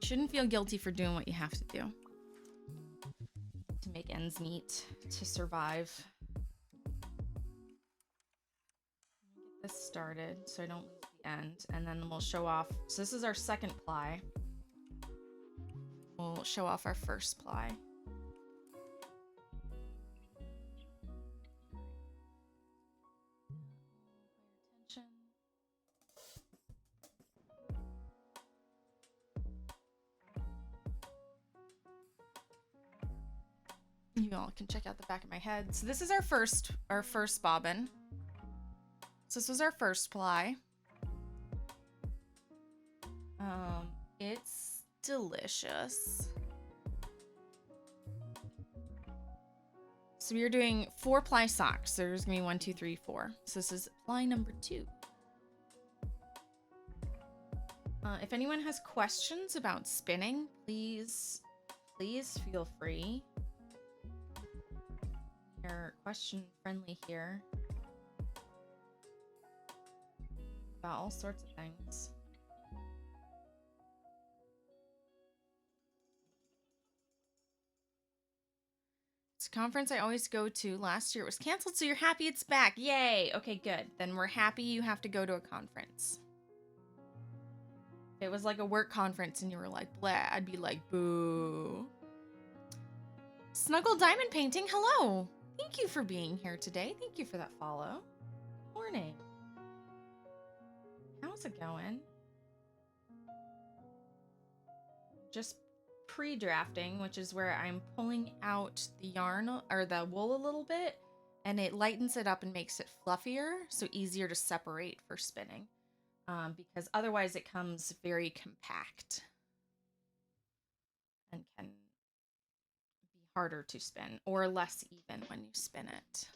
shouldn't feel guilty for doing what you have to do to make ends meet, to survive. Get this started so I don't lose the end, and then we'll show off. So this is our second ply. We'll show off our first ply. You all can check out the back of my head. So this is our first bobbin. So this was our first ply. It's delicious. So we are doing 4 ply socks. So there's gonna be 1, 2, 3, 4. So this is ply number 2. If anyone has questions about spinning, please feel free. We're question friendly here about all sorts of things. It's a conference I always go to. Last year it was canceled, so you're happy it's back. Yay! Okay, good. Then we're happy you have to go to a conference. If it was like a work conference and you were like, blah, I'd be like, boo. Snuggle Diamond Painting, hello! Thank you for being here today. Thank you for that follow. Morning. How's it going? Just pre-drafting, which is where I'm pulling out the yarn or the wool a little bit, and it lightens it up and makes it fluffier, so easier to separate for spinning. Because otherwise it comes very compact and can harder to spin or less even when you spin it.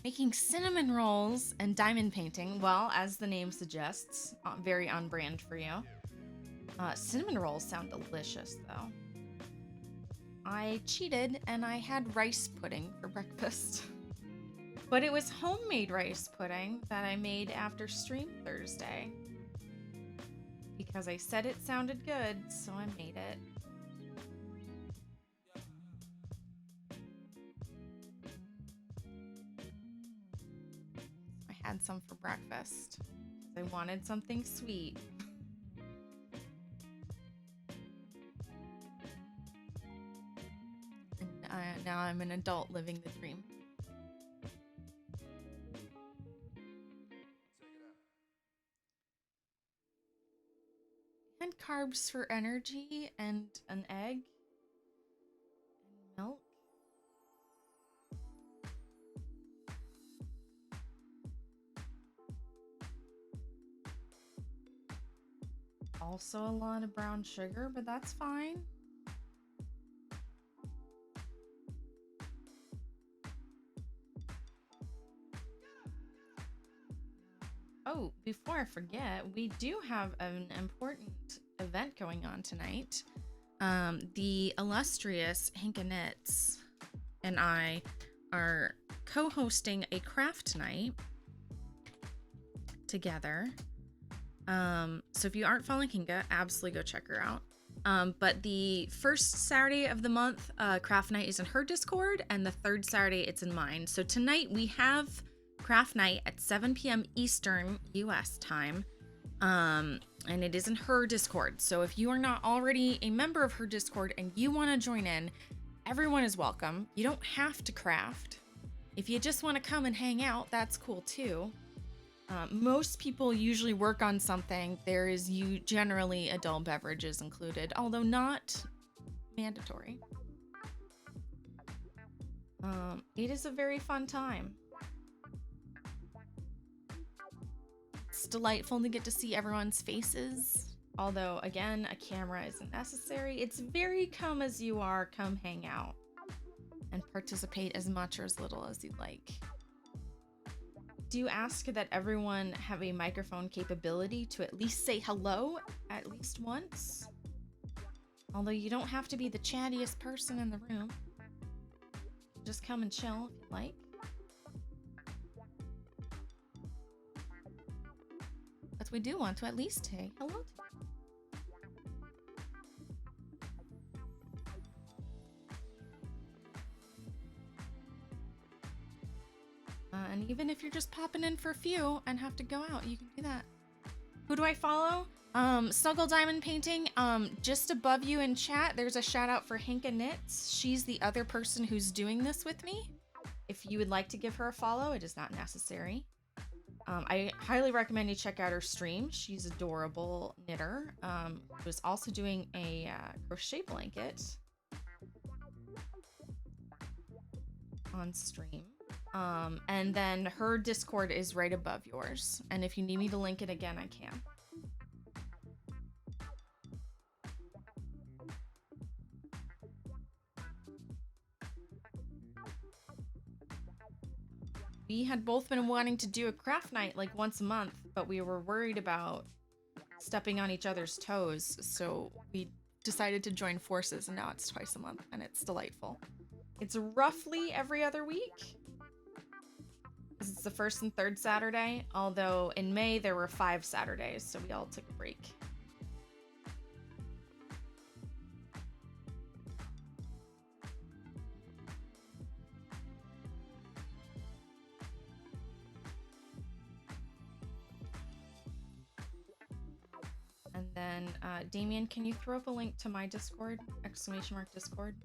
Making cinnamon rolls and diamond painting. Well, as the name suggests, very on brand for you. Cinnamon rolls sound delicious, though. I cheated and I had rice pudding for breakfast. But it was homemade rice pudding that I made after stream Thursday. Because I said it sounded good, so I made it. Had some for breakfast. I wanted something sweet. And now I'm an adult living the dream. And carbs for energy and an egg and milk. Also a lot of brown sugar, but that's fine. Oh, before I forget, we do have an important event going on tonight. The illustrious Hinka Knits and I are co-hosting a craft night together. So if you aren't following Hinka, absolutely go check her out. But the first Saturday of the month, craft night is in her Discord, and the third Saturday it's in mine. So tonight we have craft night at 7 p.m. Eastern US time. And it is in her Discord. So if you are not already a member of her Discord and you want to join in, everyone is welcome. You don't have to craft. If you just want to come and hang out, that's cool too. Most people usually work on something. There is generally adult beverages included, although not mandatory. It is a very fun time. It's delightful to get to see everyone's faces. Although, again, a camera isn't necessary. It's very come as you are, come hang out. and participate as much or as little as you'd like. Do ask that everyone have a microphone capability to at least say hello at least once. Although you don't have to be the chattiest person in the room. Just come and chill if you like. But we do want to at least say hello to you. And even if you're just popping in for a few and have to go out, you can do that. Who do I follow? Snuggle Diamond Painting. Just above you in chat, there's a shout out for Hinka Knits. She's the other person who's doing this with me. If you would like to give her a follow, it is not necessary. I highly recommend you check out her stream. She's adorable knitter. Was also doing a crochet blanket on stream. And then her Discord is right above yours. And if you need me to link it again, I can. We had both been wanting to do a craft night like once a month, but we were worried about stepping on each other's toes. So we decided to join forces, and now it's twice a month, and it's delightful. It's roughly every other week. It's the first and third Saturday, although in May there were 5 Saturdays, so we all took a break. And then, Damien, can you throw up a link to my Discord? ! Discord.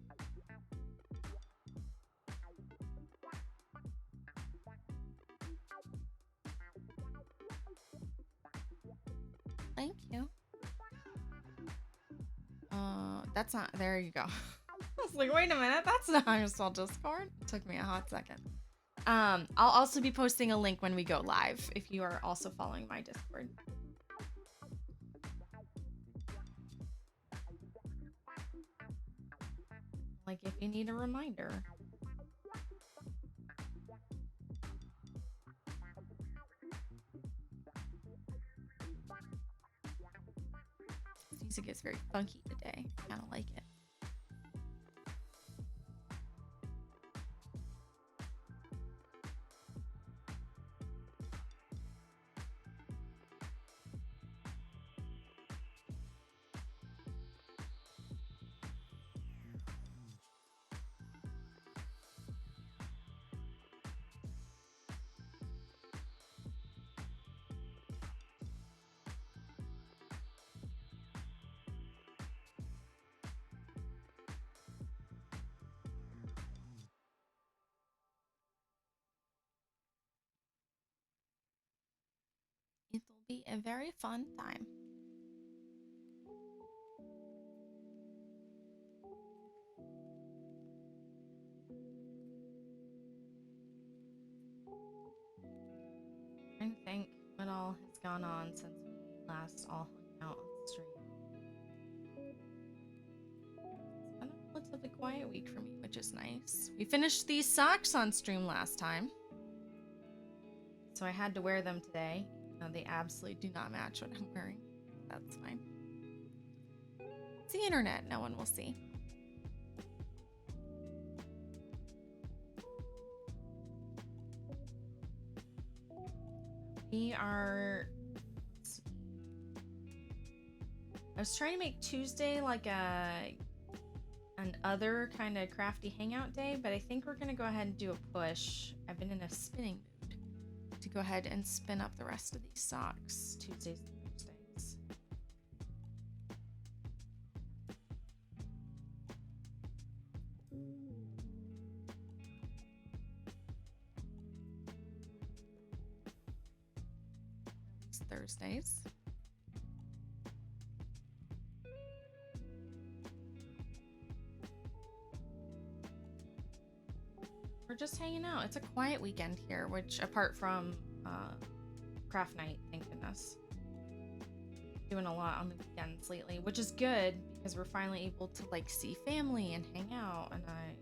Thank you. That's not, there you go. I was like, wait a minute, that's not how you spell Discord. It took me a hot second. I'll also be posting a link when we go live if you are also following my Discord. Like if you need a reminder. This music is very funky today. I kind of like it. It'll be a very fun time. I think what all has gone on since we last all hung out on the stream. It's been a relatively quiet week for me, which is nice. We finished these socks on stream last time, so I had to wear them today. They absolutely do not match what I'm wearing. That's fine. It's the internet. No one will see. We are... I was trying to make Tuesday like an other kind of crafty hangout day, but I think we're going to go ahead and do a push. I've been in a spinning mood to go ahead and spin up the rest of these socks Tuesdays and Thursdays. It's Thursdays. We're just hanging out. It's a quiet weekend here, which apart from craft night, thank goodness. Doing a lot on the weekends lately, which is good because we're finally able to like see family and hang out, and I'm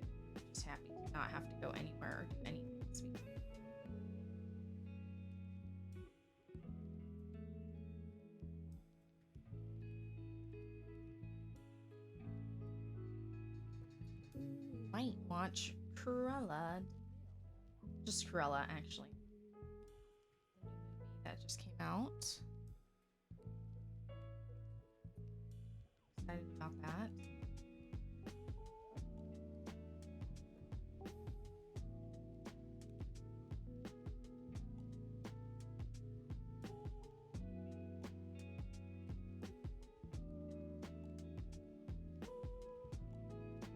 just happy to. not have to go anywhere or do anything this week. Might watch Cruella. Just Cruella, actually. The new movie that just came out. Excited about that.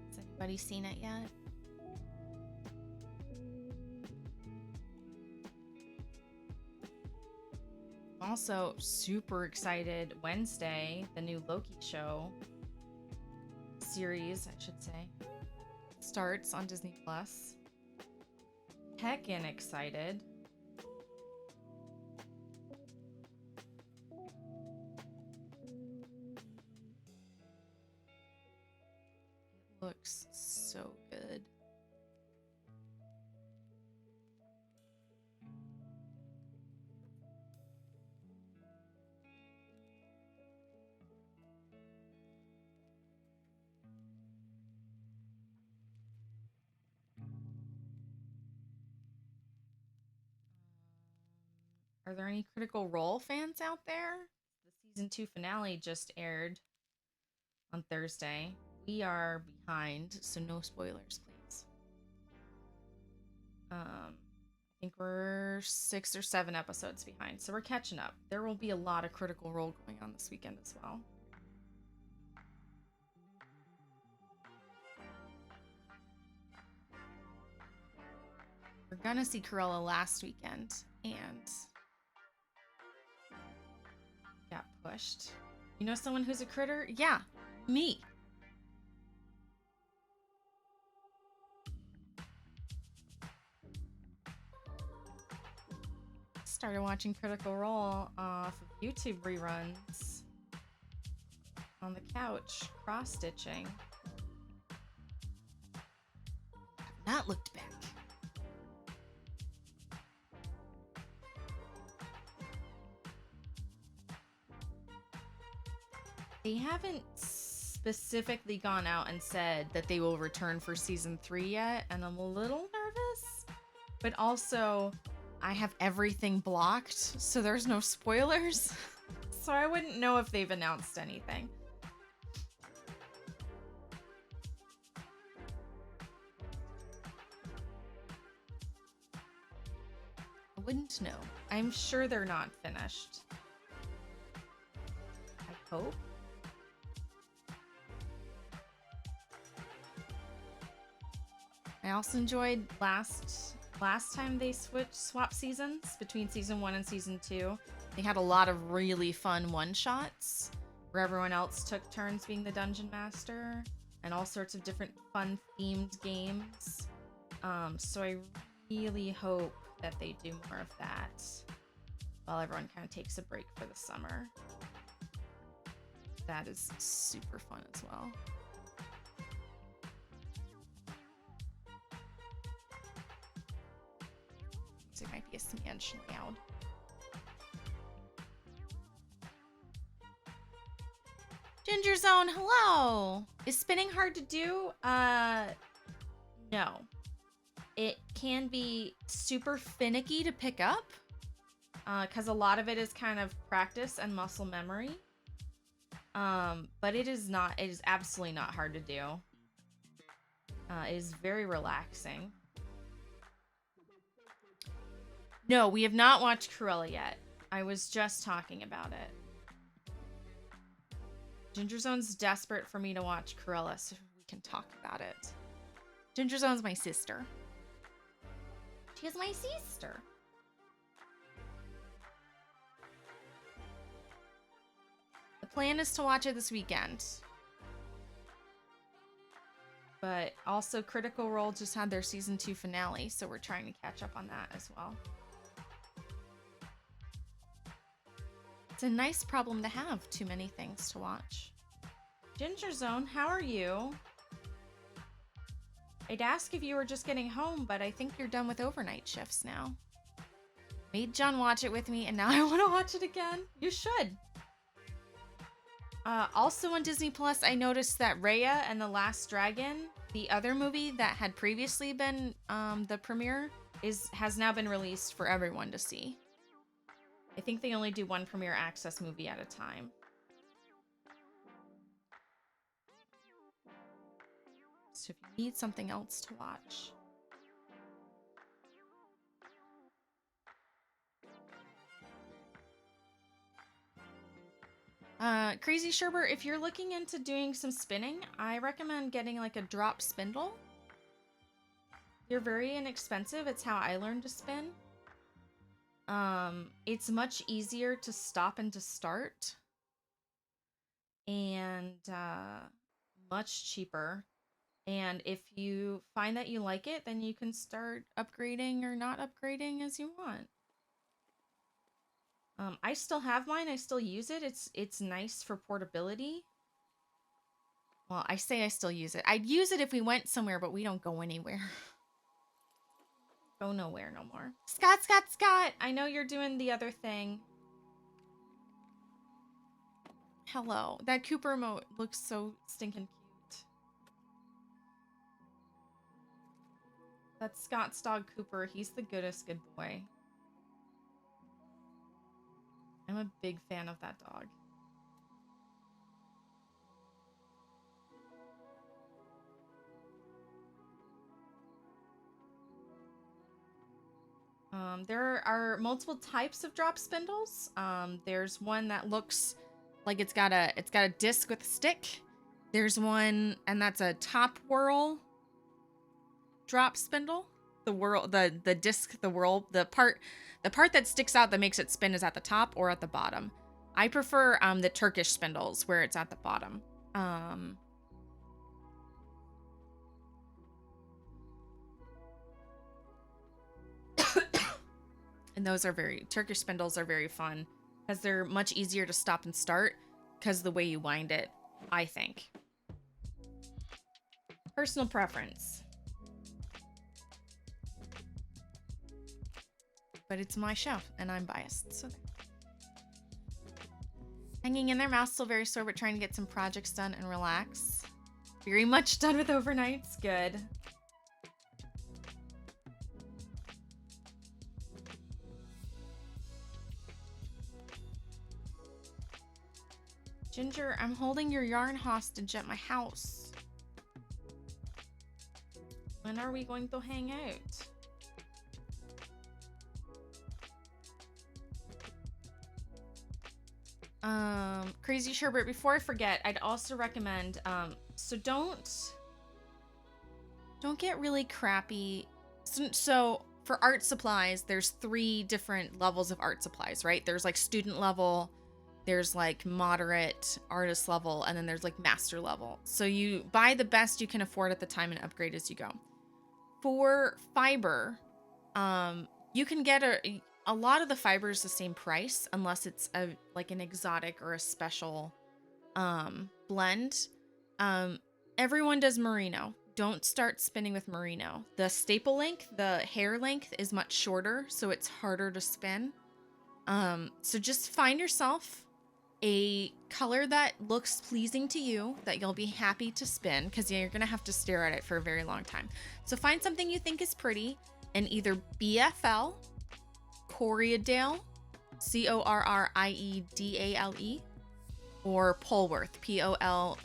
Has anybody seen it yet? Also, super excited. Wednesday, the new Loki show series, I should say, starts on Disney Plus. Heckin' excited. It looks so good. Are there any Critical Role fans out there? The season 2 finale just aired on Thursday. We are behind, so no spoilers, please. I think we're 6 or 7 episodes behind, so we're catching up. There will be a lot of Critical Role going on this weekend as well. We're gonna see Cruella last weekend, and got pushed. You know someone who's a critter? Yeah, me. Started watching Critical Role off of YouTube reruns on the couch, cross-stitching. Have not looked back. They haven't specifically gone out and said that they will return for season 3 yet, and I'm a little nervous. But also, I have everything blocked, so there's no spoilers. So I wouldn't know if they've announced anything. I wouldn't know. I'm sure they're not finished. I hope. I also enjoyed last time they swap seasons between season 1 and season 2. They had a lot of really fun one-shots where everyone else took turns being the dungeon master and all sorts of different fun themed games. So I really hope that they do more of that while everyone kind of takes a break for the summer. That is super fun as well. It might be a smidge loud. Ginger Zone, hello! Is spinning hard to do? No. It can be super finicky to pick up, because a lot of it is kind of practice and muscle memory. But it is absolutely not hard to do. It is very relaxing. No, we have not watched Cruella yet. I was just talking about it. Ginger Zone's desperate for me to watch Cruella so we can talk about it. Ginger Zone's my sister. She is my sister. The plan is to watch it this weekend. But also Critical Role just had their season 2 finale, so we're trying to catch up on that as well. It's a nice problem to have, too many things to watch. Ginger Zone, how are you? I'd ask if you were just getting home, but I think you're done with overnight shifts now. Made John watch it with me, and now I want to watch it again. You should. Also on Disney Plus, I noticed that Raya and the Last Dragon, the other movie that had previously been the premiere, has now been released for everyone to see. I think they only do one premiere access movie at a time. So if you need something else to watch. Crazy Sherbert, if you're looking into doing some spinning, I recommend getting like a drop spindle. They're very inexpensive. It's how I learned to spin. It's much easier to stop and to start. And much cheaper. And if you find that you like it, then you can start upgrading or not upgrading as you want. I still have mine. I still use it. It's nice for portability. Well, I say I still use it. I'd use it if we went somewhere, but we don't go anywhere. Go nowhere no more. Scott! I know you're doing the other thing. Hello. That Cooper emote looks so stinking cute. That's Scott's dog, Cooper. He's the goodest good boy. I'm a big fan of that dog. There are multiple types of drop spindles. There's one that looks like it's got a disc with a stick. There's one, and that's a top whirl drop spindle. The disc, the part that sticks out that makes it spin is at the top or at the bottom. I prefer the Turkish spindles where it's at the bottom. And those are Turkish spindles are very fun because they're much easier to stop and start because the way you wind it, I think. Personal preference. But it's my show and I'm biased, so hanging in there, mouth still very sore, but trying to get some projects done and relax. Very much done with overnights. Good. Ginger, I'm holding your yarn hostage at my house. When are we going to hang out? Crazy Sherbert, before I forget, I'd also recommend, so don't get really crappy. So for art supplies, there's 3 different levels of art supplies, right? There's like student level, there's like moderate artist level, and then there's like master level. So you buy the best you can afford at the time and upgrade as you go. For fiber, you can get a lot of the fiber is the same price unless it's like an exotic or a special blend. Everyone does merino. Don't start spinning with merino. The staple length, the hair length is much shorter, so it's harder to spin. So just find yourself a color that looks pleasing to you, that you'll be happy to spin, because you're going to have to stare at it for a very long time. So find something you think is pretty, and either BFL, Corriedale, Corriedale, or Polworth, Polwwarth,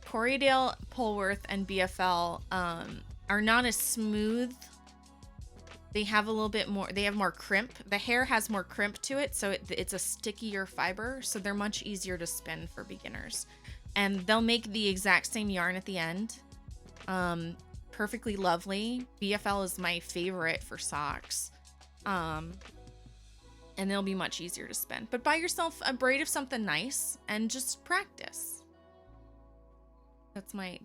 Corriedale, Polworth, and BFL are not as smooth. They have a little bit more, they have more crimp. The hair has more crimp to it, so it's a stickier fiber, so they're much easier to spin for beginners. And they'll make the exact same yarn at the end. Perfectly lovely. BFL is my favorite for socks. And they'll be much easier to spin. But buy yourself a braid of something nice and just practice. That's my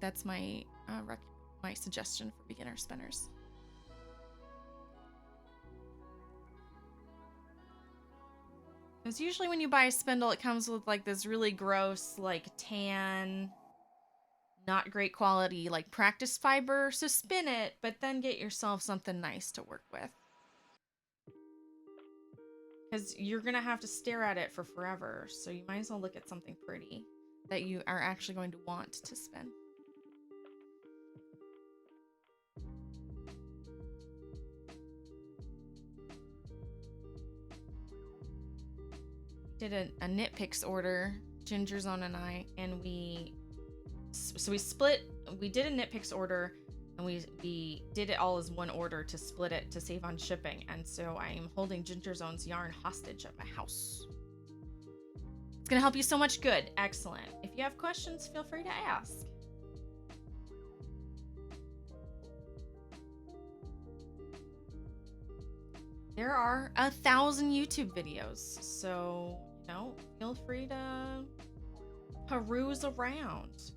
my suggestion for beginner spinners. Because usually when you buy a spindle, it comes with like this really gross, like tan, not great quality, like practice fiber. So spin it, but then get yourself something nice to work with. Because you're going to have to stare at it for forever. So you might as well look at something pretty that you are actually going to want to spin. Did a knit picks order, Ginger's Own and I, and we split. We did a knit picks order, and we did it all as one order to split it to save on shipping. And so I am holding Ginger's Own's yarn hostage at my house. It's gonna help you so much good. Excellent. If you have questions, feel free to ask. There are 1,000 YouTube videos, so feel free to peruse around.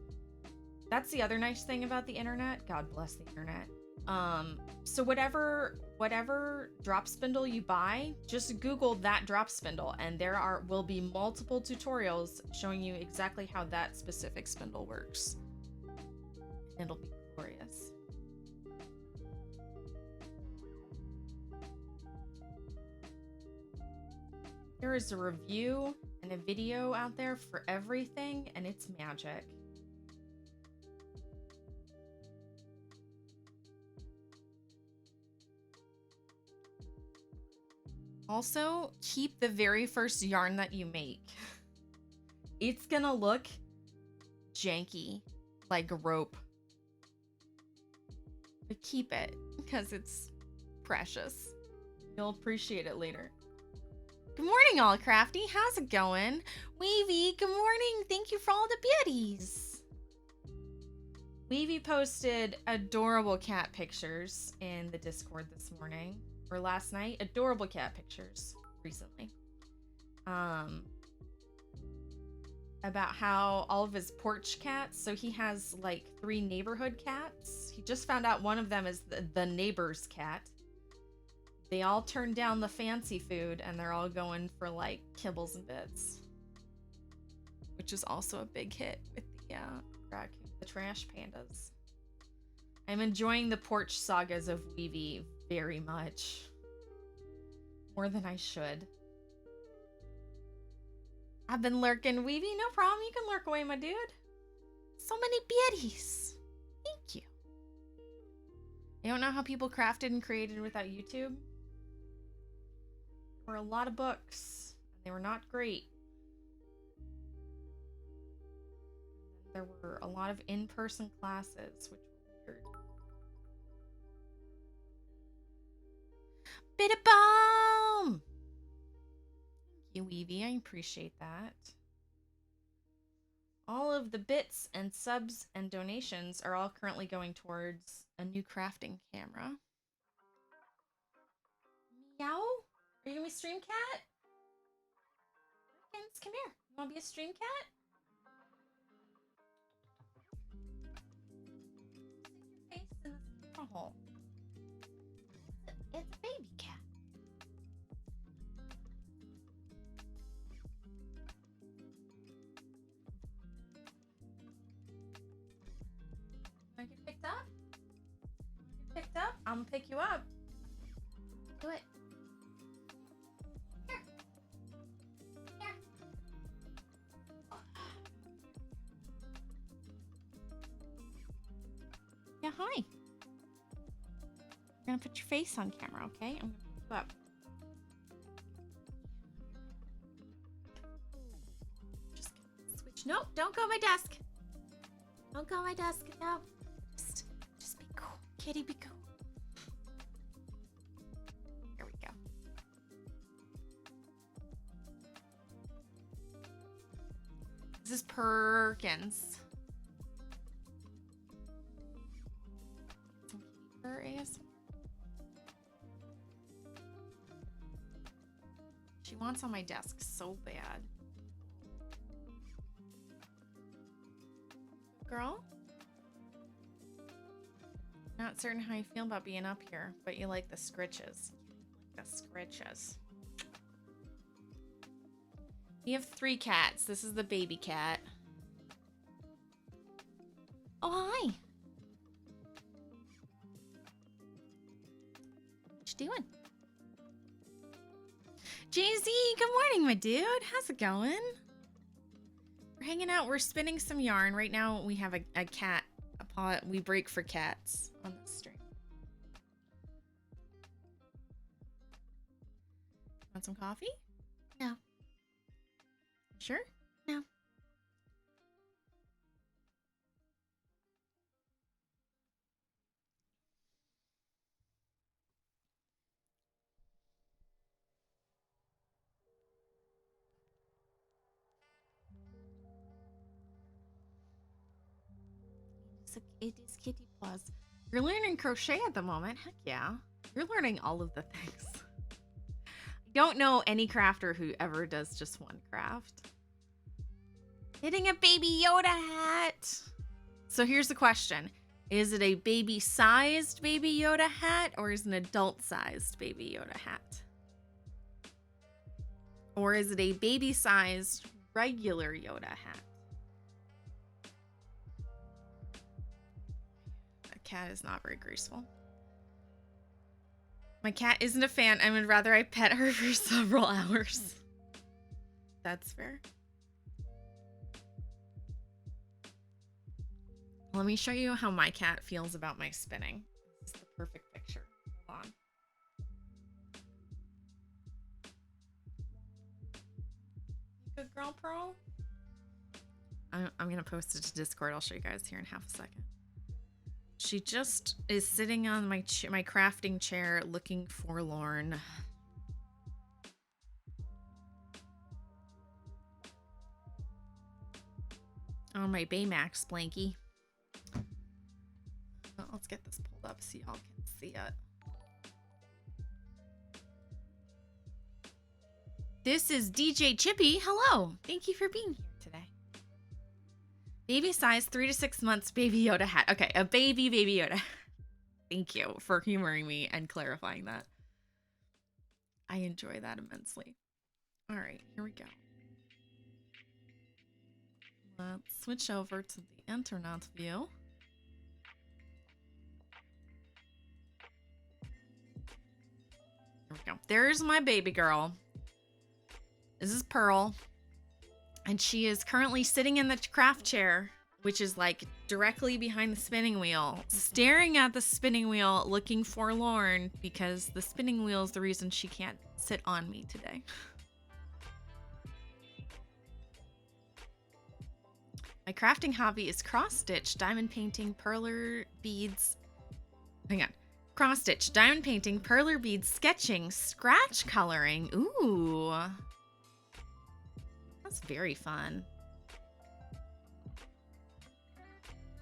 That's the other nice thing about the internet. God bless the internet. So whatever drop spindle you buy, just Google that drop spindle, and there will be multiple tutorials showing you exactly how that specific spindle works. It'll be glorious. There is a review and a video out there for everything, and it's magic. Also, keep the very first yarn that you make. It's gonna look janky, like rope. But keep it, because it's precious. You'll appreciate it later. Good morning, all crafty. How's it going? Weavy, good morning. Thank you for all the beauties. Weavy posted adorable cat pictures in the Discord this morning, or last night. Adorable cat pictures recently. About how all of his porch cats, so he has like 3 neighborhood cats. He just found out one of them is the neighbor's cat. They all turned down the fancy food, and they're all going for like kibbles and bits, which is also a big hit with the trash pandas. I'm enjoying the porch sagas of Weavy very much, more than I should. I've been lurking, Weavy. No problem. You can lurk away, my dude. So many beauties. Thank you. I don't know how people crafted and created without YouTube. There were a lot of books, and they were not great. There were a lot of in-person classes, which were weird. Bit of bomb! Thank you, Weavy. I appreciate that. All of the bits and subs and donations are all currently going towards a new crafting camera. Meow? Are you gonna be stream cat? Perkins, come here. You wanna be a stream cat? Stick your face in the camera hole. It's a baby cat. Wanna get picked up? Get picked up? I'm gonna pick you up. Do it. Here. Here. Yeah, hi. You're gonna put your face on camera, okay? I'm gonna pick you up. Just gonna switch. Nope, don't go on my desk. Don't go on my desk. No. Just be cool. Kitty, be cool. Here we go. This is Perkins. Some kitty fur ASMR. She wants on my desk so bad. Girl? Not certain how you feel about being up here, but you like the scritches. The scritches. We have 3 cats. This is the baby cat. Oh, hi. What you doing? JZ, good morning, my dude. How's it going? We're hanging out. We're spinning some yarn. Right now, we have a cat. A pot. We break for cats on the string. Want some coffee? No. Sure? No. It is kitty paws. You're learning crochet at the moment. Heck yeah. You're learning all of the things. I don't know any crafter who ever does just one craft. Knitting a baby Yoda hat. So here's the question. Is it a baby-sized baby Yoda hat or is it an adult-sized baby Yoda hat? Or is it a baby-sized regular Yoda hat? That cat is not very graceful. My cat isn't a fan. I would rather I pet her for several hours. That's fair. Let me show you how my cat feels about my spinning. This is the perfect picture. Hold on. Good girl, Pearl. I'm going to post it to Discord. I'll show you guys here in half a second. She just is sitting on my crafting chair looking forlorn. On my Baymax blankie. Well, let's get this pulled up so y'all can see it. This is DJ Chippy. Hello. Thank you for being here today. Baby size 3 to 6 months baby Yoda hat. Okay, a baby Yoda. Thank you for humoring me and clarifying that. I enjoy that immensely. All right, here we go. Let's switch over to the internet view. There we go. There's my baby girl. This is Pearl. And she is currently sitting in the craft chair, which is like directly behind the spinning wheel, staring at the spinning wheel, looking forlorn because the spinning wheel is the reason she can't sit on me today. My crafting hobby is cross-stitch, diamond painting, perler beads. Hang on. Cross-stitch, diamond painting, perler beads, sketching, scratch coloring. Ooh. That's very fun.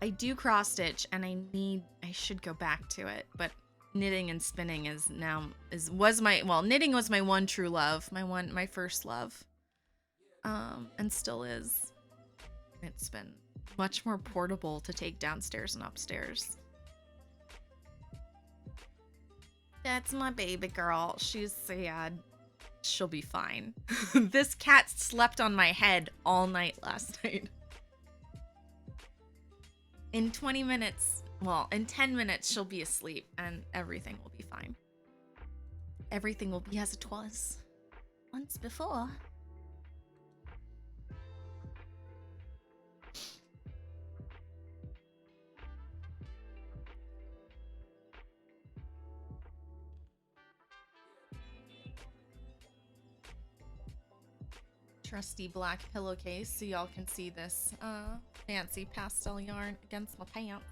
I do cross-stitch and I should go back to it, but knitting and spinning knitting was my one true love, my first love. And still is. It's been much more portable to take downstairs and upstairs. That's my baby girl. She's sad. She'll be fine. This cat slept on my head all night last night. In 20 minutes, well, in 10 minutes, she'll be asleep and everything will be fine. Everything will be as it was once before. Trusty black pillowcase so y'all can see this fancy pastel yarn against my pants.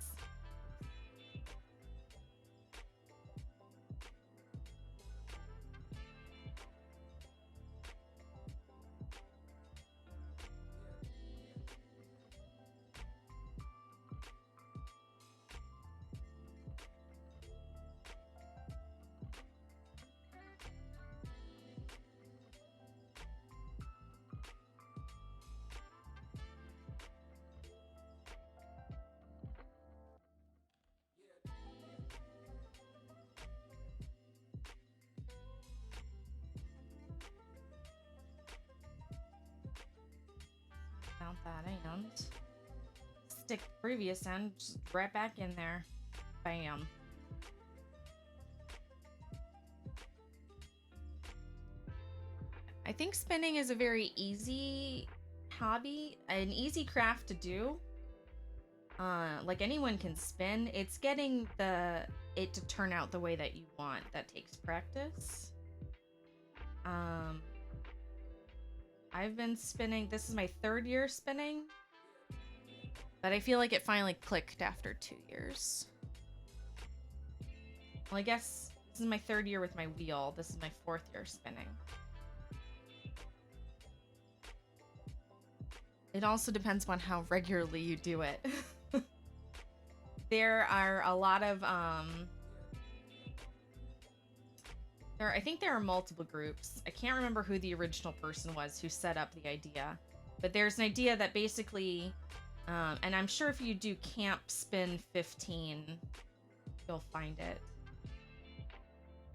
mount that and stick the previous end just right back in there. Bam. I think spinning is a very easy hobby, an easy craft to do. Like anyone can spin. It's getting it to turn out the way that you want that takes practice. I've been spinning. This is my 3rd year spinning, but I feel like it finally clicked after 2 years. Well, I guess this is my 3rd year with my wheel. This is my 4th year spinning. It also depends on how regularly you do it. There are a lot of I think there are multiple groups. I can't remember who the original person was who set up the idea, but there's an idea that basically, and I'm sure if you do Camp Spin 15, you'll find it.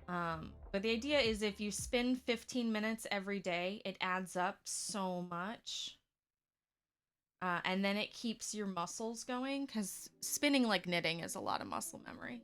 But the idea is if you spin 15 minutes every day, it adds up so much. And then it keeps your muscles going, because spinning like knitting is a lot of muscle memory.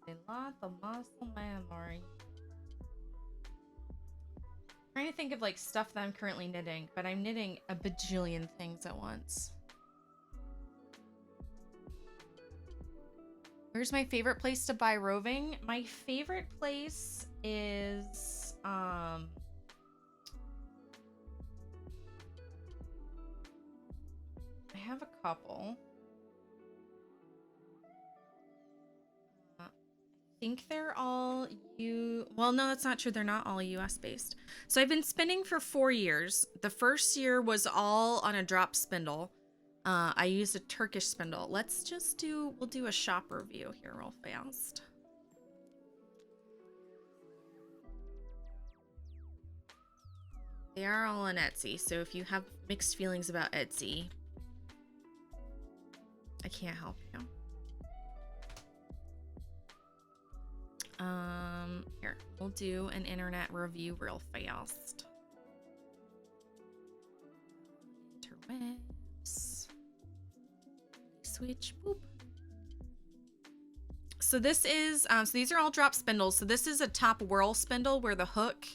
A lot of muscle memory. Trying to think of like stuff that I'm currently knitting, but I'm knitting a bajillion things at once. Where's my favorite place to buy roving? My favorite place is I have a couple. I think they're all well, no, that's not true. They're not all US based. So I've been spinning for 4 years. The first year was all on a drop spindle. I used a Turkish spindle. We'll do a shop review here real fast. They are all on Etsy, so if you have mixed feelings about Etsy, I can't help you. Here, we'll do an internet review real fast. Interwebs. Switch, boop. So this is, so these are all drop spindles. So this is a top whirl spindle where the hook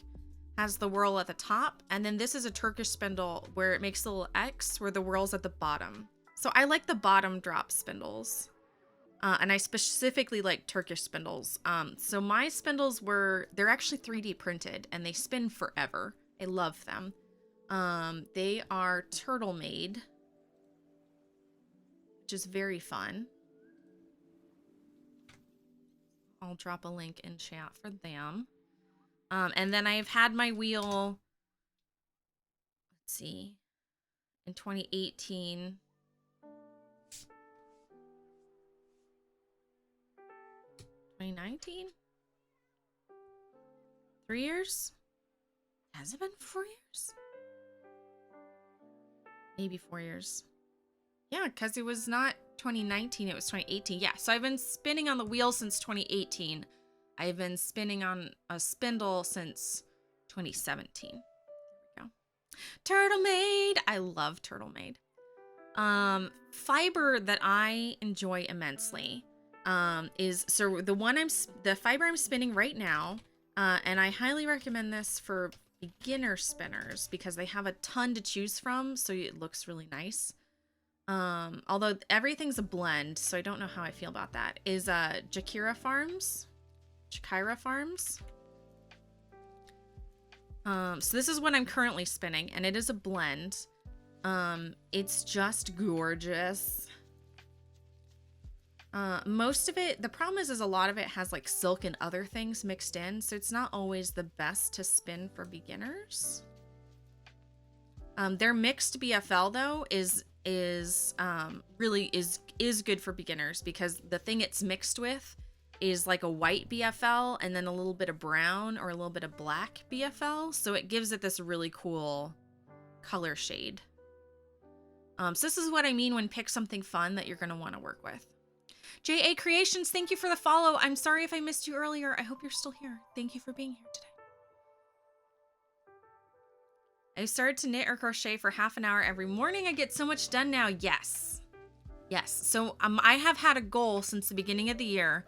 has the whirl at the top. And then this is a Turkish spindle where it makes a little X where the whirl's at the bottom. So I like the bottom drop spindles. And I specifically like Turkish spindles. So my spindles they're actually 3D printed and they spin forever. I love them. They are turtle made, which is very fun. I'll drop a link in chat for them. And then I've had my wheel, let's see, in 2018. 2019? 3 years? Has it been 4 years? Maybe 4 years. Yeah, because it was not 2019, it was 2018. Yeah, so I've been spinning on the wheel since 2018. I've been spinning on a spindle since 2017. There we go. Turtle Made! I love Turtle Made. Fiber that I enjoy immensely is the fiber I'm spinning right now, and I highly recommend this for beginner spinners because they have a ton to choose from, so it looks really nice. Although everything's a blend, so I don't know how I feel about that, is Jakira Farms. Jakira Farms. So this is what I'm currently spinning, and it is a blend. It's just gorgeous. Most of it, the problem is a lot of it has like silk and other things mixed in, so it's not always the best to spin for beginners. Their mixed BFL though is really good for beginners, because the thing it's mixed with is like a white BFL and then a little bit of brown or a little bit of black BFL, so it gives it this really cool color shade. So this is what I mean when pick something fun that you're going to want to work with. JA Creations, thank you for the follow. I'm sorry if I missed you earlier. I hope you're still here. Thank you for being here today. I started to knit or crochet for half an hour every morning. I get so much done now. Yes. Yes. So I have had a goal since the beginning of the year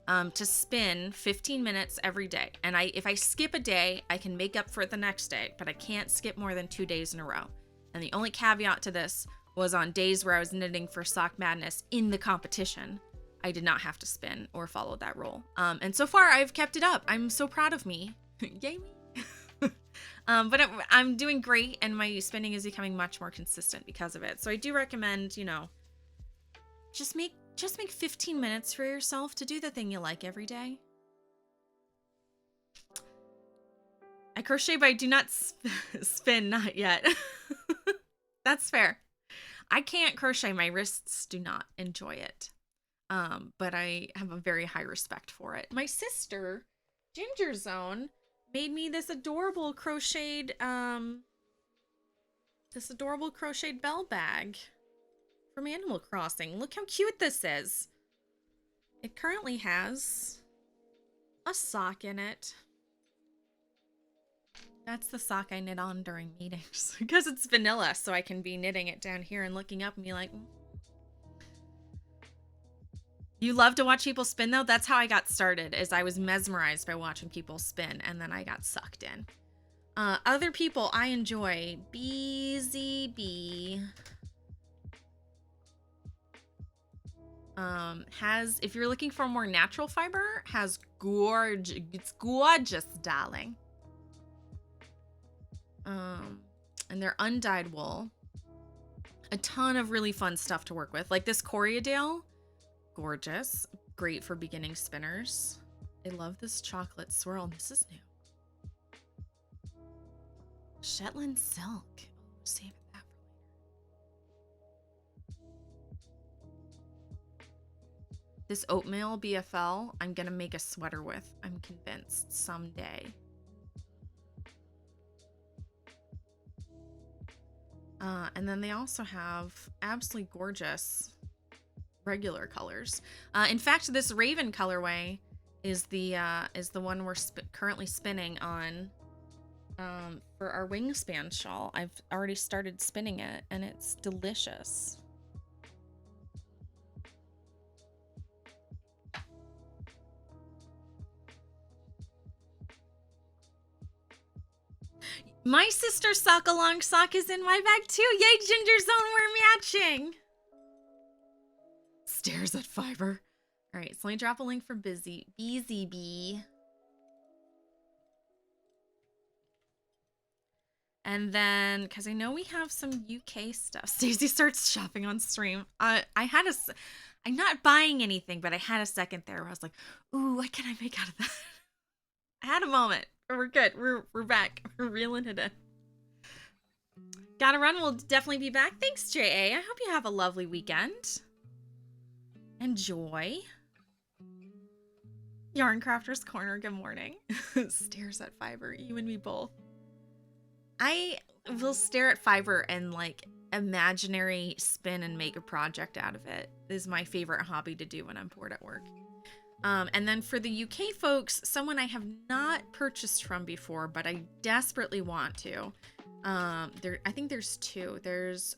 to spin 15 minutes every day. And if I skip a day, I can make up for it the next day, but I can't skip more than 2 days in a row. And the only caveat to this was on days where I was knitting for Sock Madness in the competition. I did not have to spin or follow that rule. And so far I've kept it up. I'm so proud of me. Yay me. But I'm doing great, and my spinning is becoming much more consistent because of it. So I do recommend, you know, just make 15 minutes for yourself to do the thing you like every day. I crochet, but I do not spin, not yet. That's fair. I can't crochet. My wrists do not enjoy it. But I have a very high respect for it. My sister, Ginger Zone, made me this adorable crocheted bell bag from Animal Crossing. Look how cute this is. It currently has a sock in it. That's the sock I knit on during meetings because it's vanilla, so I can be knitting it down here and looking up and be like, You love to watch people spin though? That's how I got started, is I was mesmerized by watching people spin, and then I got sucked in. Other people I enjoy. BZB has, if you're looking for more natural fiber, has it's gorgeous, darling. And they're undyed wool. A ton of really fun stuff to work with, like this Coriadale. Gorgeous. Great for beginning spinners. I love this chocolate swirl. This is new. Shetland silk. Save that for later. This oatmeal BFL, I'm going to make a sweater with. I'm convinced someday. And then they also have absolutely gorgeous regular colors. In fact, this Raven colorway is the one we're currently spinning on for our wingspan shawl. I've already started spinning it, and it's delicious. My sister's sock along sock is in my bag too. Yay, Ginger Zone, we're matching. Stares at fiber. All right, so let me drop a link for BZB. And then, because I know we have some UK stuff. Stacey starts shopping on stream. I'm not buying anything, but I had a second there where I was like, ooh, what can I make out of that? I had a moment. We're good. We're back. We're reeling it in. Gotta run. We'll definitely be back. Thanks, JA. I hope you have a lovely weekend. Enjoy. Yarn Crafter's Corner, good morning. Stares at fiber. You and me both. I will stare at fiber and like imaginary spin and make a project out of it. This is my favorite hobby to do when I'm bored at work. And then for the UK folks, someone I have not purchased from before, but I desperately want to. I think there's two. There's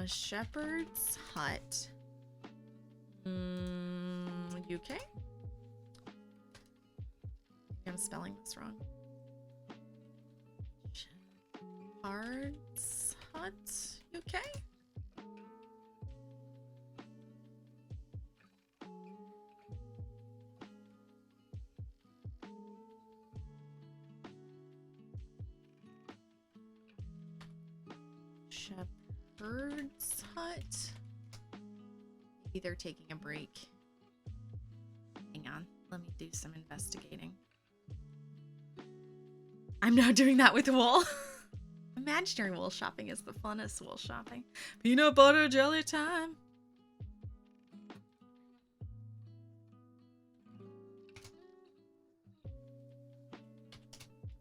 Shepherd's Hut. UK? I'm spelling this wrong. Shepherd's Hut, UK? Shepherd's Hut. Maybe they're taking a break. Hang on, let me do some investigating. I'm now doing that with wool. Imaginary wool shopping is the funnest wool shopping. Peanut butter jelly time.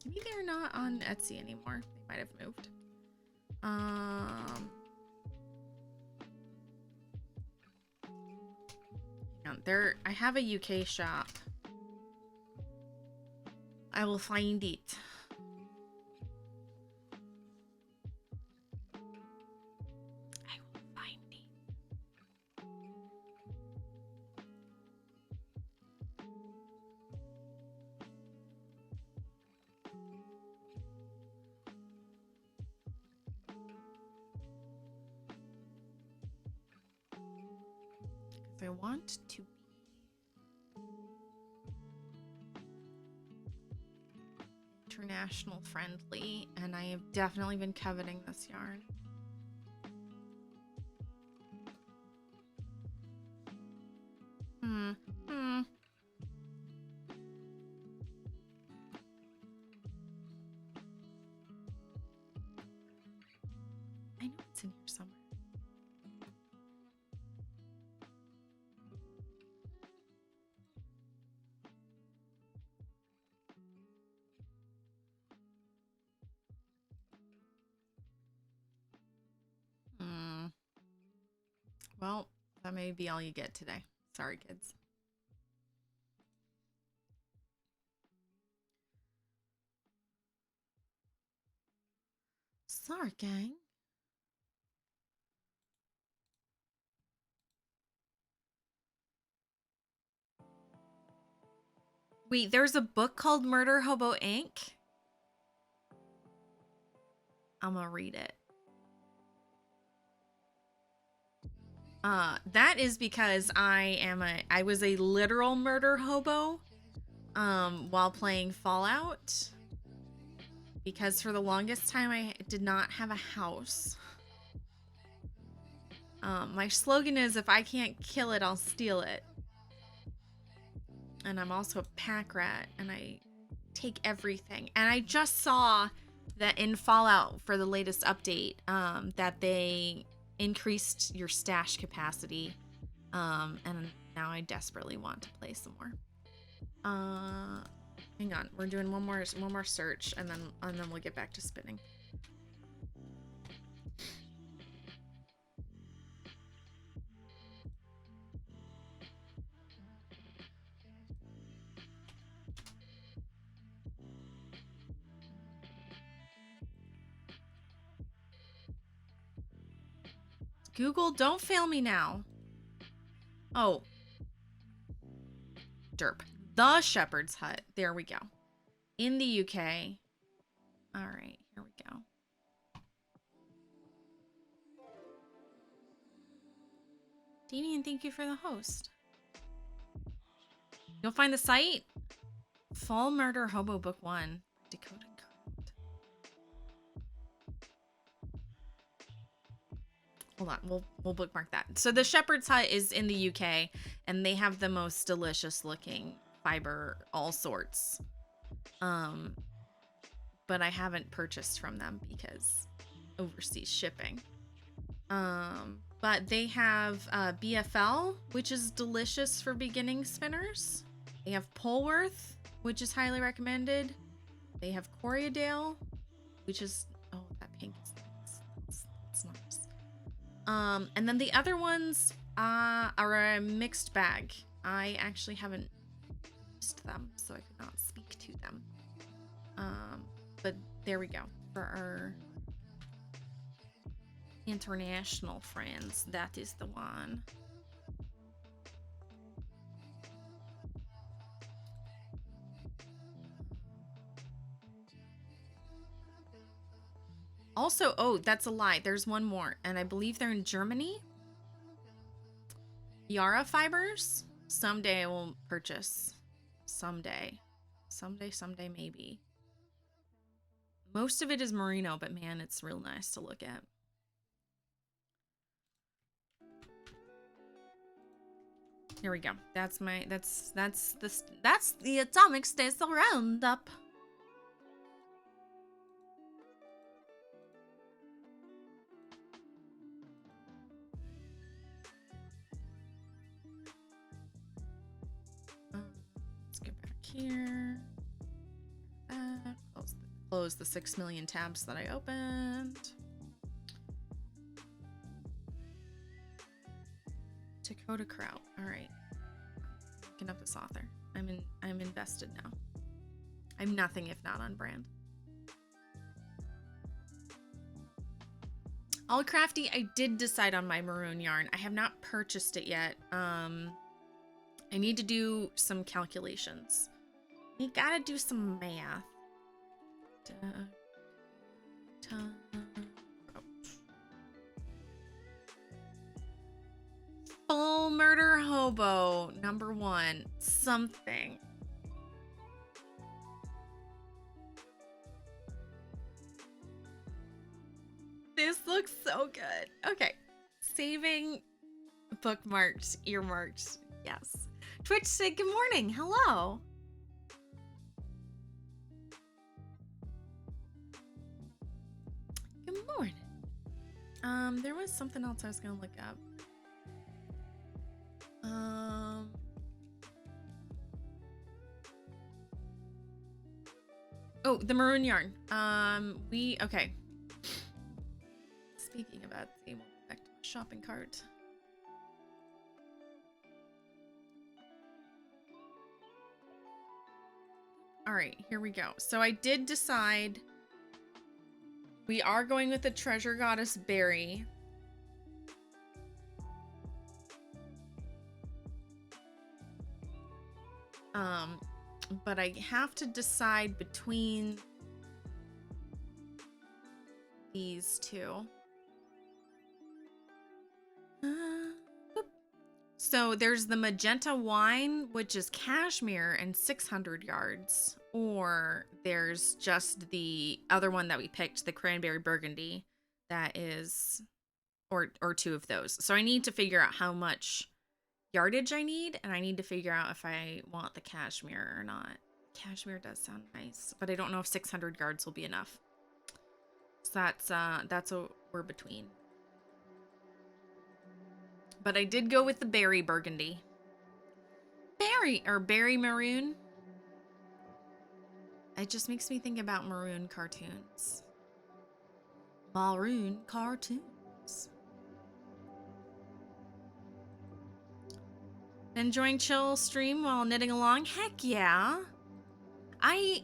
Maybe they're not on Etsy anymore. They might have moved. Hang on, I have a UK shop. I will find it. I will find it. If I want to be international friendly, and I have definitely been coveting this yarn. I know it's in here somewhere. Well, that may be all you get today. Sorry, kids. Sorry, gang. Wait, there's a book called Murder Hobo Inc. I'm gonna read it. That is because I was a literal murder hobo while playing Fallout, because for the longest time I did not have a house. My slogan is, if I can't kill it, I'll steal it. And I'm also a pack rat, and I take everything. And I just saw that in Fallout, for the latest update, that they increased your stash capacity, and now I desperately want to play some more. Hang on, we're doing one more search, and then we'll get back to spinning. Google, don't fail me now. Oh. Derp. The Shepherd's Hut. There we go. In the UK. All right, here we go. Damien, thank you for the host. You'll find the site? Fall Murder Hobo Book 1. Dakota Current. Hold on, we'll bookmark that. So the Shepherd's Hut is in the UK, and they have the most delicious looking fiber, all sorts. But I haven't purchased from them because overseas shipping. But they have BFL, which is delicious for beginning spinners. They have Polworth, which is highly recommended. They have Corriedale, which is, oh, that pink is nice. It's nice. And then the other ones are a mixed bag. I actually haven't used them, so I could not speak to them. But there we go for our international friends. That is the one. Also, oh, that's a lie. There's one more, and I believe they're in Germany. Yara fibers. Someday I will purchase. Someday, maybe. Most of it is merino, but man, it's real nice to look at. Here we go. That's the atomic staple roundup. Let's get back here. Close the 6 million tabs that I opened. Dakota Kraut. All right. Looking up this author. I'm invested now. I'm nothing if not on brand. All crafty, I did decide on my maroon yarn. I have not purchased it yet. I need to do some calculations. You gotta do some math. Full murder hobo, #1. Something. This looks so good. Okay. Saving bookmarked, earmarked. Yes. Twitch said good morning. Hello. Good morning. There was something else I was gonna look up. Oh, the maroon yarn. Okay. Speaking of that, we'll go back to my shopping cart. All right, here we go. So I did decide we are going with the treasure goddess berry. But I have to decide between these two. So there's the magenta wine, which is cashmere and 600 yards, or there's just the other one that we picked, the cranberry burgundy, that is, or two of those. So I need to figure out how much yardage I need, and I need to figure out if I want the cashmere or not. Cashmere does sound nice, but I don't know if 600 yards will be enough. So that's what we're between. But I did go with the berry burgundy. Berry maroon. It just makes me think about maroon cartoons. Maroon cartoons. Enjoying chill stream while knitting along? Heck yeah. I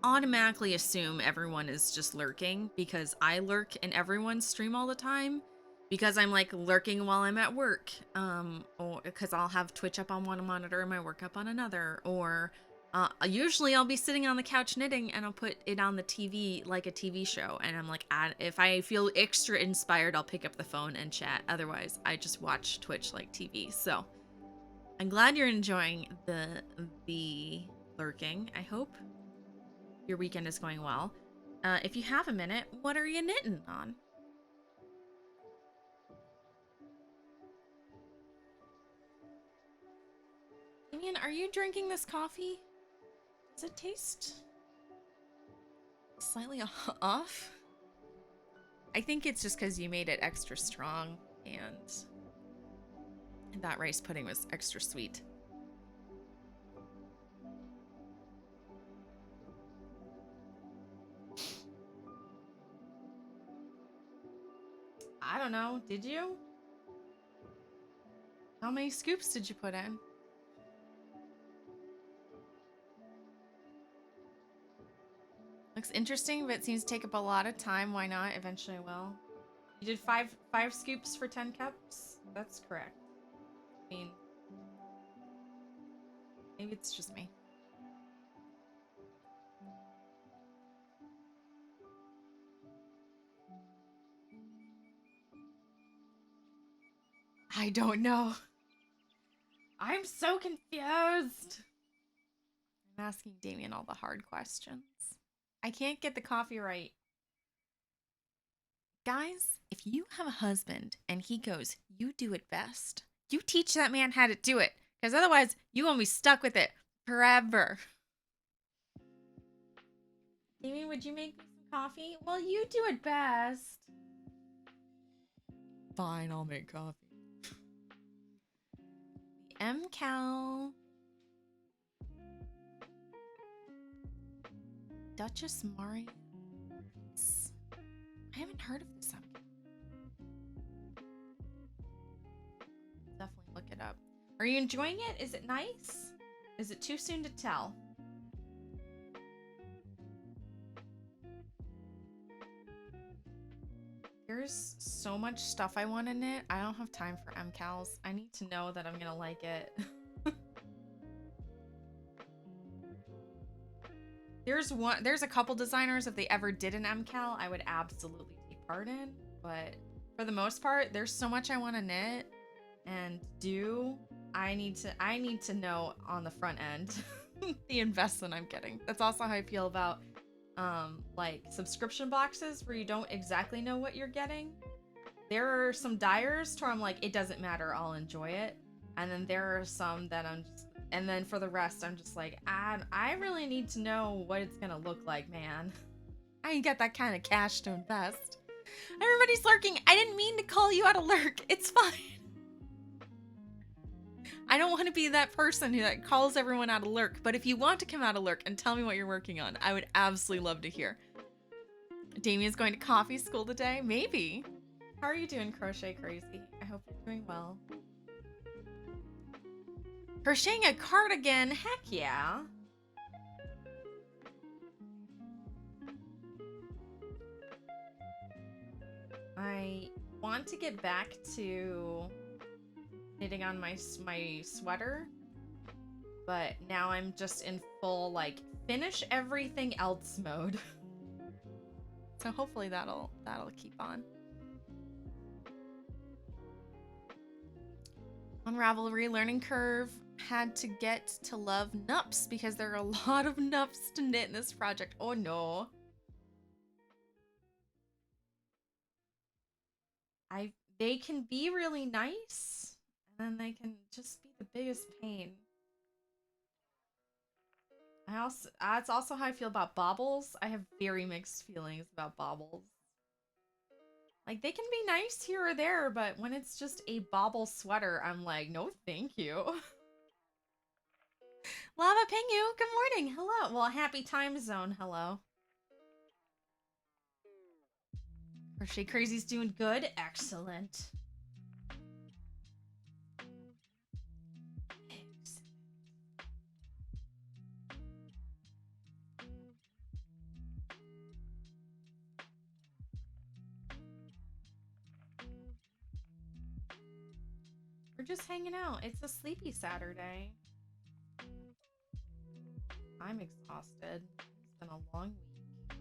automatically assume everyone is just lurking because I lurk in everyone's stream all the time because I'm like lurking while I'm at work. Or because I'll have Twitch up on one monitor and my work up on another, or usually I'll be sitting on the couch knitting and I'll put it on the TV like a TV show, and I'm like, if I feel extra inspired, I'll pick up the phone and chat. Otherwise, I just watch Twitch like TV. So I'm glad you're enjoying the lurking. I hope your weekend is going well. If you have a minute, what are you knitting on? Damien, are you drinking this coffee? Does it taste slightly off? I think it's just because you made it extra strong and that rice pudding was extra sweet. I don't know. Did you? How many scoops did you put in? Looks interesting, but it seems to take up a lot of time. Why not? Eventually I will. You did five scoops for 10 cups? That's correct. I mean, maybe it's just me. I don't know. I'm so confused. I'm asking Damien all the hard questions. I can't get the coffee right. Guys, if you have a husband and he goes, you do it best, you teach that man how to do it. Because otherwise, you won't be stuck with it forever. Amy, would you make me some coffee? Well, you do it best. Fine, I'll make coffee. MCal. Duchess Mari. I haven't heard of this MCal. Definitely look it up. Are you enjoying it? Is it nice? Is it too soon to tell? There's so much stuff I want in it. I don't have time for MCals. I need to know that I'm gonna like it. There's a couple designers, if they ever did an MCal, I would absolutely take part in. But for the most part, there's so much I want to knit and do. I need to know on the front end the investment I'm getting. That's also how I feel about like subscription boxes where you don't exactly know what you're getting. There are some dyers where I'm like, it doesn't matter, I'll enjoy it. And then there are some that and then for the rest, I'm just like, I really need to know what it's gonna look like, man. I ain't got that kind of cash to invest. Everybody's lurking. I didn't mean to call you out a lurk. It's fine. I don't want to be that person who like calls everyone out a lurk, but if you want to come out a lurk and tell me what you're working on, I would absolutely love to hear. Damien's going to coffee school today? Maybe. How are you doing, Crochet Crazy? I hope you're doing well. Crocheting a cardigan? Heck yeah. I want to get back to knitting on my sweater, but now I'm just in full like finish everything else mode. So hopefully that'll keep on. On Ravelry learning curve, had to get to love nups because there are a lot of nups to knit in this project. Oh no. They can be really nice, and then they can just be the biggest pain. That's also how I feel about baubles. I have very mixed feelings about baubles. Like, they can be nice here or there, but when it's just a bauble sweater, I'm like, no thank you. Lava Pingu, good morning. Hello. Well, happy time zone. Hello. Crochet Crazy's doing good. Excellent. We're just hanging out. It's a sleepy Saturday. I'm exhausted. It's been a long week.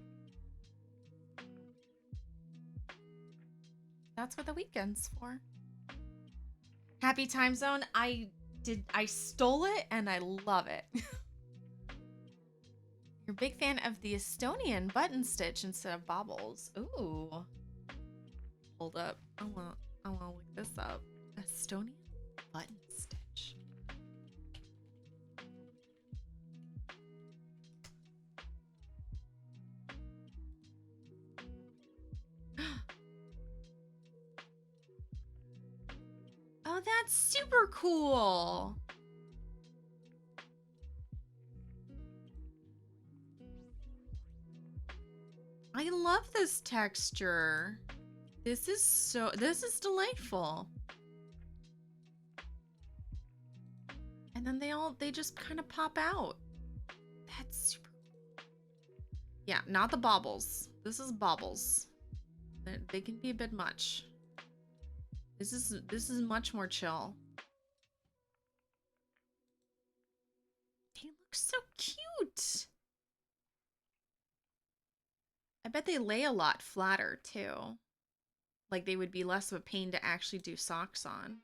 That's what the weekend's for. Happy time zone. I stole it and I love it. You're a big fan of the Estonian button stitch instead of baubles. Ooh. Hold up. I want to look this up. Estonian button stitch. Oh, that's super cool. I love this texture. This is delightful. And then they just kind of pop out. That's super cool. Yeah, not the baubles. This is baubles. They can be a bit much. This is much more chill. They look so cute. I bet they lay a lot flatter too. Like they would be less of a pain to actually do socks on.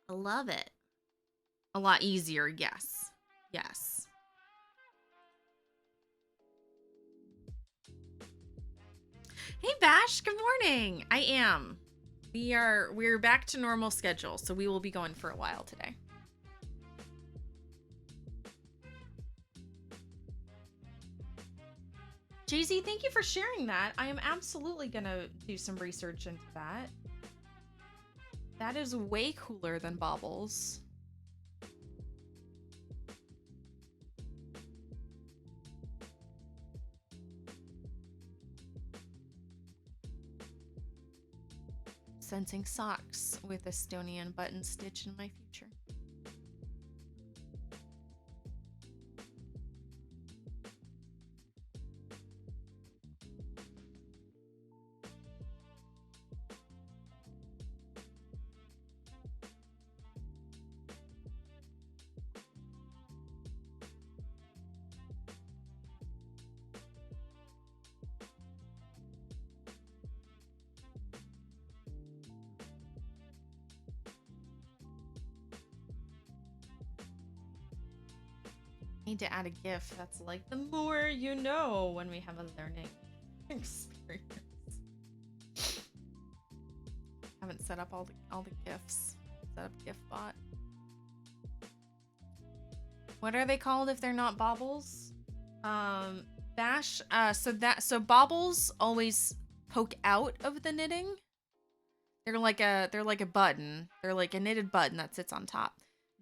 I love it. A lot easier, yes. Yes. Hey Bash, good morning. I am. We're back to normal schedule, so we will be going for a while today. Jay-Z, thank you for sharing that. I am absolutely gonna do some research into that. That is way cooler than baubles. Sensing socks with Estonian button stitch in my future. Need to add a GIF that's like the more you know when we have a learning experience. Haven't set up all the GIFs. Set up GIF bot. What are they called if they're not baubles? Bash. So baubles always poke out of the knitting. They're like a button. They're like a knitted button that sits on top.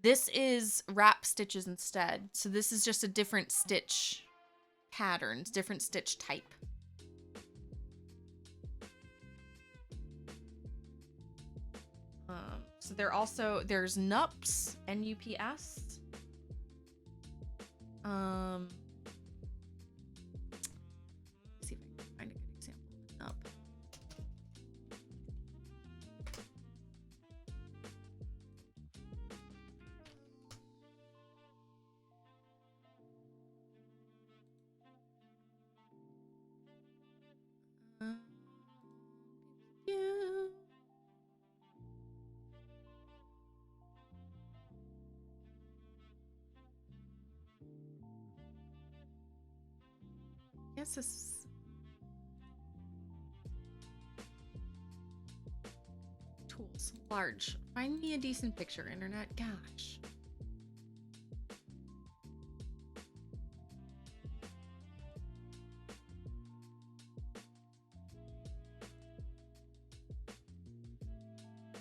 This is wrap stitches instead. So this is just a different stitch patterns, different stitch type. So there's NUPS, N-U-P-S. Let's see if I can find a good example of NUP. You. Yes, this is tools. Large. Find me a decent picture, internet. Gosh.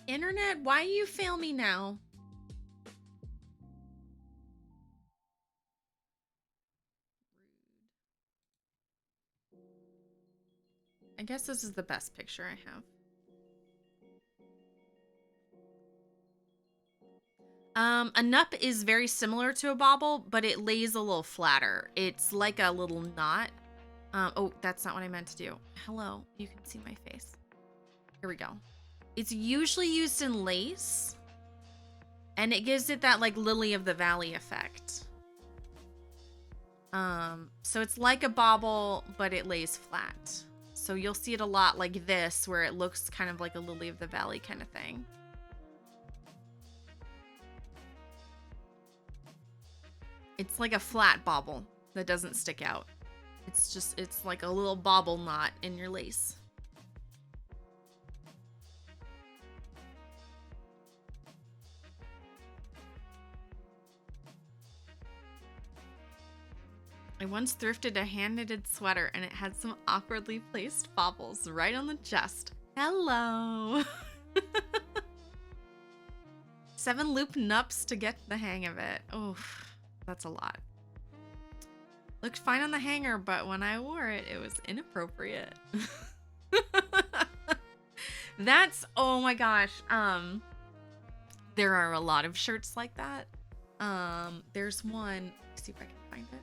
Internet, why you fail me now? I guess this is the best picture I have. A NUP is very similar to a bauble, but it lays a little flatter. It's like a little knot. Oh, that's not what I meant to do. Hello, you can see my face. Here we go. It's usually used in lace, and it gives it that like lily of the valley effect. So it's like a bauble, but it lays flat. So you'll see it a lot like this, where it looks kind of like a lily of the valley kind of thing. It's like a flat bauble that doesn't stick out. It's like a little bauble knot in your lace. I once thrifted a hand-knitted sweater and it had some awkwardly placed baubles right on the chest. Hello! 7 loop NUPs to get the hang of it. Oof. That's a lot. Looked fine on the hanger, but when I wore it, it was inappropriate. That's, oh my gosh. There are a lot of shirts like that. There's one, let's see if I can find it.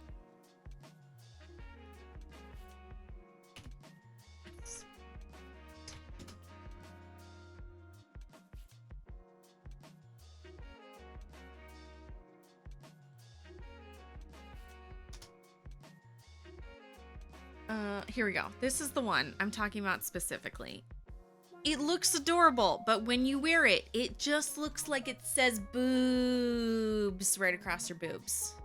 Here we go. This is the one I'm talking about specifically. It looks adorable, but when you wear it, it just looks like it says boobs right across your boobs.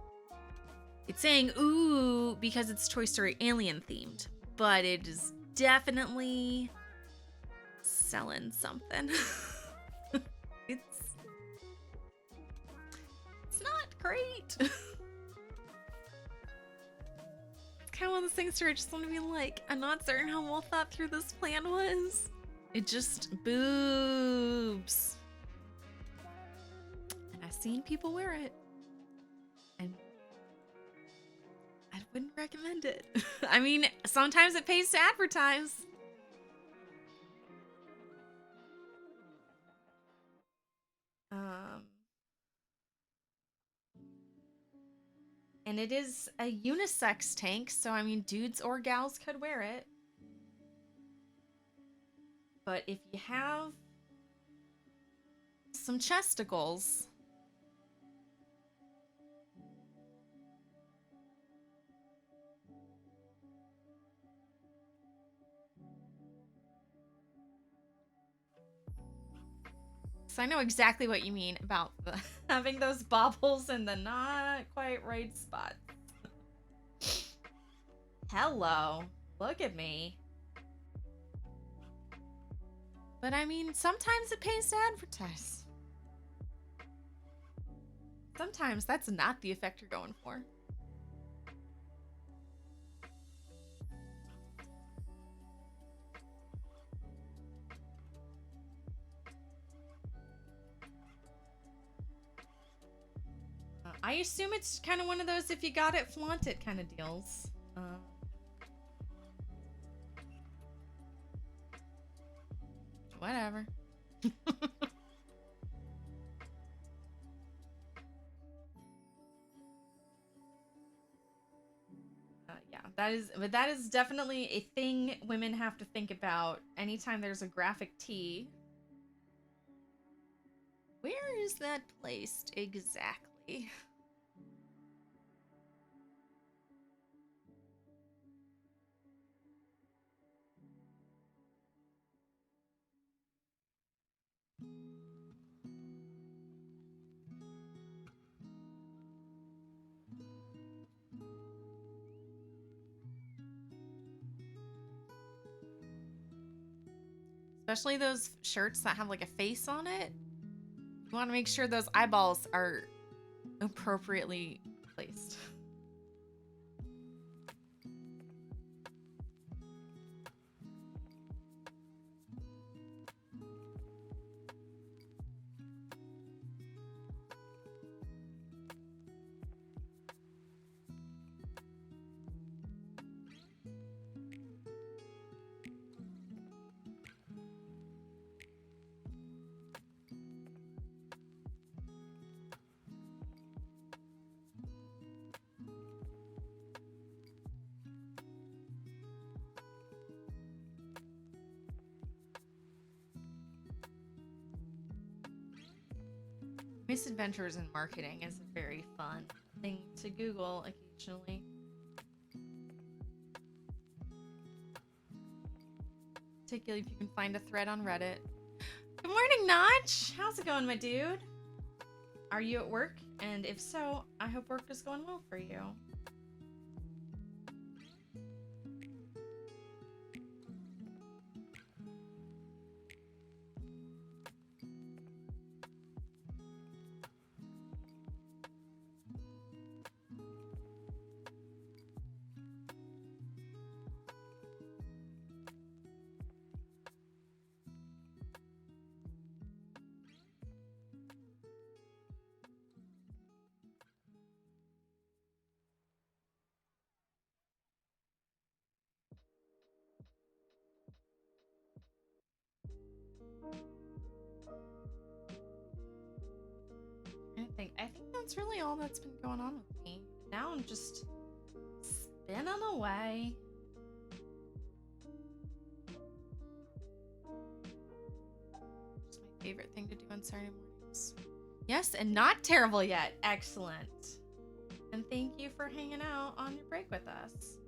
It's saying ooh because it's Toy Story Alien themed, but it is definitely selling something. it's not great. It's kind of one of those things where I just want to be like, I'm not certain how well thought through this plan was. It just boobs. And I've seen people wear it. And I wouldn't recommend it. I mean, sometimes it pays to advertise. And it is a unisex tank, so I mean, dudes or gals could wear it. But if you have some chesticles, so I know exactly what you mean about having those bobbles in the not quite right spot. Hello, look at me. But I mean, sometimes it pays to advertise. Sometimes that's not the effect you're going for. I assume it's kind of one of those if you got it, flaunt it kind of deals. Whatever. Yeah, that is definitely a thing women have to think about anytime there's a graphic tee. Where is that placed exactly? Especially those shirts that have like a face on it. You want to make sure those eyeballs are appropriately placed. Misadventures in marketing is a very fun thing to Google occasionally. Particularly if you can find a thread on Reddit. Good morning, Notch! How's it going, my dude? Are you at work? And if so, I hope work is going well for you. I think that's really all that's been going on with me. Now I'm just spinning away. It's my favorite thing to do on Saturday mornings. Yes, and not terrible yet. Excellent. And thank you for hanging out on your break with us.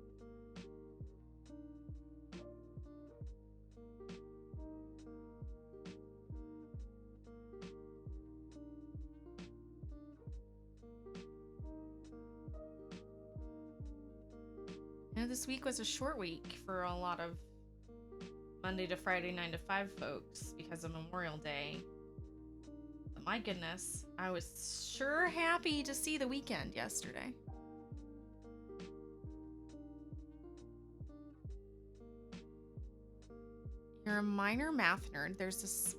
You know, this week was a short week for a lot of Monday to Friday 9 to 5 folks because of Memorial Day. But my goodness, I was sure happy to see the weekend yesterday. You're a minor math nerd. There's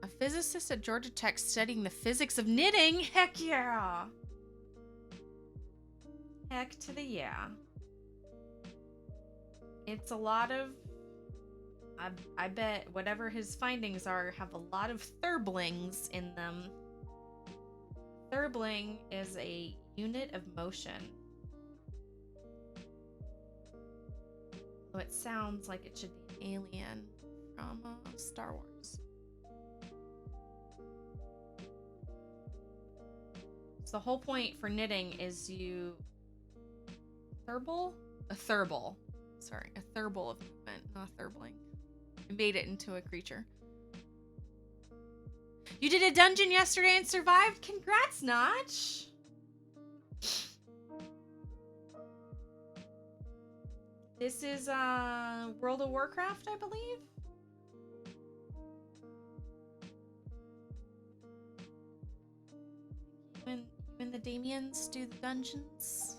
a physicist at Georgia Tech studying the physics of knitting. Heck yeah. Heck to the yeah. It's a lot of, I bet whatever his findings are have a lot of thurblings in them. Thurbling is a unit of motion. So it sounds like it should be an alien from Star Wars. So the whole point for knitting is you thurble? A thurble. Sorry, a thurble of movement, not a thurbling. I made it into a creature. You did a dungeon yesterday and survived? Congrats, Notch! This is World of Warcraft, I believe? When the Damians do the dungeons?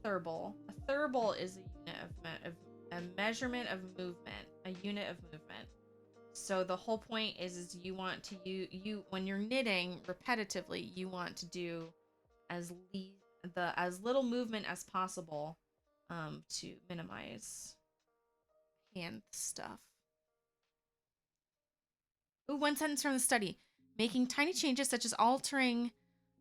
Thurble. A thurble is a unit of a measurement of movement, a unit of movement. So the whole point is you want to you when you're knitting repetitively, you want to do as little movement as possible to minimize hand stuff. Ooh, one sentence from the study. Making tiny changes such as altering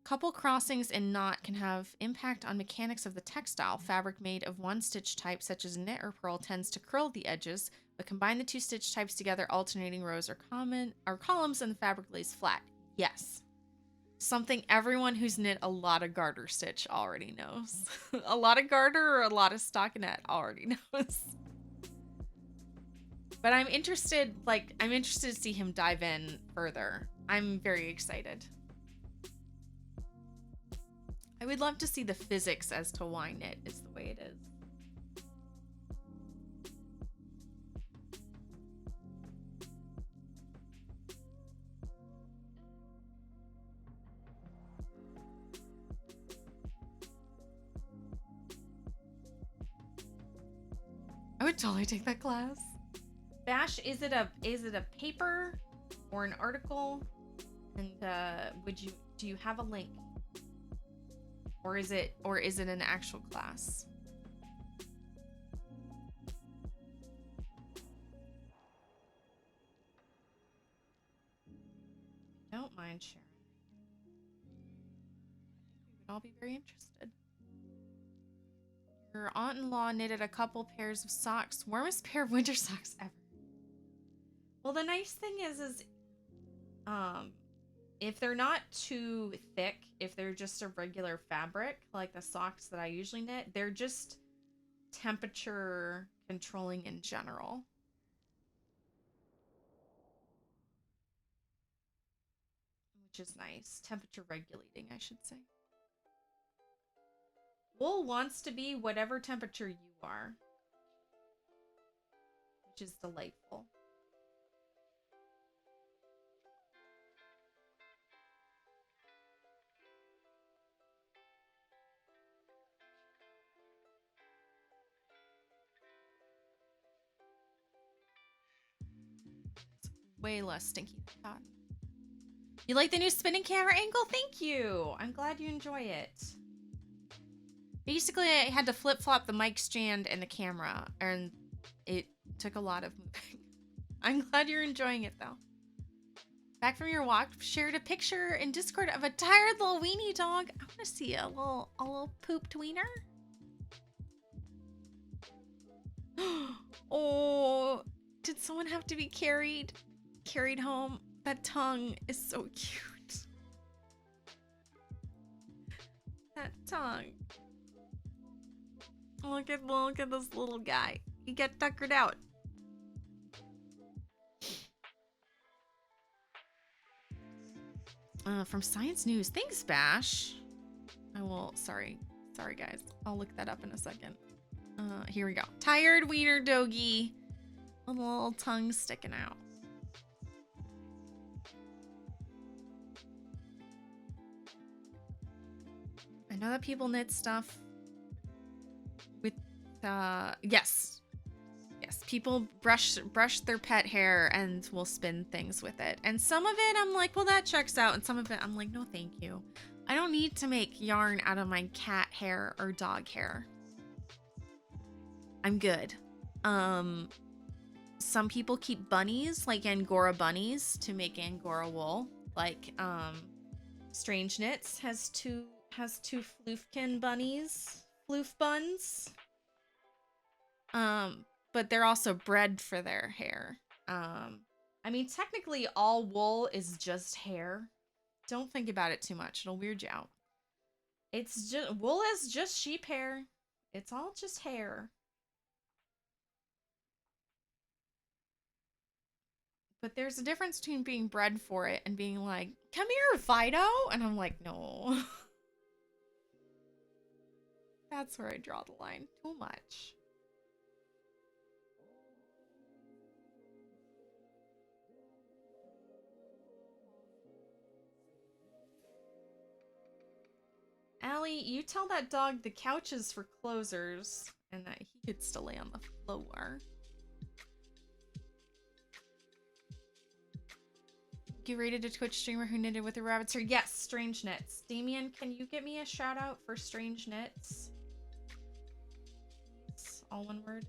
couple crossings in knot can have impact on mechanics of the textile. Fabric made of one stitch type, such as knit or purl, tends to curl the edges, but combine the two stitch types together, alternating rows or columns, and the fabric lays flat. Yes. Something everyone who's knit a lot of garter stitch already knows. A lot of garter or a lot of stockinette already knows. But I'm interested to see him dive in further. I'm very excited. I would love to see the physics as to why knit is the way it is. I would totally take that class. Bash, is it a paper or an article? And do you have a link? Or is it an actual class? Don't mind sharing. We would all be very interested. Your aunt-in-law knitted a couple pairs of socks. Warmest pair of winter socks ever. Well, the nice thing is if they're not too thick, if they're just a regular fabric, like the socks that I usually knit, they're just temperature controlling in general. Which is nice. Temperature regulating, I should say. Wool wants to be whatever temperature you are, which is delightful. Way less stinky than cotton. You like the new spinning camera angle? Thank you. I'm glad you enjoy it. Basically, I had to flip-flop the mic stand and the camera, and it took a lot of moving. I'm glad you're enjoying it, though. Back from your walk, shared a picture in Discord of a tired little weenie dog. I want to see a little pooped wiener. Oh, did someone have to be carried home? That tongue is so cute. That tongue. Look at this little guy. He got tuckered out. From Science News. Thanks, Bash. I will, sorry guys. I'll look that up in a second. Here we go. Tired wiener doggy. With a little tongue sticking out. I know that people knit stuff with, yes, people brush their pet hair and will spin things with it. And some of it I'm like, well, that checks out. And some of it I'm like, no, thank you. I don't need to make yarn out of my cat hair or dog hair. I'm good. Some people keep bunnies, like Angora bunnies, to make Angora wool. Like, Strange Knits has two Floofkin bunnies, Floof buns. But they're also bred for their hair. I mean, technically all wool is just hair. Don't think about it too much. It'll weird you out. It's just, wool is just sheep hair. It's all just hair. But there's a difference between being bred for it and being like, come here, Fido. And I'm like, no. That's where I draw the line. Too much. Allie, you tell that dog the couch is for closers and that he gets to lay on the floor. You rated a Twitch streamer who knitted with a rabbit's hair. Yes, Strange Knits. Damien, can you get me a shout out for Strange Knits? It's all one word.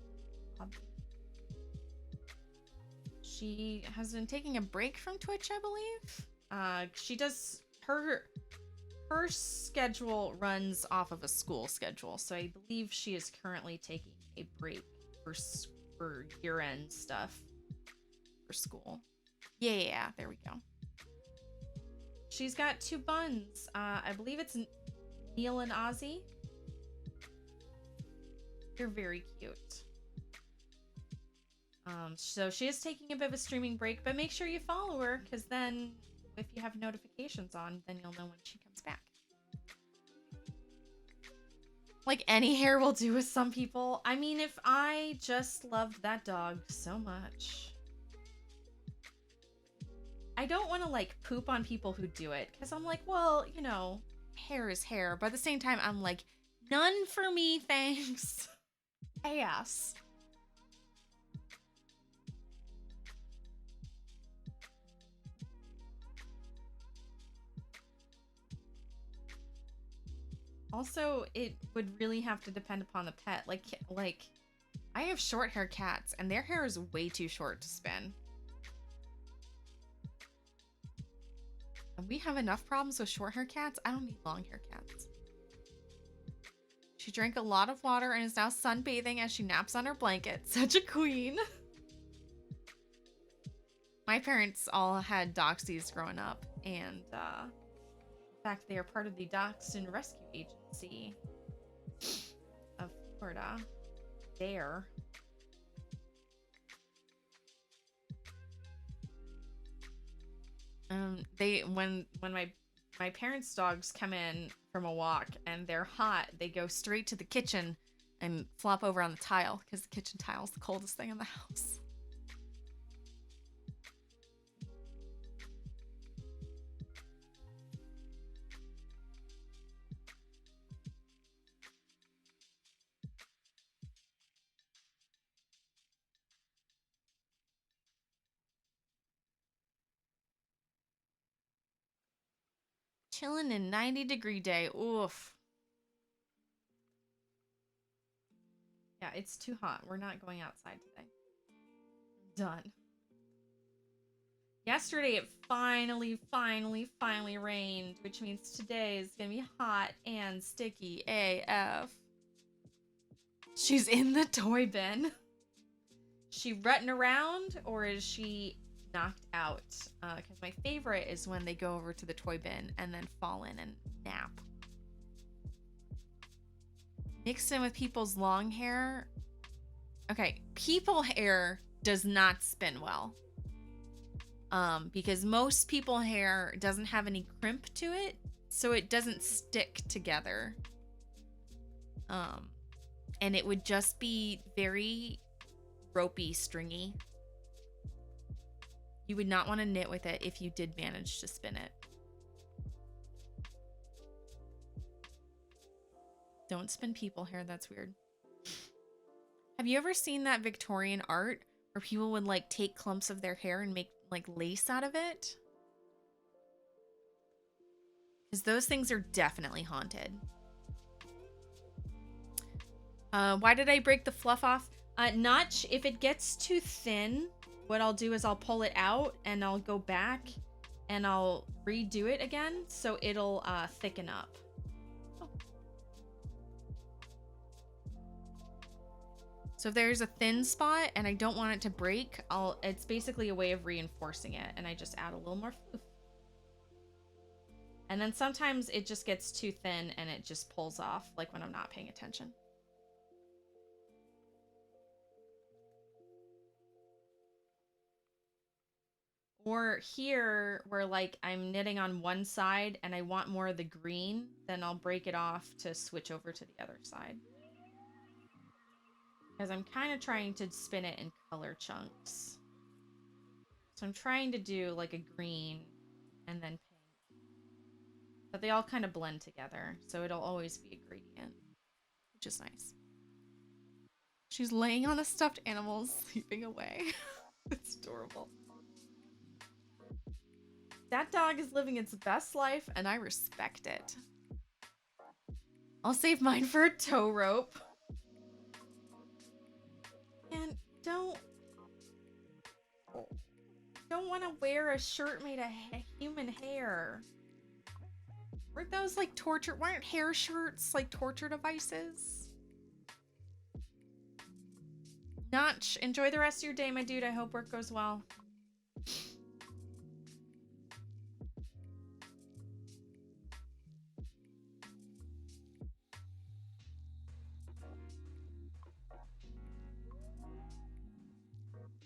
She has been taking a break from Twitch, I believe. She does her schedule runs off of a school schedule, so I believe she is currently taking a break for year-end stuff for school. Yeah, there we go. She's got 2 buns. I believe it's Neil and Ozzy. They're very cute. So she is taking a bit of a streaming break, but make sure you follow her, because then if you have notifications on, then you'll know when she comes back. Like any hair will do with some people. I mean, if I just loved that dog so much. I don't want to like poop on people who do it, because I'm like, well, you know, hair is hair. But at the same time, I'm like, none for me, thanks. Ass. Also, it would really have to depend upon the pet. Like I have short hair cats and their hair is way too short to spin. And we have enough problems with short hair cats. I don't need long hair cats. She drank a lot of water and is now sunbathing as she naps on her blanket. Such a queen. My parents all had Doxies growing up, and in fact, they are part of the Dachshund Rescue Agency of Florida. There. When my parents' dogs come in from a walk and they're hot, they go straight to the kitchen and flop over on the tile, because the kitchen tile is the coldest thing in the house. Chilling in 90-degree day. Oof. Yeah, it's too hot. We're not going outside today. Done. Yesterday it finally rained, which means today is gonna be hot and sticky AF. She's in the toy bin. She rutting around, or is she knocked out? Because my favorite is when they go over to the toy bin and then fall in and nap. Mixed in with people's long hair. Okay, people hair does not spin well. Because most people hair doesn't have any crimp to it, so it doesn't stick together. And it would just be very ropey, stringy. You would not want to knit with it if you did manage to spin it. Don't spin people hair, that's weird. Have you ever seen that Victorian art where people would like take clumps of their hair and make like lace out of it? Because those things are definitely haunted. Why did I break the fluff off? Notch, if it gets too thin, what I'll do is I'll pull it out and I'll go back and I'll redo it again so it'll thicken up. Oh. So if there's a thin spot and I don't want it to break, it's basically a way of reinforcing it, and I just add a little more floof. And then sometimes it just gets too thin and it just pulls off, like when I'm not paying attention. Or here, where like I'm knitting on one side and I want more of the green, then I'll break it off to switch over to the other side. Because I'm kind of trying to spin it in color chunks. So I'm trying to do like a green and then pink. But they all kind of blend together, so it'll always be a gradient, which is nice. She's laying on a stuffed animal, sleeping away. It's adorable. That dog is living its best life, and I respect it. I'll save mine for a tow rope. And don't want to wear a shirt made of human hair. Weren't those like torture? Weren't hair shirts like torture devices? Notch, enjoy the rest of your day, my dude. I hope work goes well.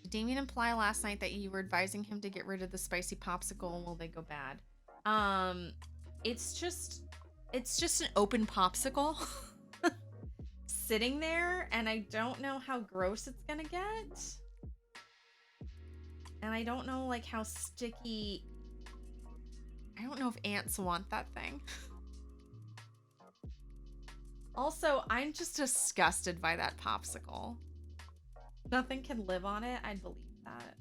Did Damien imply last night that you were advising him to get rid of the spicy popsicle and will they go bad? It's just an open popsicle sitting there, and I don't know how gross it's gonna get. And I don't know like how sticky. I don't know if ants want that thing. Also, I'm just disgusted by that popsicle. Nothing can live on it. I believe that.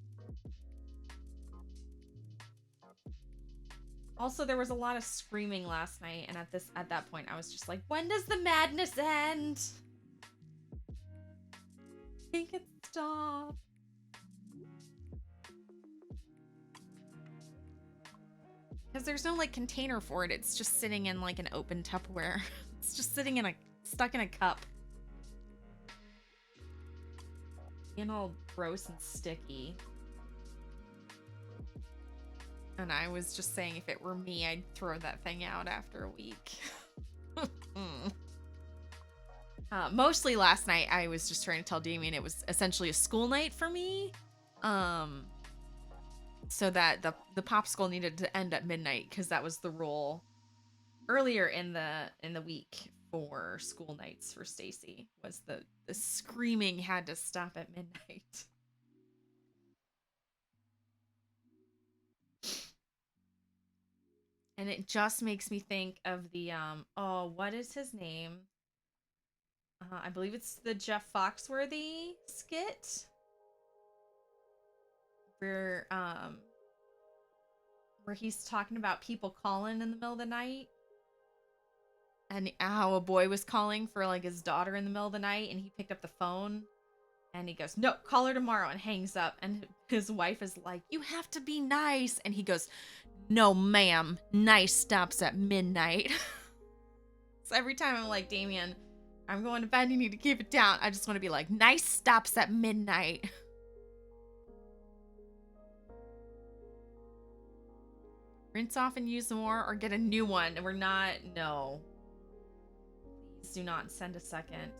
Also, there was a lot of screaming last night, and at that point, I was just like, when does the madness end? Make it stop. Because there's no like container for it. It's just sitting in like an open Tupperware. It's just sitting in stuck in a cup. And all gross and sticky. And I was just saying if it were me, I'd throw that thing out after a week. Mostly last night, I was just trying to tell Damien it was essentially a school night for me. So that the popsicle needed to end at midnight because that was the rule earlier in the week for school nights for Stacy, was the screaming had to stop at midnight. And it just makes me think of the what is his name? I believe it's the Jeff Foxworthy skit where he's talking about people calling in the middle of the night, and how a boy was calling for like his daughter in the middle of the night, and he picked up the phone and he goes, "No, call her tomorrow," and hangs up, and his wife is like, "You have to be nice," and he goes, "No, ma'am, nice stops at midnight." So every time I'm like, Damien, I'm going to bed, you need to keep it down, I just want to be like, nice stops at midnight. Rinse off and use more, or get a new one. And we're not, no. Please do not send a second.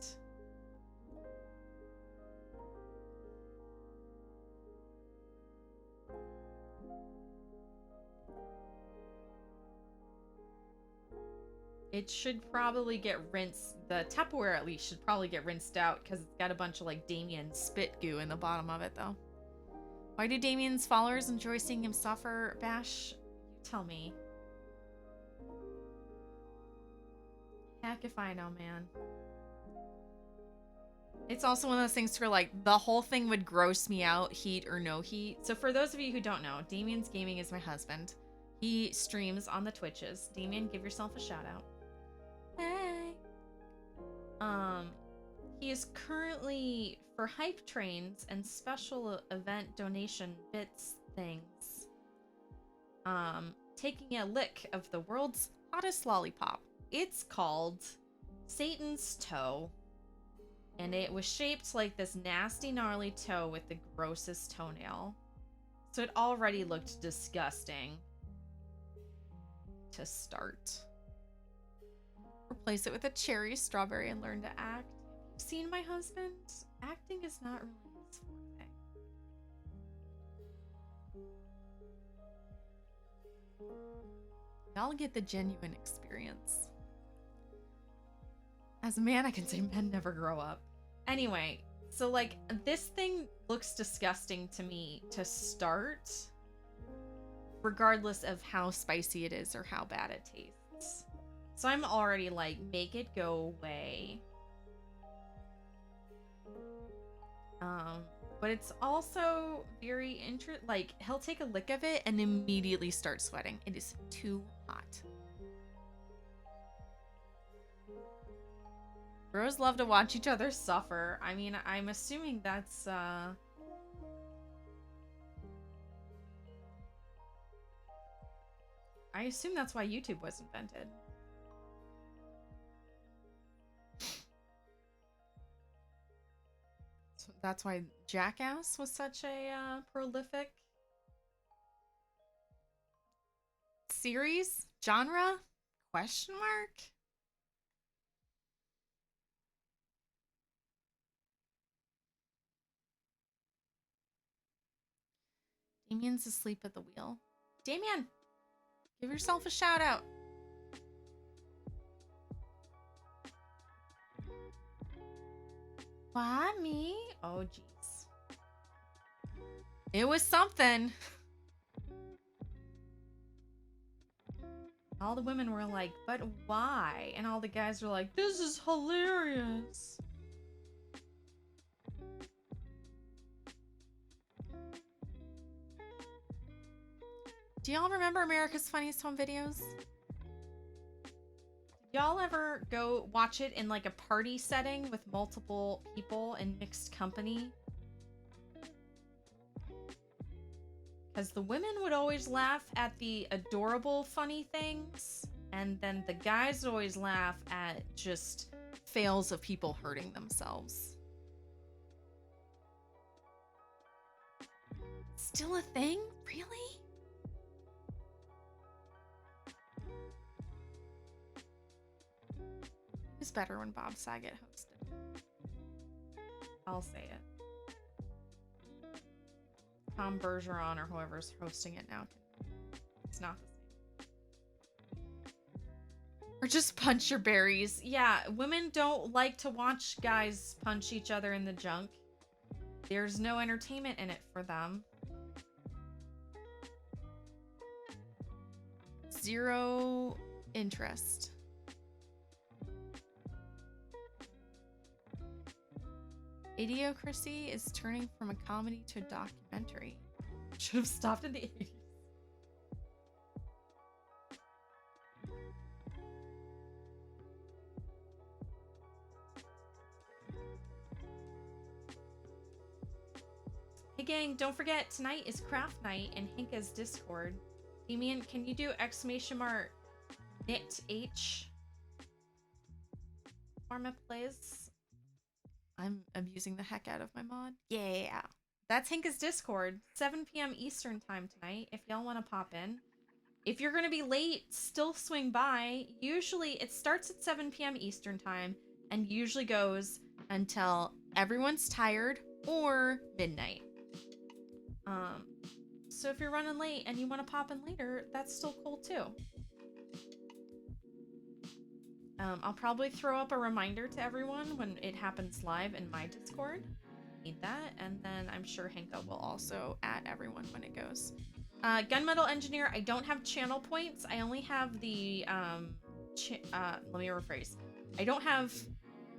It should probably get rinsed. The Tupperware at least should probably get rinsed out because it's got a bunch of like Damien spit goo in the bottom of it though. Why do Damien's followers enjoy seeing him suffer? Bash, you tell me. Heck if I know, man. It's also one of those things where like the whole thing would gross me out, heat or no heat. So for those of you who don't know, Damien's Gaming is my husband. He streams on the Twitches. Damien, give yourself a shout out. Hey. He is currently for hype trains and special event donation bits things. Taking a lick of the world's hottest lollipop. It's called Satan's Toe. And it was shaped like this nasty, gnarly toe with the grossest toenail. So it already looked disgusting to start. Replace it with a cherry strawberry and learn to act. You've seen my husband? Acting is not really his forte. Y'all get the genuine experience. As a man, I can say men never grow up. Anyway, so like this thing looks disgusting to me to start, regardless of how spicy it is or how bad it tastes. So I'm already like, make it go away. But it's also very interesting. Like he'll take a lick of it and immediately start sweating. It is too hot. Bros love to watch each other suffer. I mean, I'm assuming that's, I assume that's why YouTube was invented. So that's why Jackass was such a prolific series? Genre? Question mark? Damien's asleep at the wheel. Damien, give yourself a shout out. Why me? Oh, jeez. It was something. All the women were like, but why? And all the guys were like, this is hilarious. Do y'all remember America's Funniest Home Videos? Did y'all ever go watch it in like a party setting with multiple people in mixed company? Because the women would always laugh at the adorable funny things, and then the guys would always laugh at just fails of people hurting themselves. Still a thing? Really? It was better when Bob Saget hosted. I'll say it. Tom Bergeron or whoever's hosting it now. It's not the same. Or just punch your berries. Yeah, women don't like to watch guys punch each other in the junk. There's no entertainment in it for them. Zero interest. Idiocracy is turning from a comedy to a documentary. Should have stopped in the 80s. Hey gang, don't forget, tonight is craft night in Hinka's Discord. Damien, can you do exclamation mark knit H? Pharma plays. I'm abusing the heck out of my mod. Yeah. That's Hinka's Discord. 7 p.m. Eastern time tonight, if y'all want to pop in. If you're going to be late, still swing by. Usually, it starts at 7 p.m. Eastern time and usually goes until everyone's tired or midnight. So if you're running late and you want to pop in later, that's still cool too. I'll probably throw up a reminder to everyone when it happens live in my Discord. Need that, and then I'm sure Henka will also add everyone when it goes. Gunmetal Engineer, I don't have channel points. I only have the let me rephrase. I don't have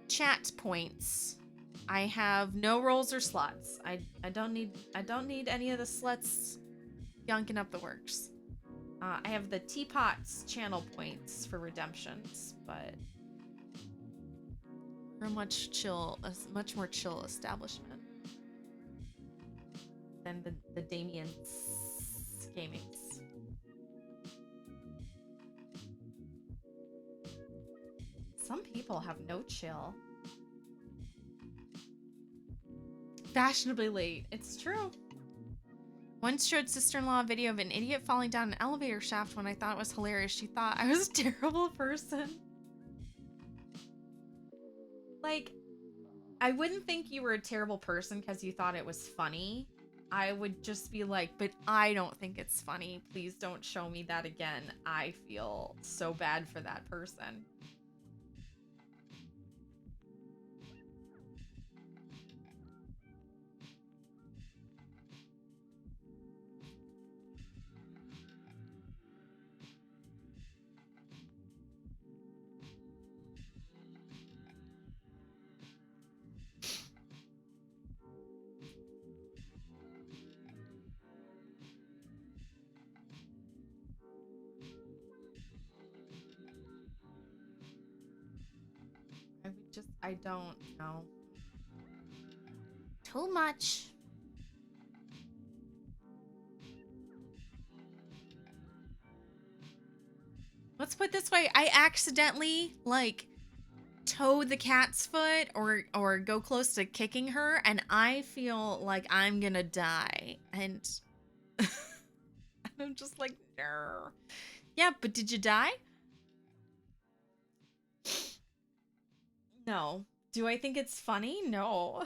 chat points. I have no roles or slots. I don't need any of the sluts yonking up the works. I have the teapots channel points for redemptions, but we're a much more chill establishment than the Damien's gamings. Some people have no chill. Fashionably late. It's true. Once showed sister-in-law a video of an idiot falling down an elevator shaft. When I thought it was hilarious, she thought I was a terrible person. Like, I wouldn't think you were a terrible person because you thought it was funny. I would just be like, but I don't think it's funny. Please don't show me that again. I feel so bad for that person. I don't know. Too much. Let's put it this way. I accidentally, like, toe the cat's foot or go close to kicking her, and I feel like I'm gonna die. And I'm just like, no. Yeah, but did you die? No. Do I think it's funny? No.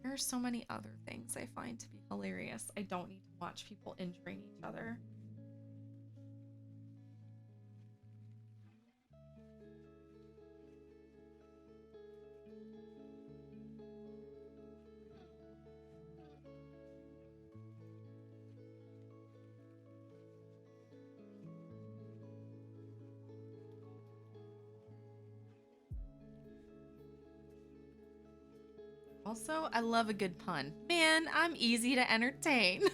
There are so many other things I find to be hilarious. I don't need to watch people injuring each other. Also, I love a good pun. Man, I'm easy to entertain.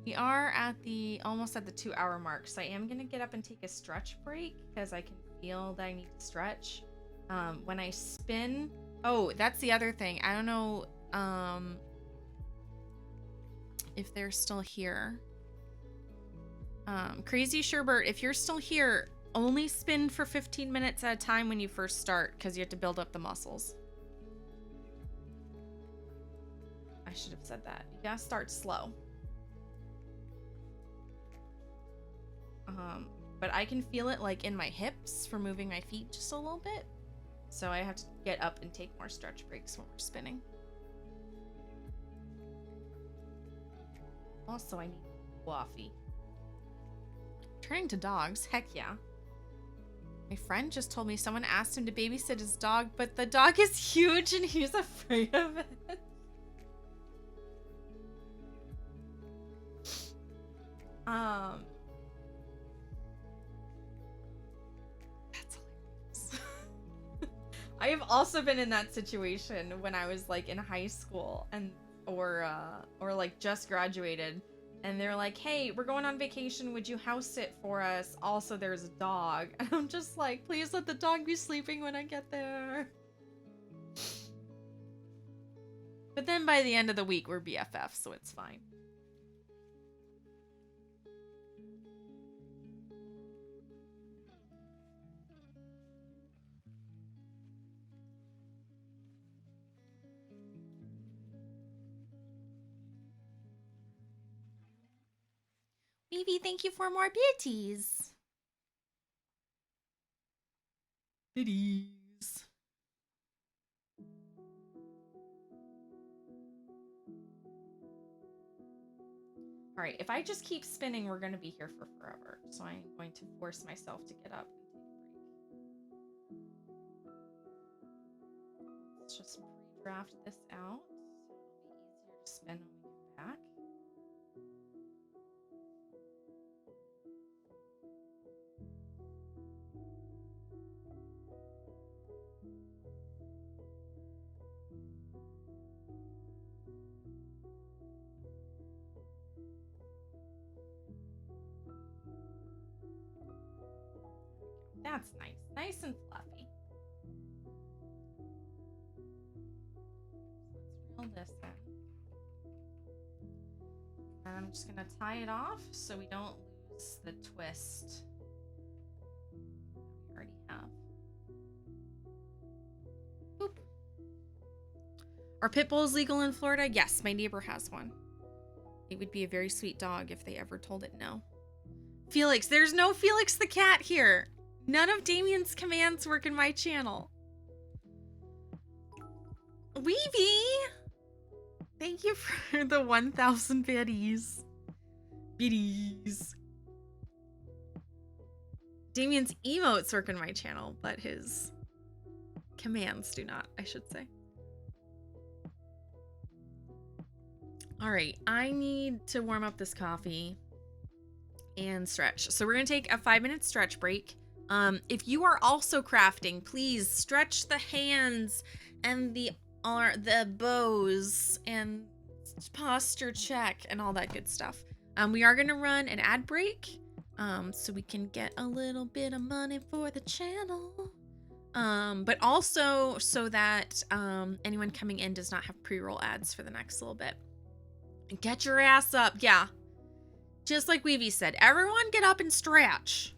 We are at almost at the 2-hour mark, so I am gonna get up and take a stretch break because I can feel that I need to stretch. When I spin, oh, that's the other thing. I don't know if they're still here. Crazy Sherbert, if you're still here, only spin for 15 minutes at a time when you first start because you have to build up the muscles. I should have said that. You gotta start slow. But I can feel it like in my hips for moving my feet just a little bit. So I have to get up and take more stretch breaks when we're spinning. Also, I need coffee. Turning to dogs, heck yeah. My friend just told me someone asked him to babysit his dog, but the dog is huge and he's afraid of it. That's hilarious. I have also been in that situation when I was like in high school and or like just graduated, and they're like, hey, we're going on vacation, would you house sit for us? Also, there's a dog. And I'm just like, please let the dog be sleeping when I get there. But then by the end of the week, we're BFFs, so it's fine. Baby, thank you for more beauties. Biddies. All right, if I just keep spinning, we're going to be here for forever. So I'm going to force myself to get up and take a break. Let's just pre-draft this out. So it'll be easier to spin when we get back. That's nice. Nice and fluffy. So let's reel this in. And I'm just going to tie it off so we don't lose the twist that we already have. Boop. Are pit bulls legal in Florida? Yes, my neighbor has one. It would be a very sweet dog if they ever told it no. Felix, there's no Felix the cat here. None of Damien's commands work in my channel. Weavy! Thank you for the 1,000 biddies. Biddies. Damien's emotes work in my channel, but his commands do not, I should say. All right, I need to warm up this coffee and stretch. So we're going to take a 5-minute stretch break. If you are also crafting, please stretch the hands and the bows and posture check and all that good stuff. We are going to run an ad break so we can get a little bit of money for the channel. But also so that anyone coming in does not have pre-roll ads for the next little bit. Get your ass up. Yeah. Just like Weavy said, everyone get up and stretch.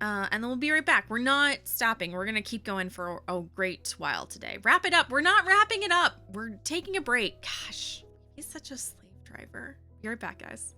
And then we'll be right back. We're not stopping. We're going to keep going for a great while today. Wrap it up. We're not wrapping it up. We're taking a break. Gosh, he's such a slave driver. Be right back, guys.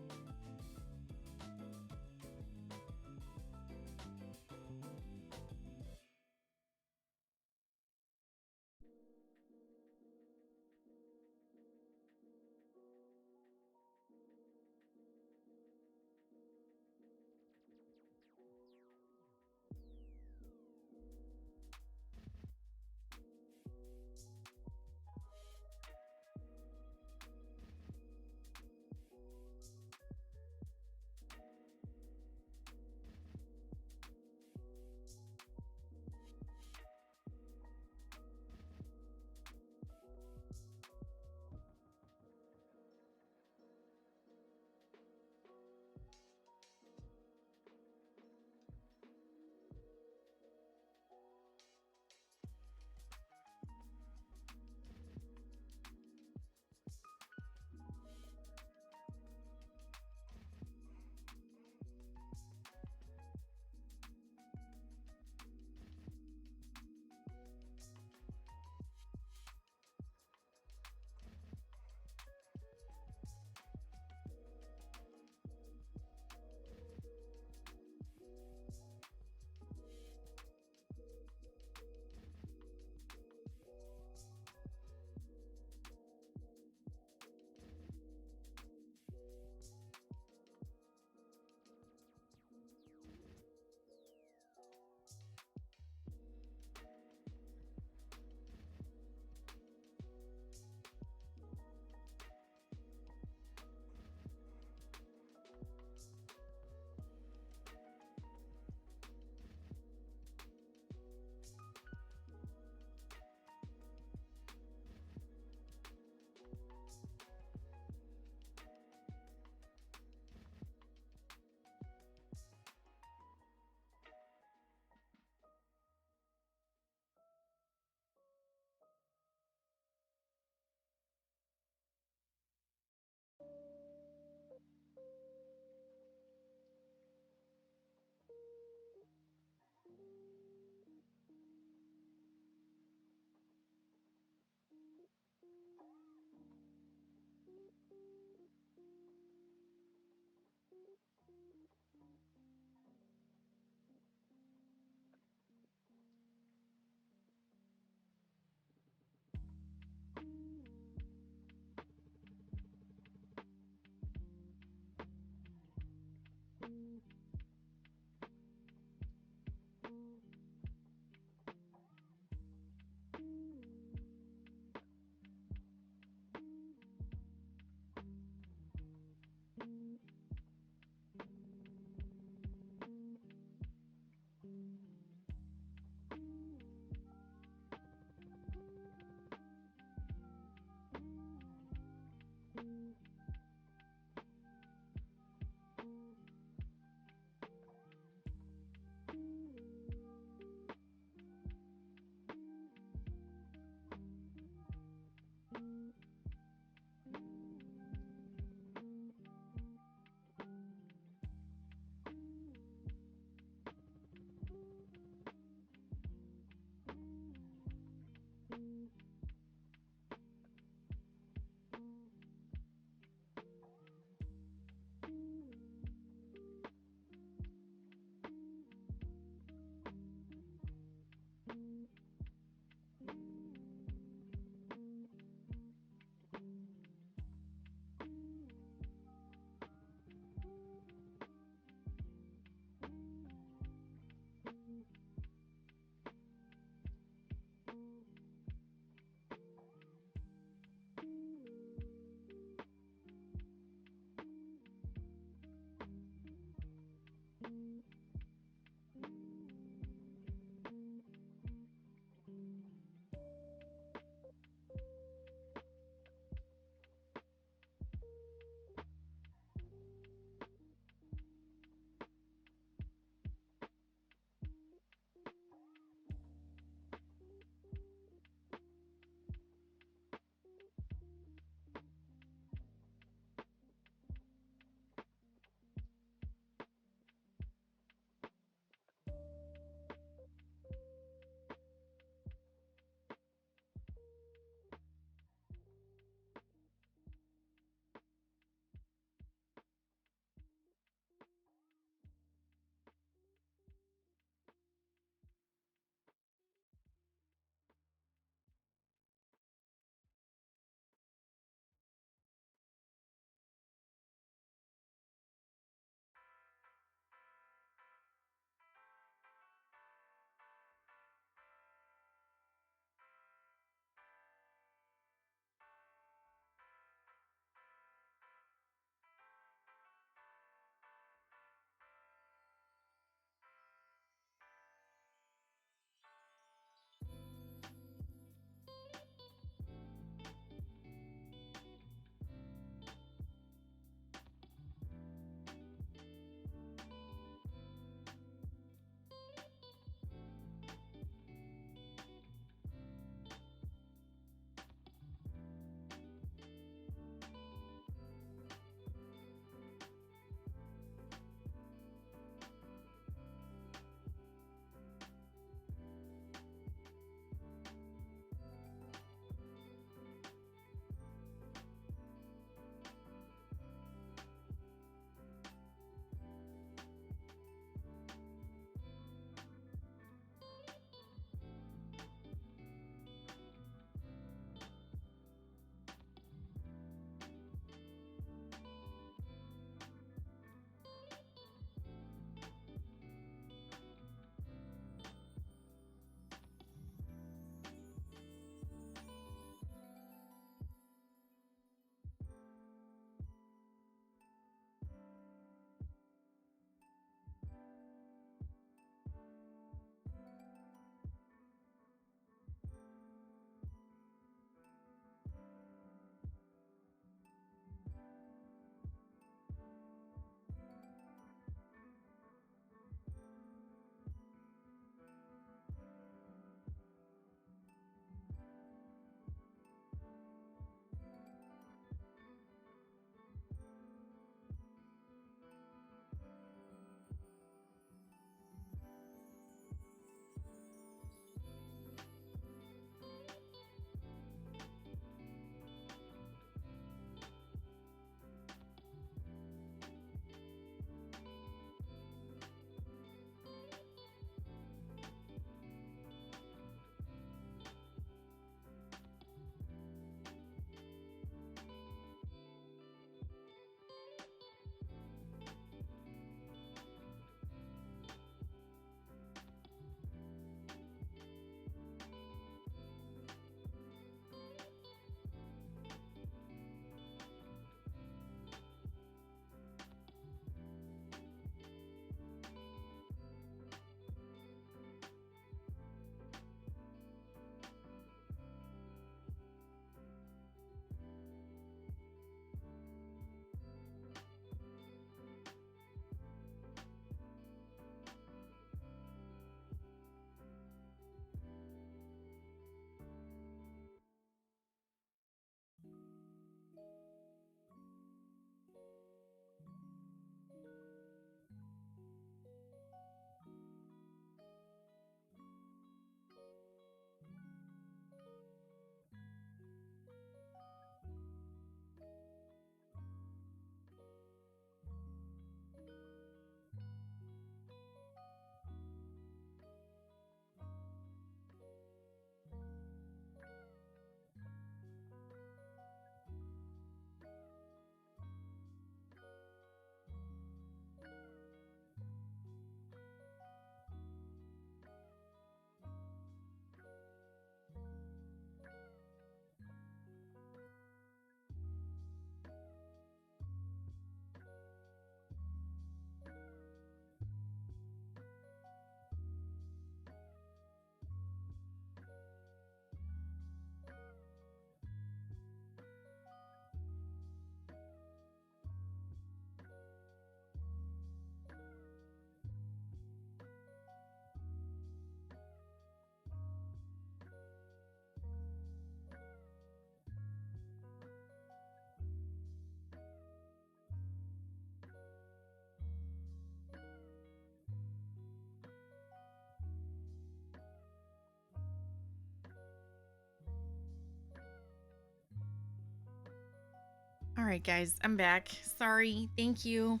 All right, guys, I'm back. Sorry. Thank you.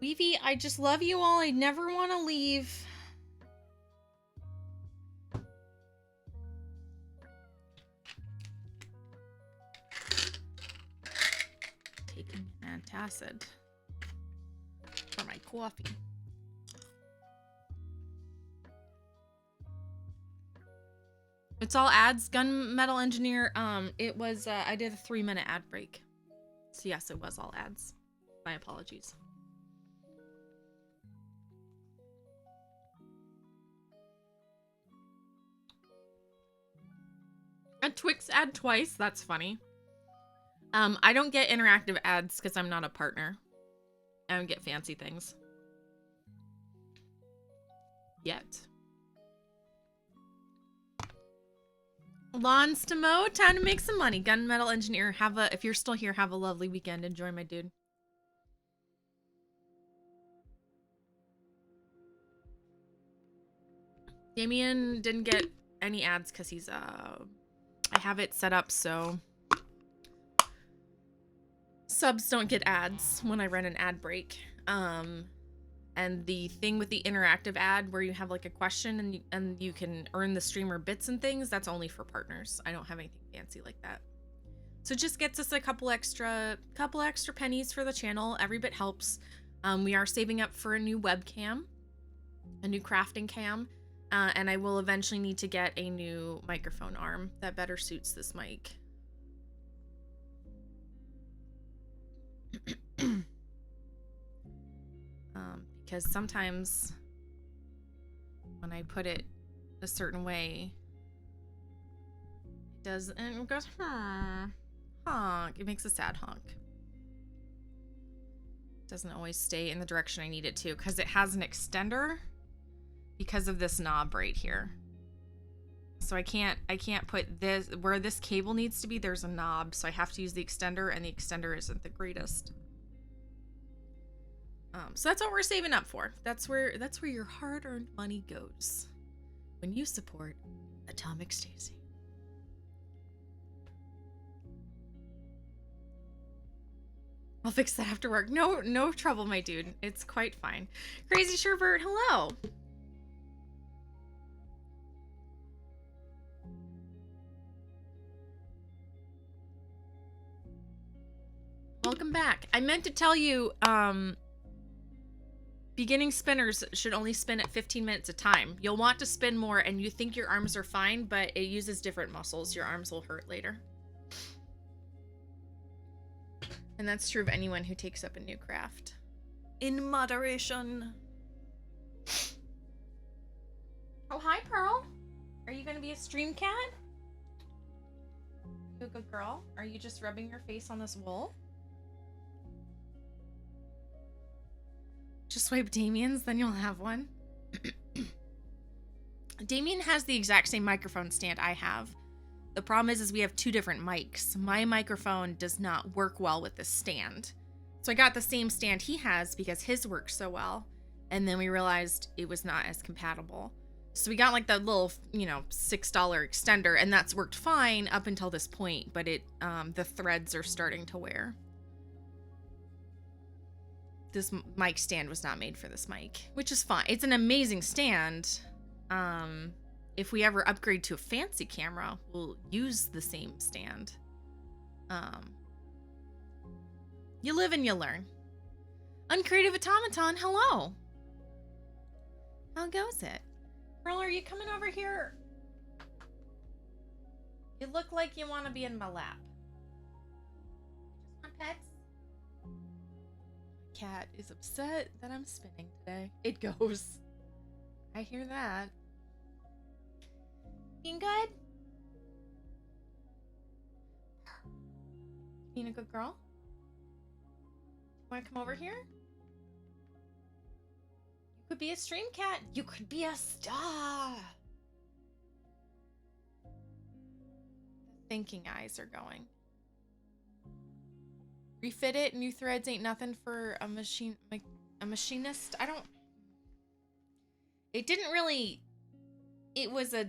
Weavy, I just love you all. I never want to leave. Taking an antacid for my coffee. It's all ads. Gunmetal Engineer. It was. I did a 3-minute ad break. So yes, it was all ads. My apologies. A Twix ad twice. That's funny. I don't get interactive ads because I'm not a partner. I don't get fancy things. Yet. Lawns to mow. Time to make some money. Gunmetal Engineer. If you're still here, have a lovely weekend. Enjoy, my dude. Damien didn't get any ads because he's I have it set up so subs don't get ads when I run an ad break. And the thing with the interactive ad where you have like a question and you can earn the streamer bits and things, that's only for partners. I don't have anything fancy like that. So it just gets us a couple extra pennies for the channel. Every bit helps. We are saving up for a new webcam, a new crafting cam. And I will eventually need to get a new microphone arm that better suits this mic. Because sometimes when I put it a certain way, it does, and it goes, honk. It makes a sad honk. It doesn't always stay in the direction I need it to because it has an extender. Because of this knob right here. So I can't put this where this cable needs to be, there's a knob, so I have to use the extender, and the extender isn't the greatest. So that's what we're saving up for. That's where your hard-earned money goes when you support Atomic Stacy. I'll fix that after work. No trouble, my dude. It's quite fine. Crazy Sherbert, hello. Welcome back. I meant to tell you, beginning spinners should only spin at 15 minutes a time. You'll want to spin more and you think your arms are fine, but it uses different muscles. Your arms will hurt later. And that's true of anyone who takes up a new craft. In moderation. Oh, hi, Pearl. Are you going to be a stream cat? You a good girl? Are you just rubbing your face on this wool? Just swipe Damien's, then you'll have one. Damien has the exact same microphone stand I have. The problem is we have two different mics. My microphone does not work well with this stand. So I got the same stand he has because his works so well. And then we realized it was not as compatible. So we got like the little, $6 extender, and that's worked fine up until this point, but the threads are starting to wear. This mic stand was not made for this mic, which is fine. It's an amazing stand. If we ever upgrade to a fancy camera, we'll use the same stand. You live and you learn. Uncreative Automaton, hello. How goes it? Pearl, are you coming over here? You look like you want to be in my lap. Just want pets? Cat is upset that I'm spinning today. It goes. I hear that. Being good? Being a good girl? Want to come over here? You could be a stream cat. You could be a star. The thinking eyes are going. Refit it. New threads ain't nothing for a machinist. It didn't really. It was a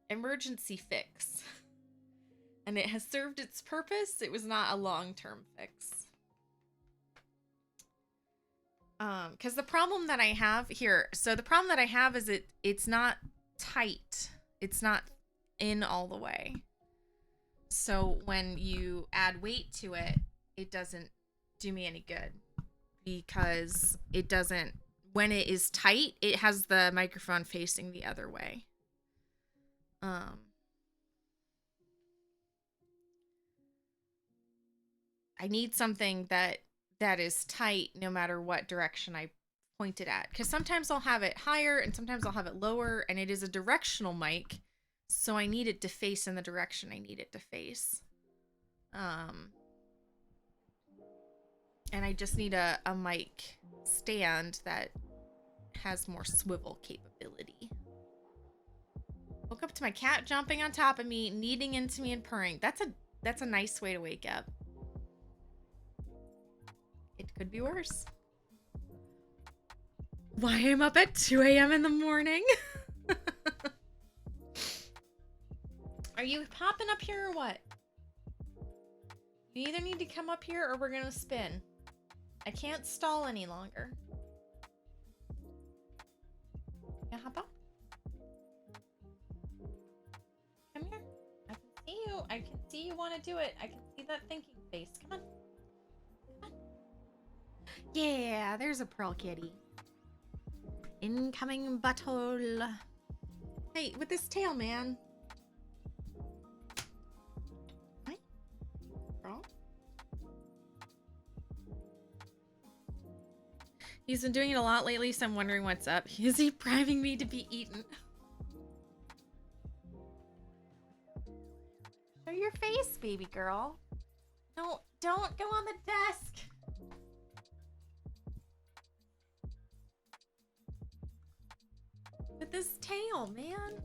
emergency fix. and it has served its purpose. It was not a long-term fix. Because the problem that I have here, so the problem that I have is it's not tight. It's not in all the way. So when you add weight to it, it doesn't do me any good because it doesn't, when it is tight, it has the microphone facing the other way. I need something that is tight no matter what direction I point it at. Because sometimes I'll have it higher and sometimes I'll have it lower, and it is a directional mic, so I need it to face in the direction I need it to face. And I just need a mic stand that has more swivel capability. Woke up to my cat jumping on top of me, kneading into me and purring. That's a nice way to wake up. It could be worse. Why I'm up at 2 a.m. in the morning? Are you popping up here or what? You either need to come up here or we're gonna spin. I can't stall any longer. Yeah, hop up. Come here. I can see you. I can see you want to do it. I can see that thinking face. Come on. Come on. Yeah, there's a pearl kitty. Incoming butthole. Hey, with this tail, man. Hi. Girl. He's been doing it a lot lately, so I'm wondering what's up. Is he bribing me to be eaten? Show your face, baby girl. No, don't go on the desk. With this tail, man.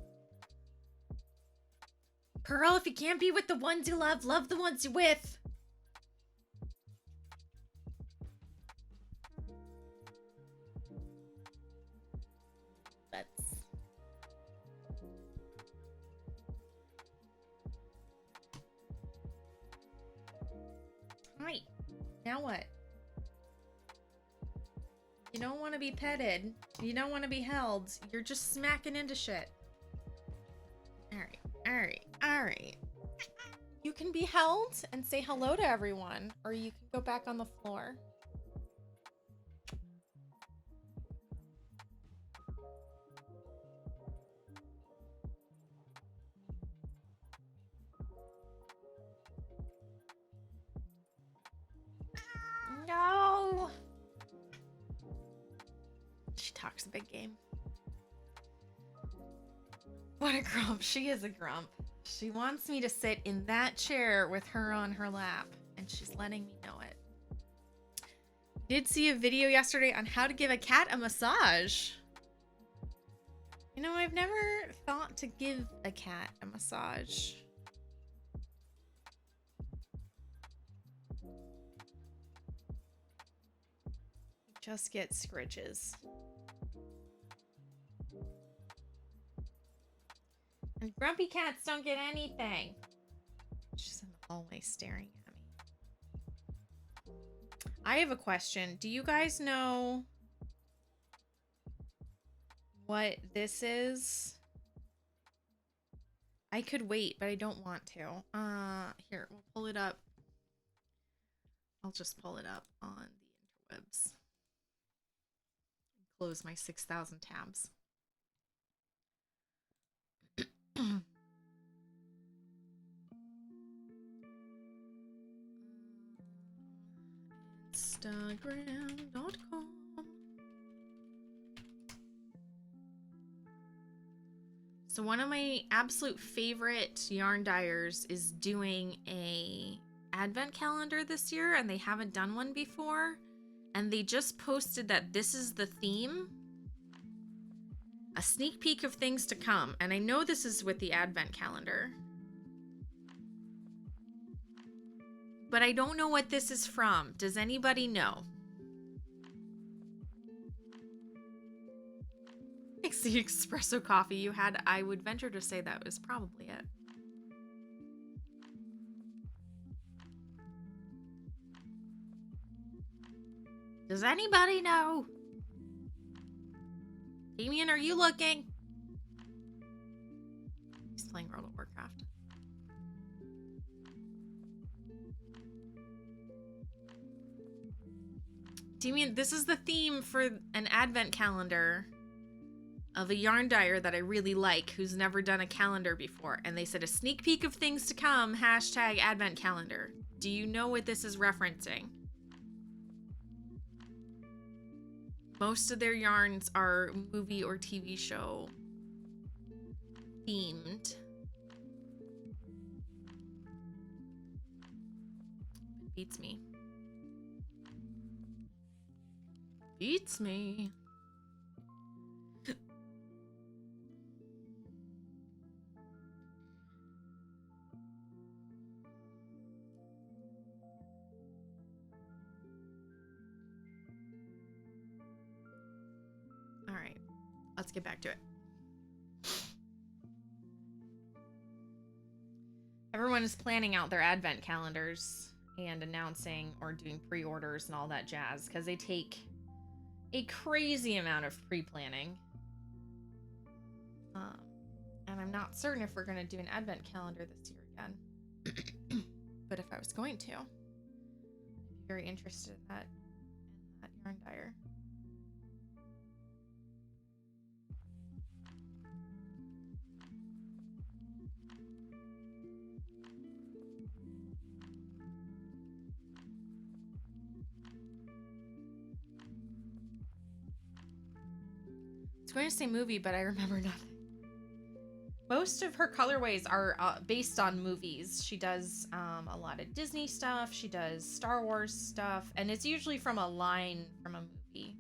Pearl, if you can't be with the ones you love, love the ones you're with. Right. Now what? You don't want to be petted. You don't want to be held. You're just smacking into shit. Alright. Alright. Alright. You can be held and say hello to everyone, or you can go back on the floor. No! She talks a big game. What a grump. She is a grump. She wants me to sit in that chair with her on her lap, and she's letting me know it. Did see a video yesterday on how to give a cat a massage. You know, I've never thought to give a cat a massage. Just get scritches. And grumpy cats don't get anything. She's in the hallway staring at me. I have a question. Do you guys know what this is? I could wait, but I don't want to. Here, we'll pull it up. I'll just pull it up on the interwebs. Close my 6,000 tabs. Instagram.com. So one of my absolute favorite yarn dyers is doing a advent calendar this year, and they haven't done one before. And they just posted that this is the theme. A sneak peek of things to come. And I know this is with the advent calendar. But I don't know what this is from. Does anybody know? It's the espresso coffee you had. I would venture to say that was probably it. Does anybody know? Damien, are you looking? He's playing World of Warcraft. Damien, this is the theme for an advent calendar of a yarn dyer that I really like, who's never done a calendar before. And they said a sneak peek of things to come, hashtag advent calendar. Do you know what this is referencing? Most of their yarns are movie or TV show themed. Beats me. Beats me. All right, let's get back to it. Everyone is planning out their advent calendars and announcing or doing pre-orders and all that jazz because they take a crazy amount of pre-planning. And I'm not certain if we're going to do an advent calendar this year again. But if I was going to, I'd be very interested in that yarn dyer. It's going to say movie, but I remember nothing. Most of her colorways are based on movies. She does a lot of Disney stuff. She does Star Wars stuff. And it's usually from a line from a movie.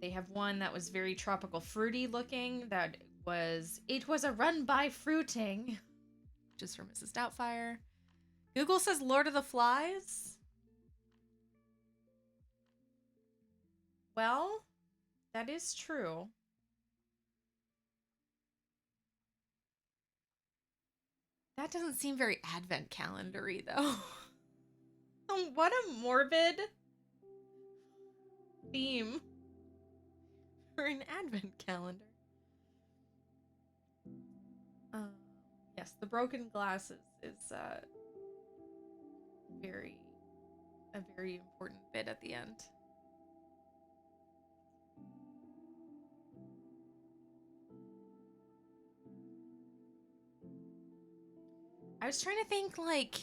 They have one that was very tropical fruity looking. It was a run by fruiting. Just for Mrs. Doubtfire. Google says Lord of the Flies. Well, that is true. That doesn't seem very advent calendar-y, though. What a morbid theme for an advent calendar. Yes, the broken glasses is a very important bit at the end. I was trying to think, like,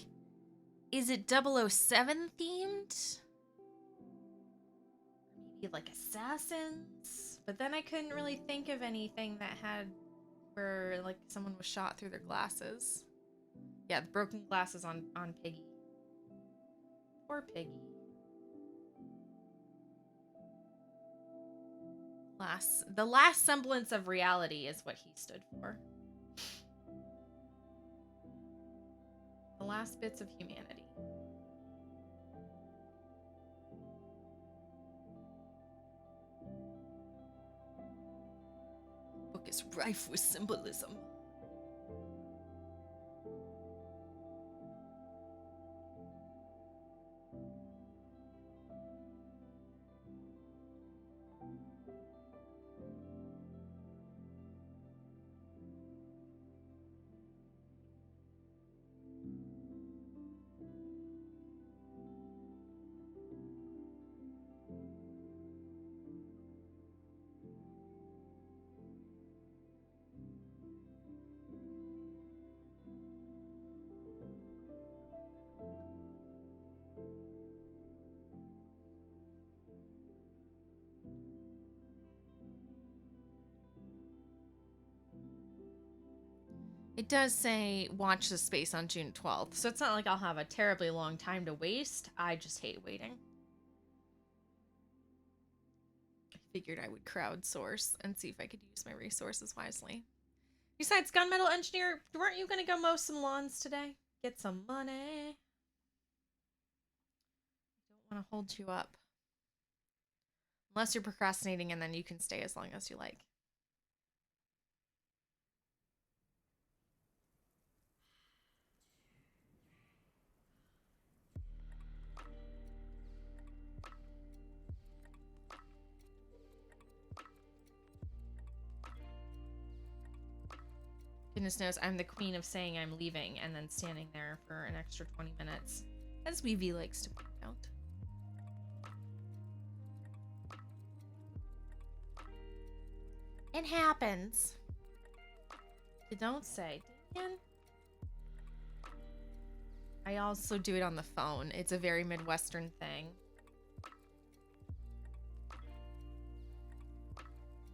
is it 007 themed? Maybe like assassins? But then I couldn't really think of anything that had where like someone was shot through their glasses. Yeah, the broken glasses on Piggy. Poor Piggy. The last semblance of reality is what he stood for. The last bits of humanity. The book is rife with symbolism. It does say watch the space on June 12th, so it's not like I'll have a terribly long time to waste. I just hate waiting. I figured I would crowdsource and see if I could use my resources wisely. Besides, Gunmetal Engineer, weren't you going to go mow some lawns today? Get some money. I don't want to hold you up. Unless you're procrastinating and then you can stay as long as you like. Goodness knows I'm the queen of saying I'm leaving and then standing there for an extra 20 minutes, as VV likes to point out. It happens. You don't say. Dan? I also do it on the phone. It's a very Midwestern thing.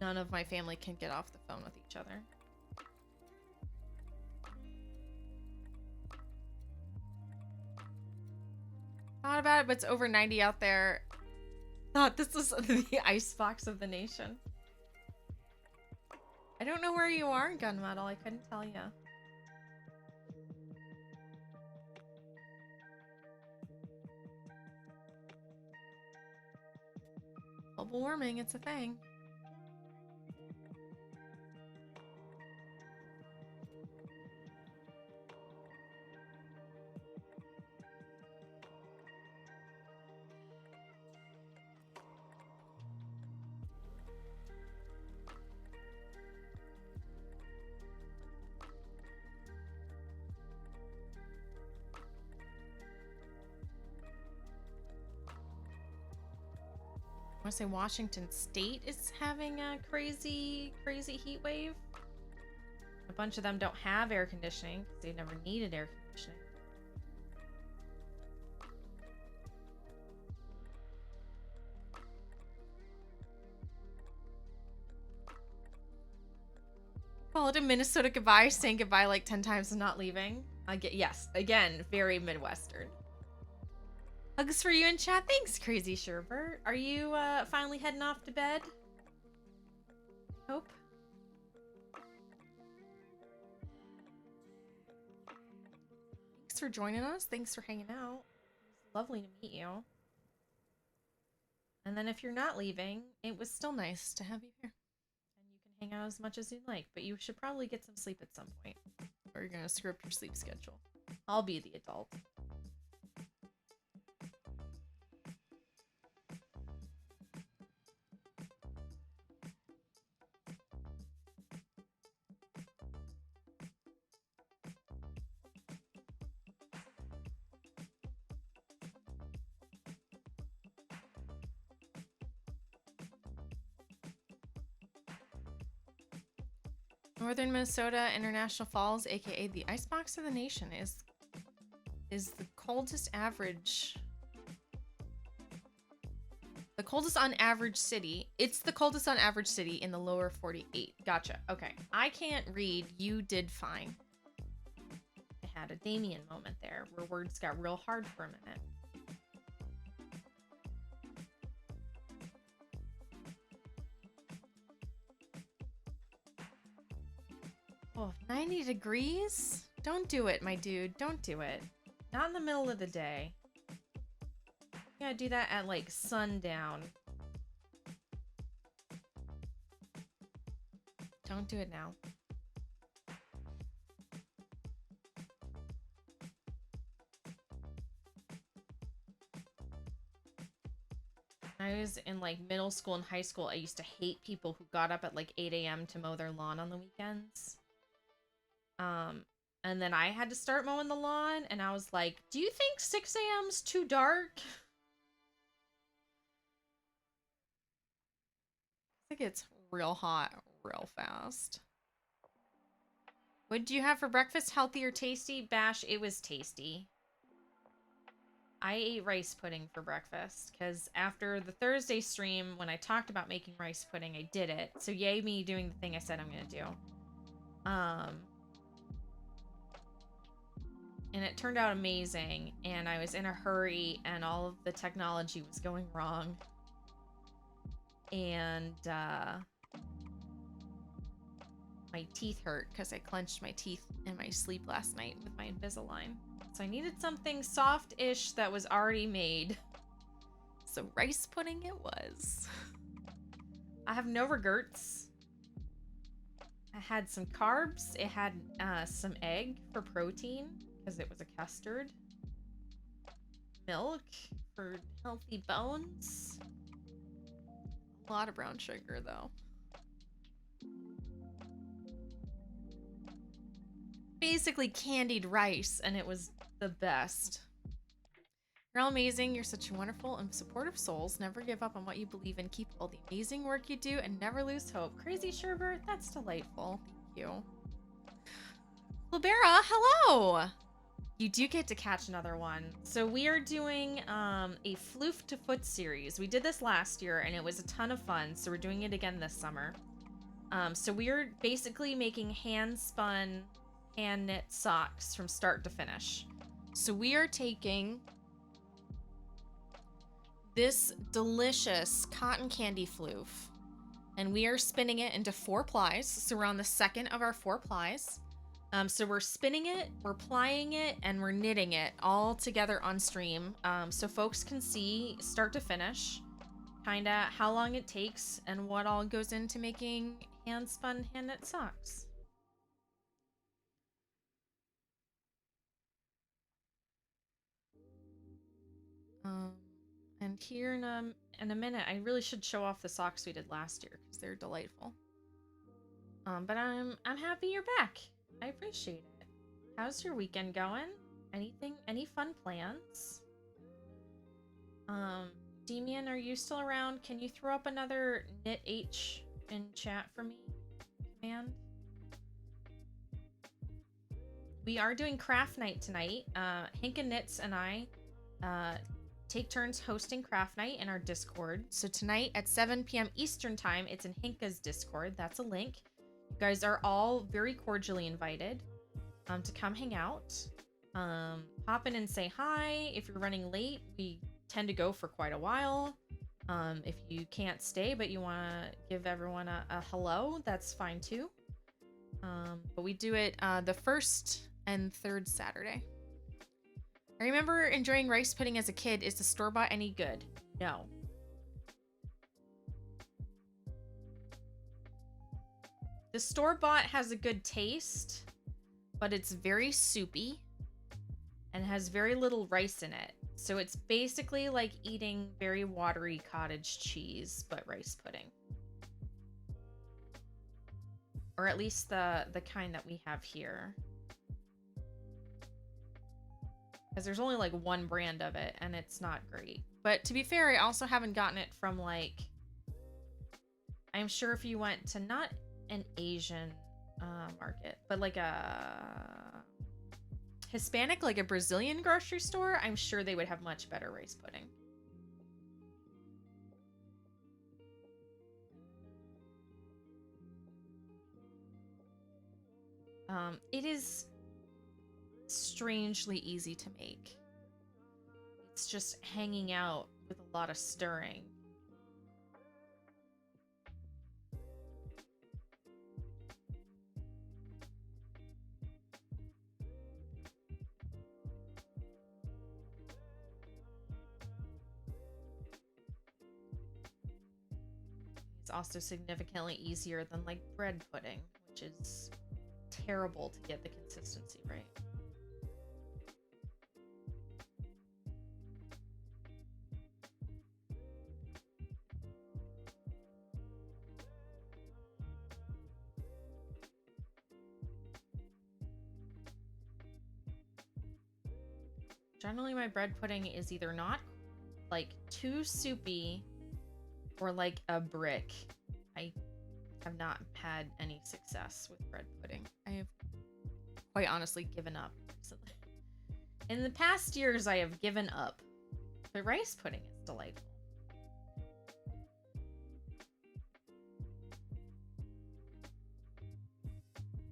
None of my family can get off the phone with each other. Thought about it, but it's over 90 out there. Thought this was the icebox of the nation. I don't know where you are in Gunmetal. I couldn't tell you. Global warming, it's a thing. I want to say Washington State is having a crazy heat wave. A bunch of them don't have air conditioning because they never needed air conditioning. Call it a Minnesota goodbye, saying goodbye like 10 times and not leaving. Yes, again, very Midwestern. Hugs for you in chat. Thanks, Crazy Sherbert. Are you finally heading off to bed? Hope. Thanks for joining us. Thanks for hanging out. It was lovely to meet you. And then if you're not leaving, it was still nice to have you here. And you can hang out as much as you'd like, but you should probably get some sleep at some point. Or you're going to screw up your sleep schedule. I'll be the adult. Northern Minnesota International Falls, aka the icebox of the nation, is the coldest average. The coldest on average city. It's the coldest on average city in the lower 48. Gotcha. Okay. I can't read. You did fine. I had a Damien moment there where words got real hard for a minute. Oh, 90 degrees? Don't do it, my dude. Don't do it. Not in the middle of the day. You gotta do that at like sundown. Don't do it now. When I was in like middle school and high school, I used to hate people who got up at like 8 a.m. to mow their lawn on the weekends. And then I had to start mowing the lawn, and I was like, do you think 6 a.m.'s too dark? It gets real hot real fast. What did you have for breakfast? Healthy or tasty? Bash, it was tasty. I ate rice pudding for breakfast, because after the Thursday stream, when I talked about making rice pudding, I did it. So yay me doing the thing I said I'm going to do. And it turned out amazing, and I was in a hurry, and all of the technology was going wrong. And, my teeth hurt, because I clenched my teeth in my sleep last night with my Invisalign. So I needed something soft-ish that was already made. So rice pudding it was. I have no regrets. I had some carbs. It had some egg for protein, because it was a custard. Milk for healthy bones. A lot of brown sugar, though. basically candied rice, and it was the best. You're all amazing. You're such wonderful and supportive souls. Never give up on what you believe in. Keep all the amazing work you do and never lose hope. Crazy Sherbert, that's delightful. Thank you. Libera, hello. You do get to catch another one. So we are doing a Floof to Foot series. We did this last year and it was a ton of fun. So we're doing it again this summer. So we are basically making hand-spun, hand-knit socks from start to finish. So we are taking this delicious cotton candy floof, and we are spinning it into 4 plies. So we're on the second of our 4 plies. So we're spinning it, we're plying it, and we're knitting it all together on stream. So folks can see start to finish, kind of how long it takes and what all goes into making hand-spun, hand-knit socks. And here in a minute, I really should show off the socks we did last year because they're delightful. But I'm happy you're back. I appreciate it. How's your weekend going? Any fun plans? Demian, are you still around? Can you throw up another knit H in chat for me? Command. We are doing craft night tonight. Hinka Knits and I take turns hosting craft night in our Discord. So tonight at 7 p.m. Eastern time, it's in Hinka's Discord. That's a link. You guys are all very cordially invited to come hang out. Pop in and say hi. If you're running late, we tend to go for quite a while. If you can't stay but you want to give everyone a hello, that's fine too. But we do it the first and third Saturday. I remember enjoying rice pudding as a kid. Is the store-bought any good? No. The store-bought has a good taste, but it's very soupy and has very little rice in it. So it's basically like eating very watery cottage cheese, but rice pudding. Or at least the kind that we have here. Because there's only like one brand of it and it's not great. But to be fair, I also haven't gotten it from like, I'm sure if you went to not an Asian market, but like a Hispanic, like a Brazilian grocery store, I'm sure they would have much better rice pudding. It is strangely easy to make. It's just hanging out with a lot of stirring. It's also significantly easier than like bread pudding, which is terrible to get the consistency right. Generally, my bread pudding is either not like too soupy or like a brick. I have not had any success with bread pudding. I have quite honestly given up recently. In the past years, I have given up. But rice pudding is delightful.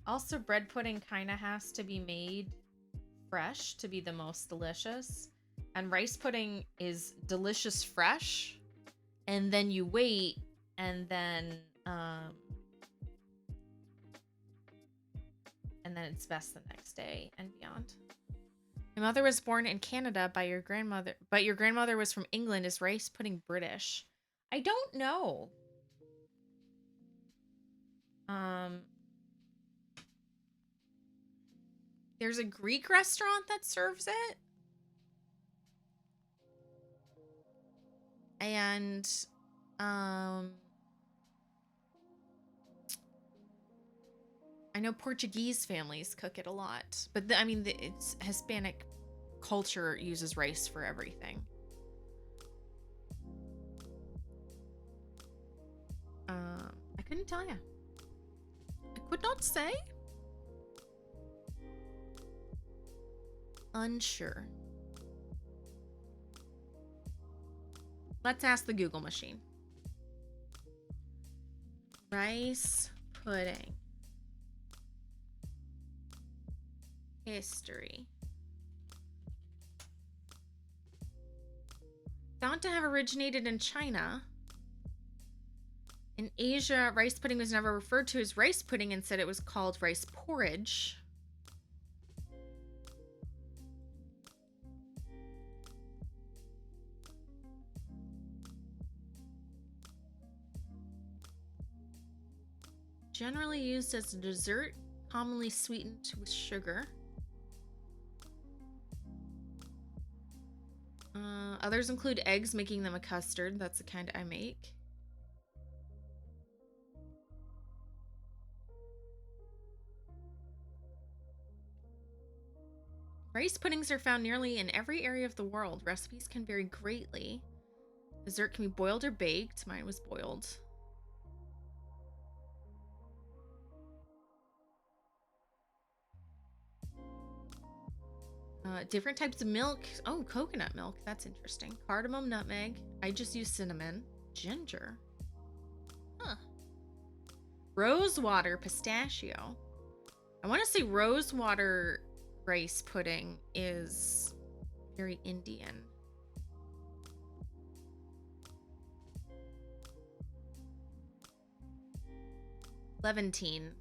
Also, bread pudding kind of has to be made fresh to be the most delicious. And rice pudding is delicious fresh. And then you wait, and then it's best the next day and beyond. My mother was born in Canada by your grandmother, but your grandmother was from England. Is rice pudding British? I don't know. There's a Greek restaurant that serves it. And I I know Portuguese families cook it a lot, but I mean, it's Hispanic culture uses rice for everything. I couldn't tell you. I could not say. Unsure. Let's ask the Google machine. Rice pudding. History. Thought to have originated in China. In Asia, rice pudding was never referred to as rice pudding. Instead, it was called rice porridge. Generally used as a dessert, commonly sweetened with sugar. Others include eggs, making them a custard. That's the kind I make. Rice puddings are found nearly in every area of the world. Recipes can vary greatly. Dessert can be boiled or baked. Mine was boiled. Different types of milk. Oh, coconut milk. That's interesting. Cardamom, nutmeg. I just use cinnamon. Ginger. Huh. Rosewater, pistachio. I want to say rosewater rice pudding is very Indian. Levantine.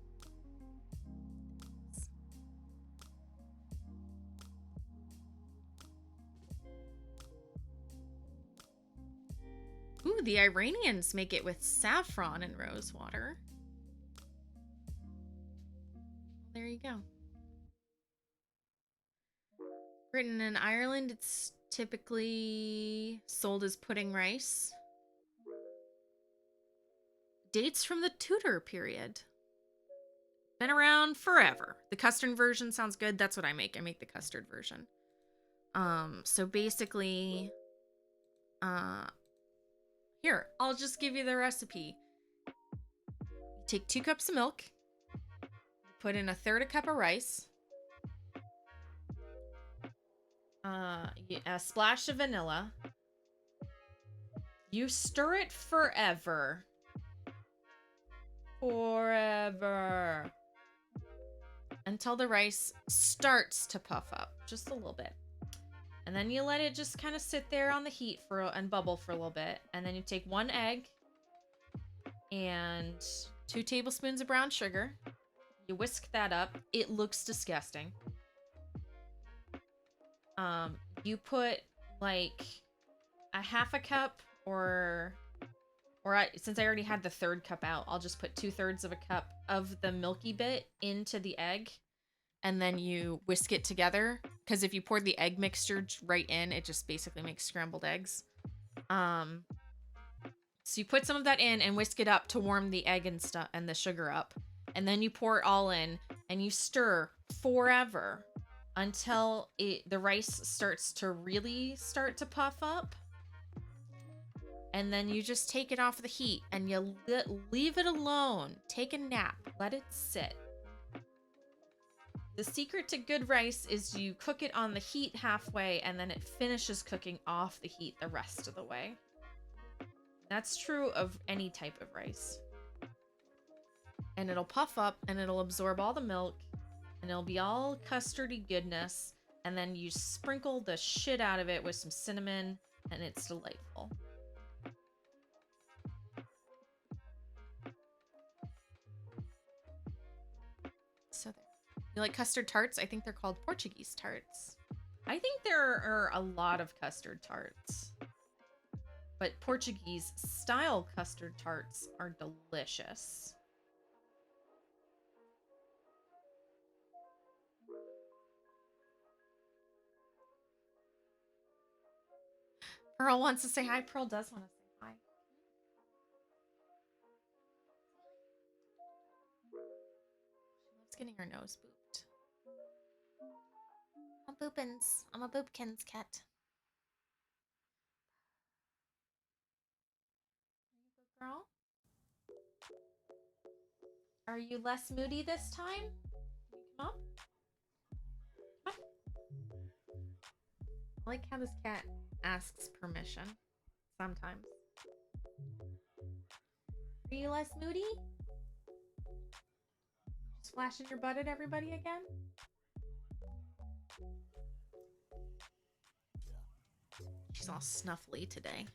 Ooh, the Iranians make it with saffron and rosewater. There you go. Britain and Ireland, it's typically sold as pudding rice. Dates from the Tudor period. Been around forever. The custard version sounds good. That's what I make. I make the custard version. So basically, here, I'll just give you the recipe. You take 2 cups of milk, put in 1/3 cup of rice, a splash of vanilla. You stir it forever. Until the rice starts to puff up just a little bit. And then you let it just kind of sit there on the heat and bubble for a little bit. And then you take 1 egg and 2 tablespoons of brown sugar. You whisk that up. It looks disgusting. You put like a 1/2 cup since I already had the 1/3 cup out, I'll just put 2/3 of a cup of the milky bit into the egg. And then you whisk it together, because if you pour the egg mixture right in, it just basically makes scrambled eggs. So you put some of that in and whisk it up to warm the egg and stuff and the sugar up. And then you pour it all in and you stir forever until the rice starts to puff up. And then you just take it off the heat and you leave it alone. Take a nap. Let it sit. The secret to good rice is you cook it on the heat halfway and then it finishes cooking off the heat the rest of the way. That's true of any type of rice. And it'll puff up and it'll absorb all the milk and it'll be all custardy goodness. And then you sprinkle the shit out of it with some cinnamon and it's delightful. So there. You like custard tarts? I think they're called Portuguese tarts. I think there are a lot of custard tarts. But Portuguese style custard tarts are delicious. Pearl wants to say hi. Pearl does want to say hi. She loves getting her nose booped. I'm boopins. I'm a boopkins cat. Girl? Are you less moody this time? Can you come up? Come on. I like how this cat asks permission sometimes. Are you less moody? Just flashing your butt at everybody again? She's all snuffly today.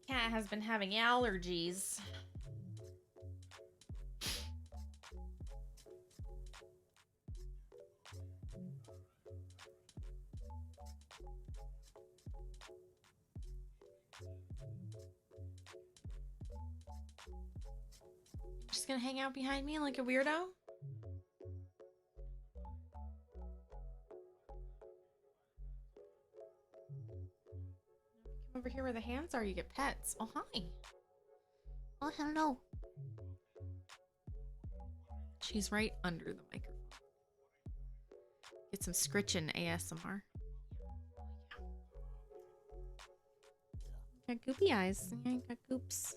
Cat has been having allergies. Just gonna hang out behind me like a weirdo? Come over here where the hands are, you get pets. Oh, hi. Oh, hello. She's right under the microphone. Get some scritching ASMR. Got goopy eyes. Yeah, got goops.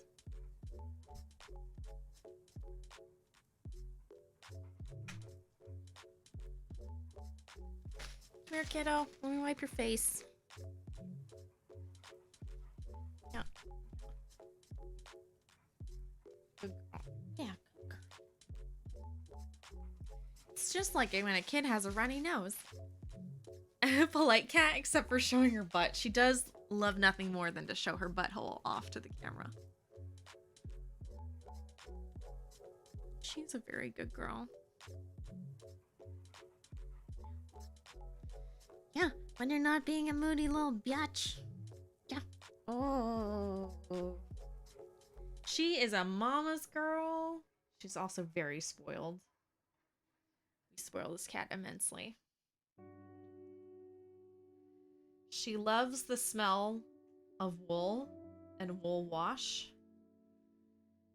Come here, kiddo. Let me wipe your face. Yeah. Good girl. Yeah. It's just like when a kid has a runny nose. A polite cat, except for showing her butt. She does love nothing more than to show her butthole off to the camera. She's a very good girl. Yeah, when you're not being a moody little biatch. Yeah. Oh. She is a mama's girl. She's also very spoiled. We spoil this cat immensely. She loves the smell of wool and wool wash.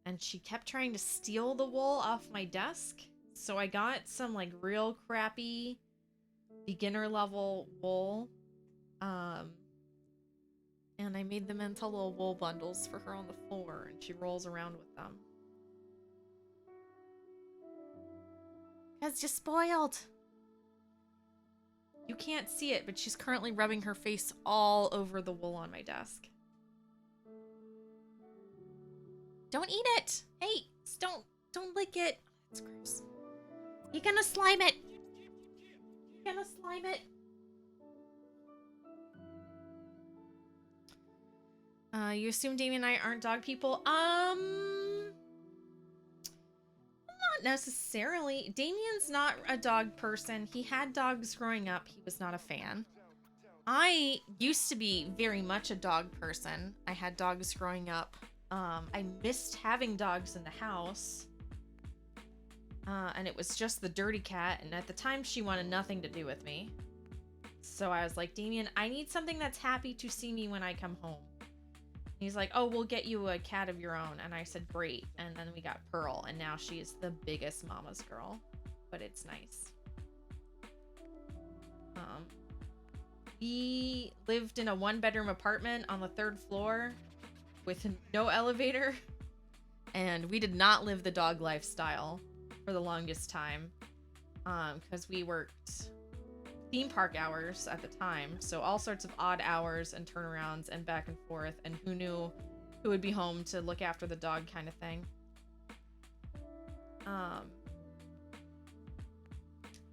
And she kept trying to steal the wool off my desk. So I got some like real crappy beginner level wool. And I made them into little wool bundles for her on the floor, and she rolls around with them. Because you're spoiled. You can't see it, but she's currently rubbing her face all over the wool on my desk. Don't eat it. Hey, don't lick it. It's gross. You're gonna slime it. You're gonna slime it. You assume Damien and I aren't dog people? Not necessarily. Damien's not a dog person. He had dogs growing up. He was not a fan. I used to be very much a dog person. I had dogs growing up. I missed having dogs in the house. And it was just the dirty cat. And at the time, she wanted nothing to do with me. So I was like, Damien, I need something that's happy to see me when I come home. He's like, oh, we'll get you a cat of your own. And I said, great. And then we got Pearl. And now she is the biggest mama's girl. But it's nice. We lived in a 1-bedroom apartment on the 3rd floor with no elevator. And we did not live the dog lifestyle for the longest time. Because we worked theme park hours at the time, so all sorts of odd hours and turnarounds and back and forth, and who knew who would be home to look after the dog kind of thing.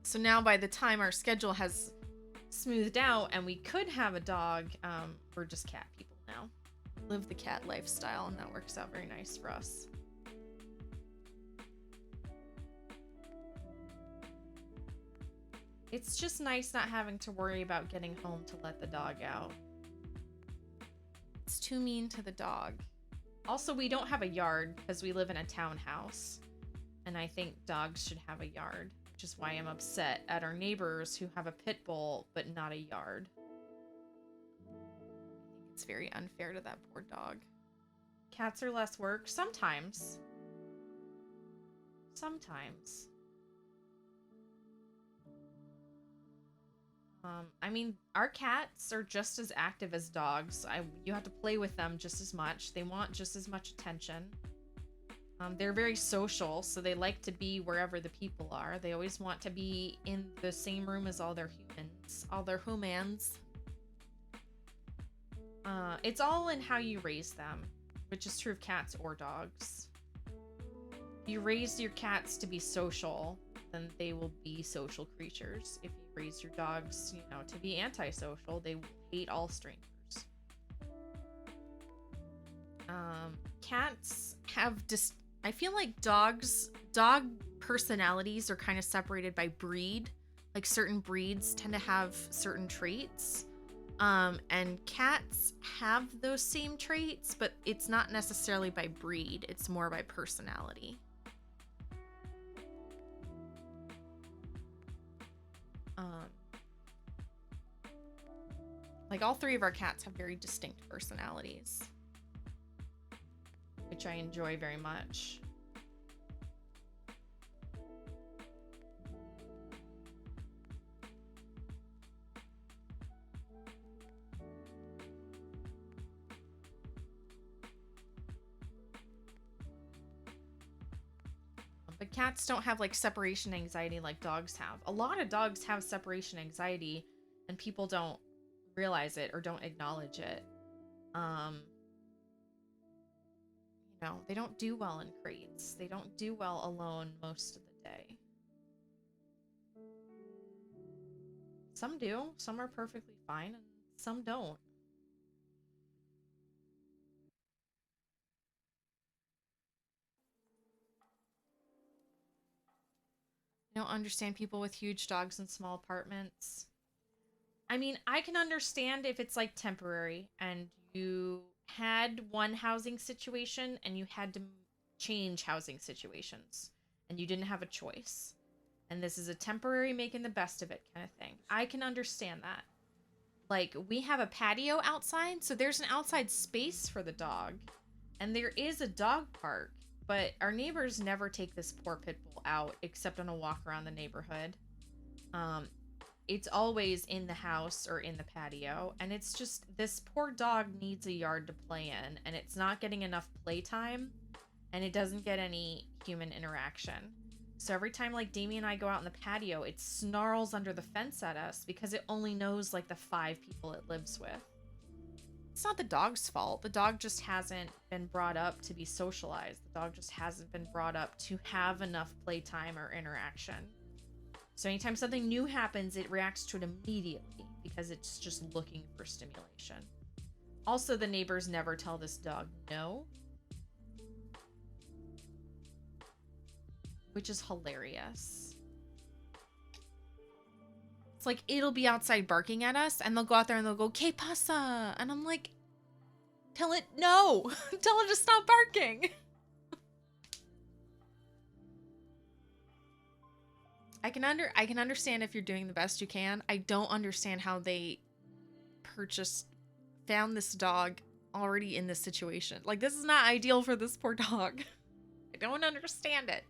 So now by the time our schedule has smoothed out and we could have a dog, we're just cat people now. Live the cat lifestyle, and that works out very nice for us. It's just nice not having to worry about getting home to let the dog out. It's too mean to the dog. Also, we don't have a yard because we live in a townhouse. And I think dogs should have a yard, which is why I'm upset at our neighbors who have a pit bull but not a yard. I think it's very unfair to that poor dog. Cats are less work? Sometimes. Sometimes. I mean, our cats are just as active as dogs. You have to play with them just as much. They want just as much attention. They're very social, so they like to be wherever the people are. They always want to be in the same room as all their humans. It's all in how you raise them, which is true of cats or dogs. If you raise your cats to be social, then they will be social creatures. If you raise your dogs, to be antisocial, they will hate all strangers. Cats have I feel like dog personalities are kind of separated by breed. Like certain breeds tend to have certain traits. And cats have those same traits, but it's not necessarily by breed. It's more by personality. Like all three of our cats have very distinct personalities, which I enjoy very much. But cats don't have like separation anxiety like dogs have. A lot of dogs have separation anxiety and people don't realize it or don't acknowledge it. They don't do well in crates. They don't do well alone most of the day. Some do. Some are perfectly fine and some don't. I don't understand people with huge dogs in small apartments. I mean, I can understand if it's like temporary and you had one housing situation and you had to change housing situations and you didn't have a choice. And this is a temporary making the best of it kind of thing. I can understand that. Like, we have a patio outside, so there's an outside space for the dog. And there is a dog park, but our neighbors never take this poor pit bull out except on a walk around the neighborhood. It's always in the house or in the patio, and it's just this poor dog needs a yard to play in, and it's not getting enough playtime, and it doesn't get any human interaction. So every time like Damien and I go out in the patio, it snarls under the fence at us because it only knows like the 5 people it lives with. It's not the dog's fault. The dog just hasn't been brought up to be socialized. The dog just hasn't been brought up to have enough playtime or interaction. So anytime something new happens, it reacts to it immediately because it's just looking for stimulation. Also, the neighbors never tell this dog no, which is hilarious. It's like it'll be outside barking at us and they'll go out there and they'll go, "Que pasa?" And I'm like, tell it no. Tell it to stop barking. I can understand if you're doing the best you can. I don't understand how they found this dog already in this situation. Like, this is not ideal for this poor dog. I don't understand it.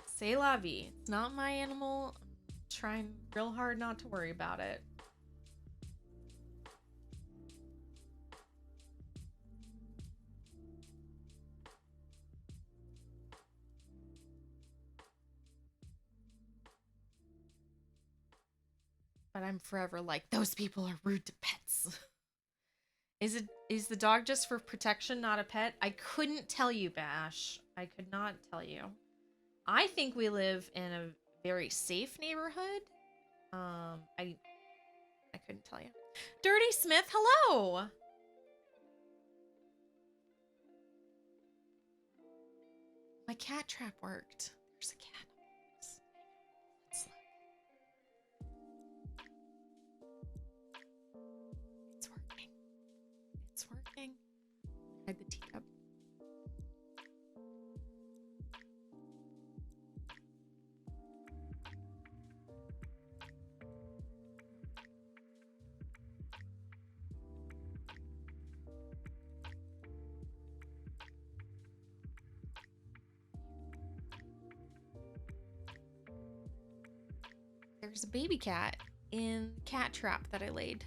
C'est la vie. It's not my animal. I'm trying real hard not to worry about it. But I'm forever like, those people are rude to pets. Is the dog just for protection, not a pet? I couldn't tell you, Bash. I could not tell you. I think we live in a very safe neighborhood. I couldn't tell you. Dirty Smith, hello. My cat trap worked. There's a cat. Let's look. It's working. It's working. Hide the teacup. There's a baby cat in cat trap that I laid.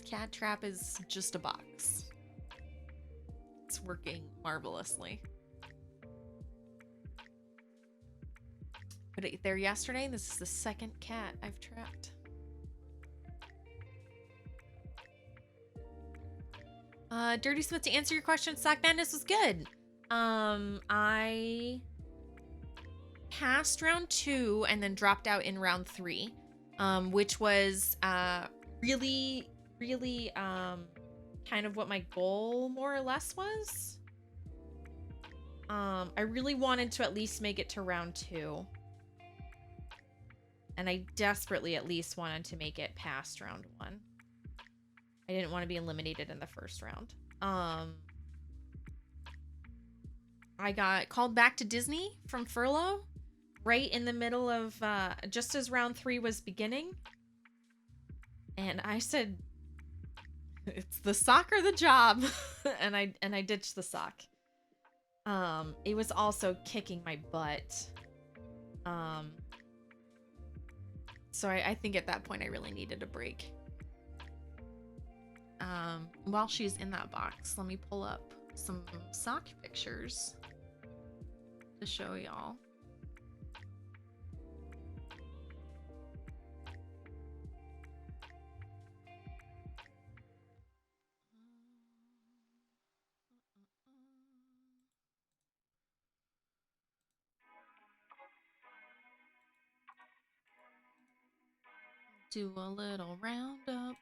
Cat trap is just a box. It's working marvelously. Put it there yesterday. This is the second cat I've trapped. Dirty Smith, to answer your question, Sock Madness was good. I passed round 2 and then dropped out in round 3, which was really kind of what my goal more or less was. I really wanted to at least make it to round 2. And I desperately at least wanted to make it past round 1. I didn't want to be eliminated in the first round. I got called back to Disney from furlough right in the middle of just as round 3 was beginning. And I said, it's the sock or the job. and I ditched the sock. It was also kicking my butt. So I think at that point I really needed a break. While she's in that box, let me pull up some sock pictures to show y'all. Do a little roundup.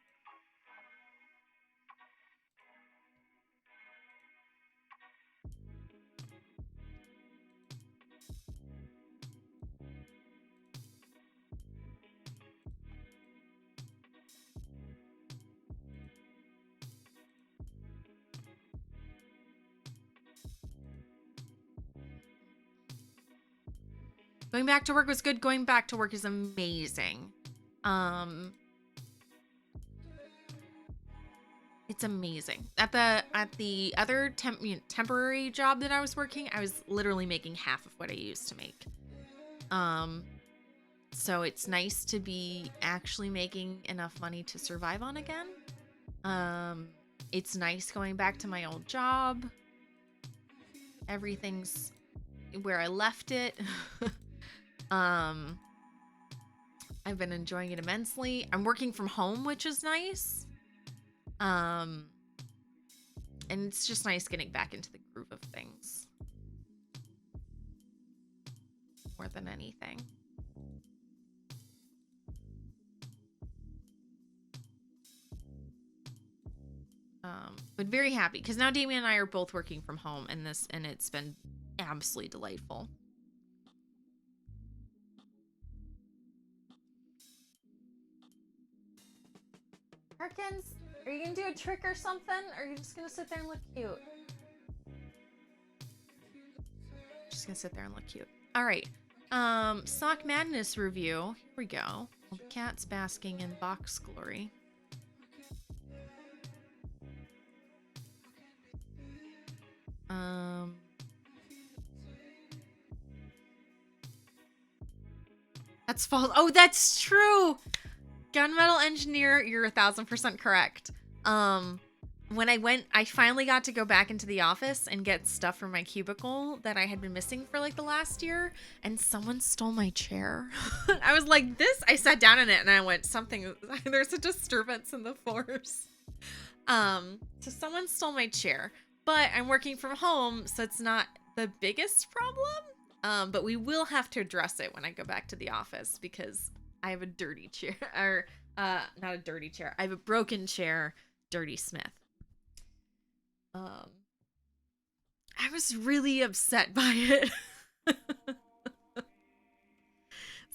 Going back to work was good. Going back to work is amazing. It's amazing. At the other temporary job that I was working, I was literally making half of what I used to make. So it's nice to be actually making enough money to survive on again. It's nice going back to my old job. Everything's where I left it. I've been enjoying it immensely. I'm working from home, which is nice. And it's just nice getting back into the groove of things. More than anything. But very happy because now Damien and I are both working from home and it's been absolutely delightful. Perkins, are you gonna do a trick or something? Or are you just gonna sit there and look cute? Just gonna sit there and look cute. All right. Sock Madness review. Here we go. The cat's basking in box glory. That's false. Oh, that's true. Gunmetal Engineer, you're 1000% correct. When I finally got to go back into the office and get stuff from my cubicle that I had been missing for like the last year, and someone stole my chair. I was like, I sat down in it and I went, there's a disturbance in the force. So someone stole my chair, but I'm working from home, so it's not the biggest problem. But we will have to address it when I go back to the office because I have a dirty chair, or not a dirty chair. I have a broken chair, Dirty Smith. I was really upset by it.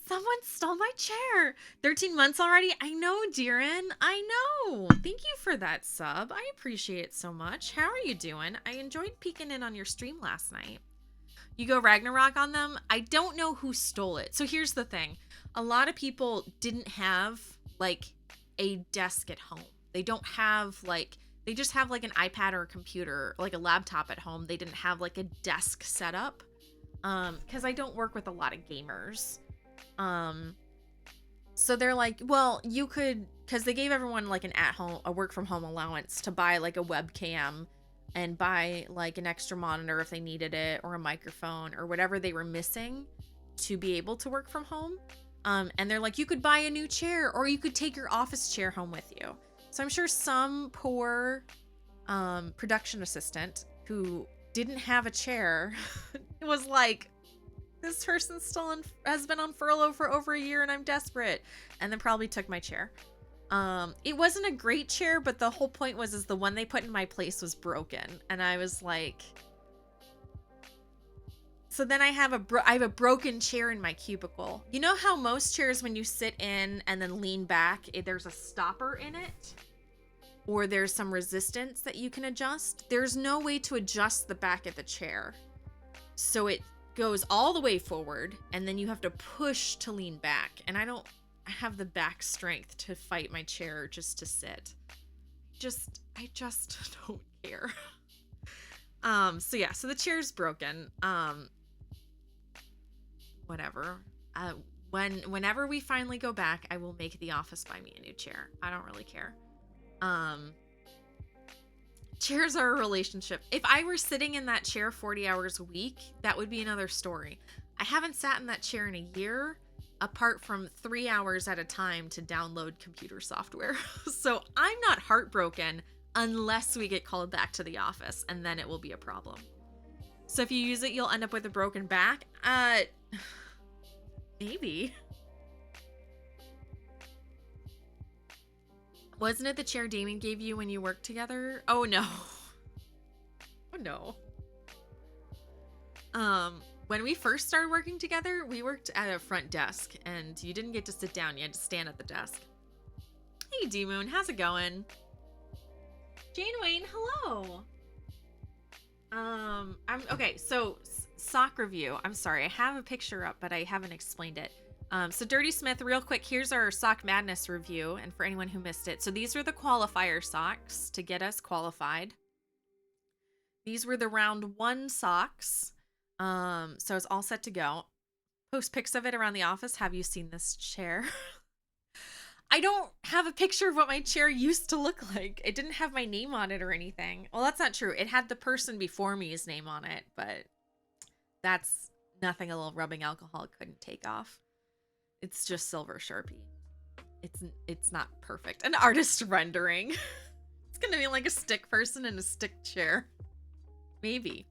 Someone stole my chair. 13 months already? I know, Deeran. I know. Thank you for that sub. I appreciate it so much. How are you doing? I enjoyed peeking in on your stream last night. You go Ragnarok on them? I don't know who stole it. So here's the thing. A lot of people didn't have like a desk at home. They don't have like, they just have like an iPad or a computer, like a laptop at home. They didn't have like a desk set up. Because I don't work with a lot of gamers. So they're like, well, you could, because they gave everyone like an a work from home allowance to buy like a webcam and buy like an extra monitor if they needed it, or a microphone or whatever they were missing to be able to work from home. And they're like, you could buy a new chair, or you could take your office chair home with you. So I'm sure some poor production assistant who didn't have a chair was like, this person has been on furlough for over a year and I'm desperate. And then probably took my chair. It wasn't a great chair, but the whole point was is the one they put in my place was broken. And I was like, so then I have a broken chair in my cubicle. You know how most chairs, when you sit in and then lean back, there's a stopper in it? Or there's some resistance that you can adjust? There's no way to adjust the back of the chair. So it goes all the way forward, and then you have to push to lean back. And I have the back strength to fight my chair just to sit. I just don't care. So yeah, so the chair's broken. Whatever. Whenever we finally go back, I will make the office buy me a new chair. I don't really care. Chairs are a relationship. If I were sitting in that chair 40 hours a week, that would be another story. I haven't sat in that chair in a year, apart from 3 hours at a time to download computer software. So I'm not heartbroken unless we get called back to the office, and then it will be a problem. So if you use it, you'll end up with a broken back. Maybe. Wasn't it the chair Damon gave you when you worked together? Oh no. Oh no. When we first started working together, we worked at a front desk, and you didn't get to sit down, you had to stand at the desk. Hey D-Moon, how's it going? Jane Wayne, hello. Okay, so sock review. I'm sorry, I have a picture up, but I haven't explained it. So Dirty Smith, real quick, here's our Sock Madness review, and for anyone who missed it. So these were the qualifier socks to get us qualified. These were the round 1 socks. So it's all set to go. Post pics of it around the office. Have you seen this chair? I don't have a picture of what my chair used to look like. It didn't have my name on it or anything. Well, that's not true. It had the person before me's name on it, but that's nothing a little rubbing alcohol couldn't take off. It's just silver Sharpie. It's not perfect. An artist rendering. It's gonna be like a stick person in a stick chair. Maybe.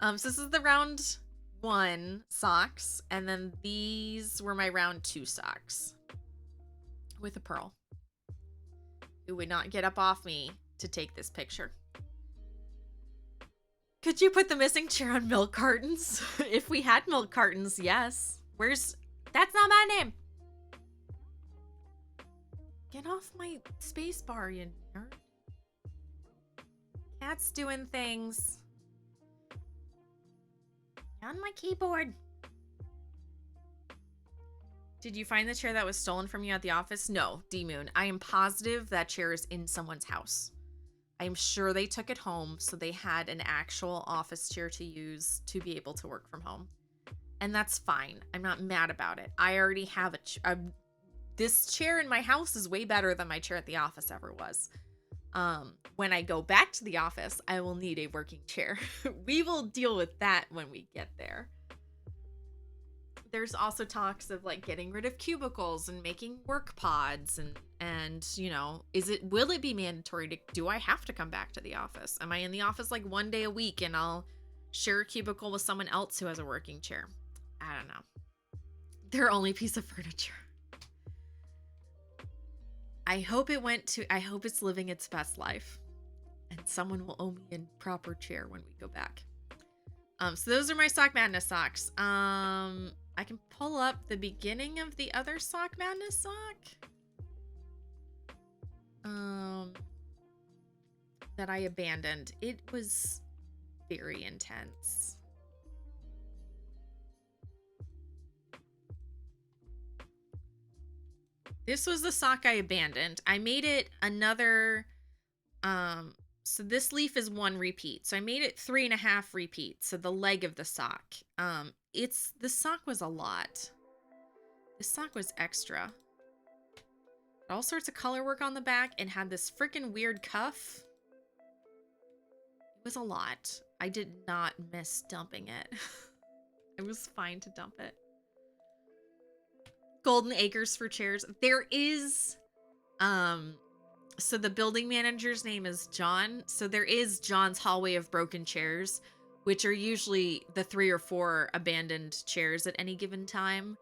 So this is the round 1 socks, and then these were my round 2 socks. With a pearl. Who would not get up off me to take this picture. Could you put the missing chair on milk cartons? If we had milk cartons, yes. That's not my name. Get off my space bar, you nerd. Cat's doing things. On my keyboard. Did you find the chair that was stolen from you at the office? No, D-Moon. I am positive that chair is in someone's house. I am sure they took it home, so they had an actual office chair to use to be able to work from home. And that's fine. I'm not mad about it. I already have this chair in my house is way better than my chair at the office ever was. When I go back to the office, I will need a working chair. We will deal with that when we get there. There's also talks of like getting rid of cubicles and making work pods and you know, will it be mandatory do I have to come back to the office? Am I in the office like 1 day a week and I'll share a cubicle with someone else who has a working chair? I don't know. Their only piece of furniture. I hope it's living its best life, and someone will owe me a proper chair when we go back. So those are my Sock Madness socks. I can pull up the beginning of the other Sock Madness sock. That I abandoned. It was very intense. This was the sock I abandoned. I made it another, so this leaf is 1 repeat. So I made it 3.5 repeats. So the leg of the sock. The sock was a lot. This sock was extra. All sorts of color work on the back and had this freaking weird cuff. It was a lot. I did not miss dumping it. It was fine to dump it. Golden Acres for chairs. There is, so the building manager's name is John. So there is John's Hallway of Broken Chairs, which are usually the 3 or 4 abandoned chairs at any given time.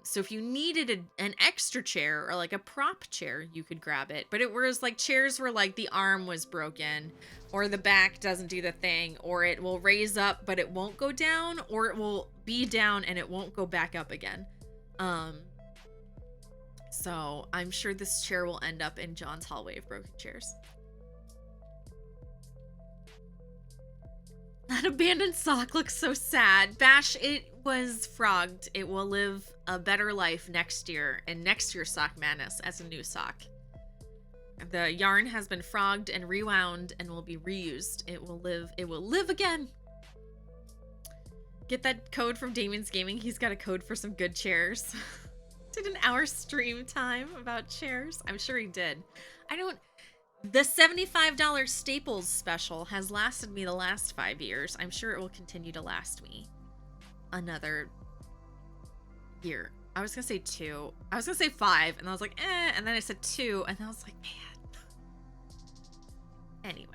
So if you needed an extra chair or like a prop chair, you could grab it. But it was like chairs where like the arm was broken, or the back doesn't do the thing, or it will raise up but it won't go down, or it will be down and it won't go back up again. So I'm sure this chair will end up in John's Hallway of Broken Chairs. That abandoned sock looks so sad. Bash, it was frogged. It will live a better life next year in next year's Sock Madness as a new sock. The yarn has been frogged and rewound and will be reused. It will live again. Get that code from Damien's Gaming. He's got a code for some good chairs. Did an hour stream time about chairs. I'm sure he did. The $75 Staples special has lasted me the last 5 years. I'm sure it will continue to last me another year. I was gonna say 2. I was gonna say 5, and I was like, eh. And then I said 2, and I was like, man. Anyway.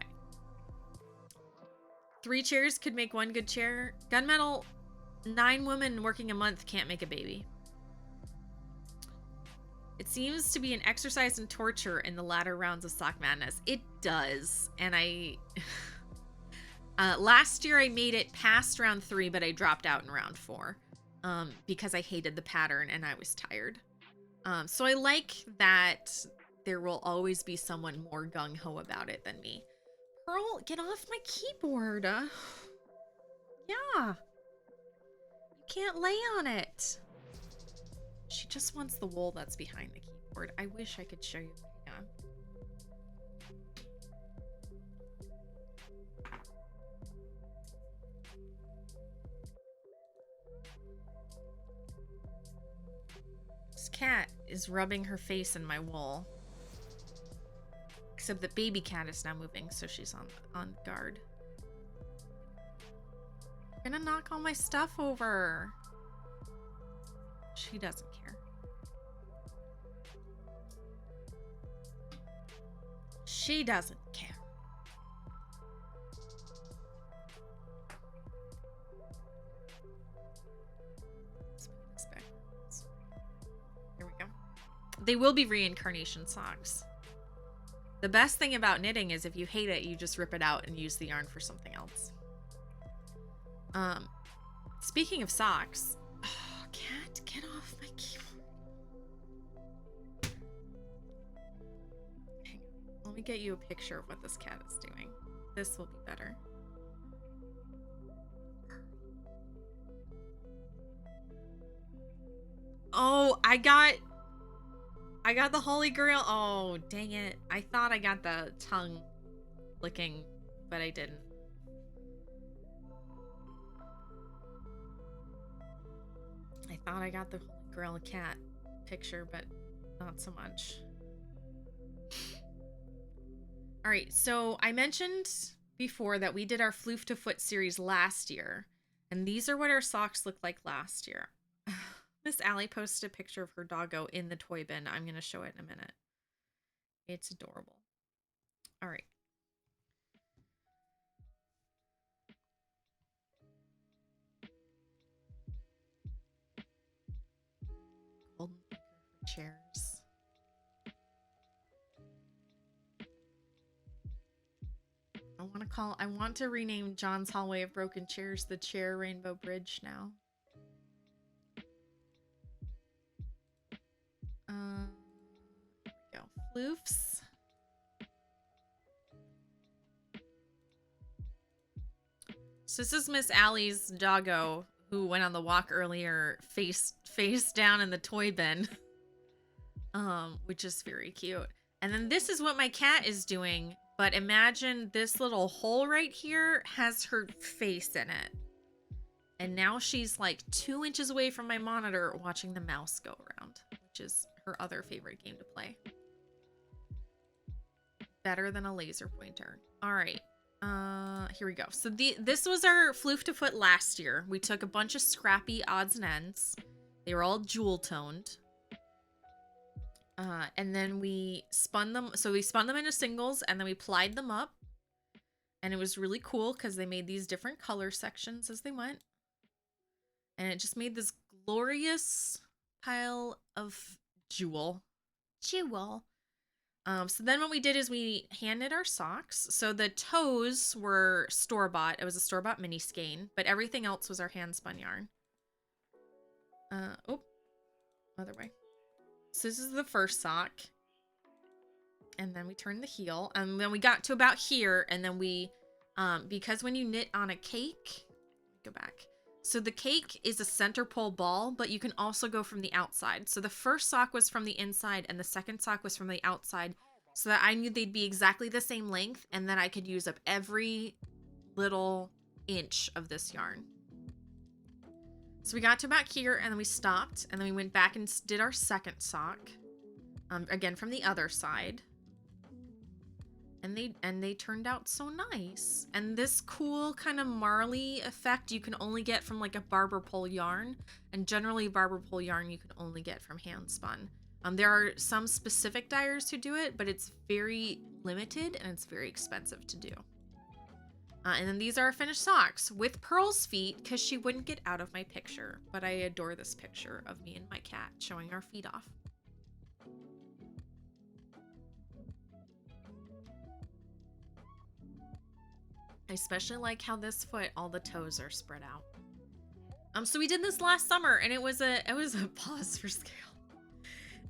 3 chairs could make 1 good chair. Gunmetal, 9 women working a month can't make a baby. It seems to be an exercise in torture in the latter rounds of Sock Madness. It does. And last year I made it past round 3, but I dropped out in round 4 because I hated the pattern and I was tired. So I like that there will always be someone more gung-ho about it than me. Pearl, get off my keyboard. Yeah. You can't lay on it. She just wants the wool that's behind the keyboard. I wish I could show you. Hang on. This cat is rubbing her face in my wool. Except the baby cat is now moving, so she's on guard. I'm gonna knock all my stuff over. She doesn't care. She doesn't care. Let's put this back. Here we go. They will be reincarnation socks. The best thing about knitting is if you hate it, you just rip it out and use the yarn for something else. Speaking of socks, cat, get off my keyboard. Hang on. Let me get you a picture of what this cat is doing. This will be better. Oh, I got the Holy Grail. Oh, dang it. I thought I got the tongue licking, but I didn't. I thought I got the Holy Grail cat picture, but not so much. All right, so I mentioned before that we did our Floof to Foot series last year, and these are what our socks looked like last year. Miss Allie posted a picture of her doggo in the toy bin. I'm going to show it in a minute. It's adorable. All right. Golden chairs. I want to rename John's Hallway of Broken Chairs the Chair Rainbow Bridge now. Here we go. Floofs. So this is Miss Allie's doggo who went on the walk earlier, face down in the toy bin. Which is very cute. And then this is what my cat is doing, but imagine this little hole right here has her face in it. And now she's like 2 inches away from my monitor watching the mouse go around, which is her other favorite game to play. Better than a laser pointer. All right. Here we go. So this was our Floof to Foot last year. We took a bunch of scrappy odds and ends. They were all jewel toned. And then we spun them. So we spun them into singles and then we plied them up. And it was really cool because they made these different color sections as they went. And it just made this glorious pile of jewel. Jewel. So then what we did is we hand knit our socks. So the toes were store-bought. It was a store-bought mini skein, but everything else was our hand spun yarn. Other way. So this is the first sock. And then we turned the heel. And then we got to about here. And then we, because when you knit on a cake, go back. So the cake is a center pole ball, but you can also go from the outside. So the first sock was from the inside and the second sock was from the outside, so that I knew they'd be exactly the same length and then I could use up every little inch of this yarn. So we got to about here and then we stopped and then we went back and did our second sock, again from the other side. And they turned out so nice. And this cool kind of marley effect you can only get from like a barber pole yarn. And generally barber pole yarn you can only get from hand spun. There are some specific dyers who do it, but it's very limited and it's very expensive to do. And then these are our finished socks with Pearl's feet because she wouldn't get out of my picture. But I adore this picture of me and my cat showing our feet off. I especially like how this foot, all the toes are spread out. So we did this last summer and it was a pause for scale.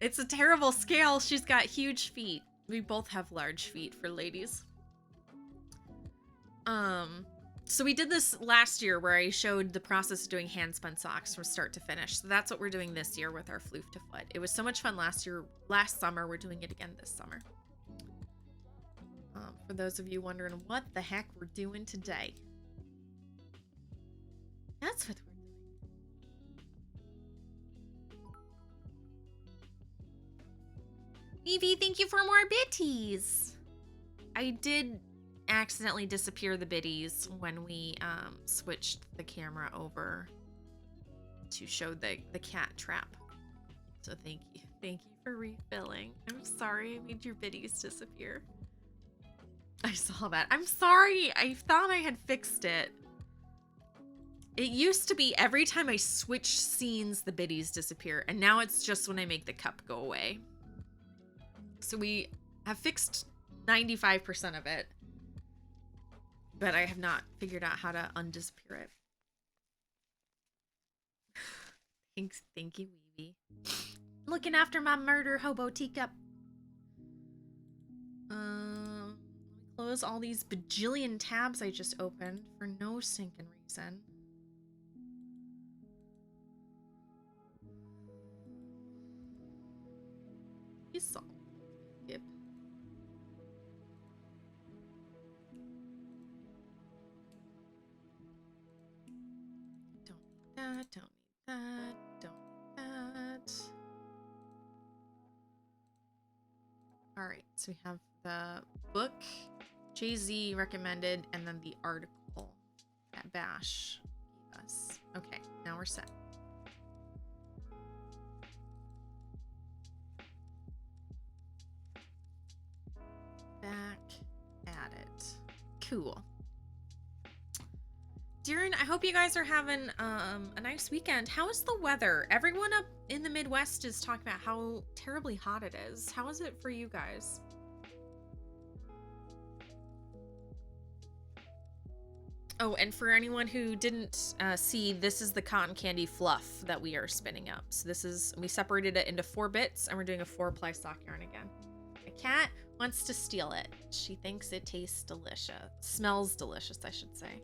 It's a terrible scale. She's got huge feet. We both have large feet for ladies. So we did this last year where I showed the process of doing hand spun socks from start to finish. So that's what we're doing this year with our Floof to Foot. It was so much fun last summer. We're doing it again this summer. For those of you wondering what the heck we're doing today. That's what we're doing. Evie, thank you for more biddies. I did accidentally disappear the biddies when we switched the camera over to show the cat trap. So thank you. Thank you for refilling. I'm sorry I made your biddies disappear. I saw that. I'm sorry. I thought I had fixed it. It used to be every time I switch scenes, the biddies disappear. And now it's just when I make the cup go away. So we have fixed 95% of it. But I have not figured out how to undisappear it. Thanks. Thank you, Weeby. Looking after my murder hobo teacup. Close all these bajillion tabs I just opened for no stinking reason. You saw. Yep. Don't need that, don't need that, don't need that. Alright, so we have the book Jay-Z recommended, and then the article that Bash gave us. Okay, now we're set. Back at it. Cool. Darren, I hope you guys are having a nice weekend. How is the weather? Everyone up in the Midwest is talking about how terribly hot it is. How is it for you guys? Oh, and for anyone who didn't see, this is the cotton candy fluff that we are spinning up. So this is, we separated it into 4 bits and we're doing a 4-ply sock yarn again. My cat wants to steal it. She thinks it tastes delicious. Smells delicious, I should say.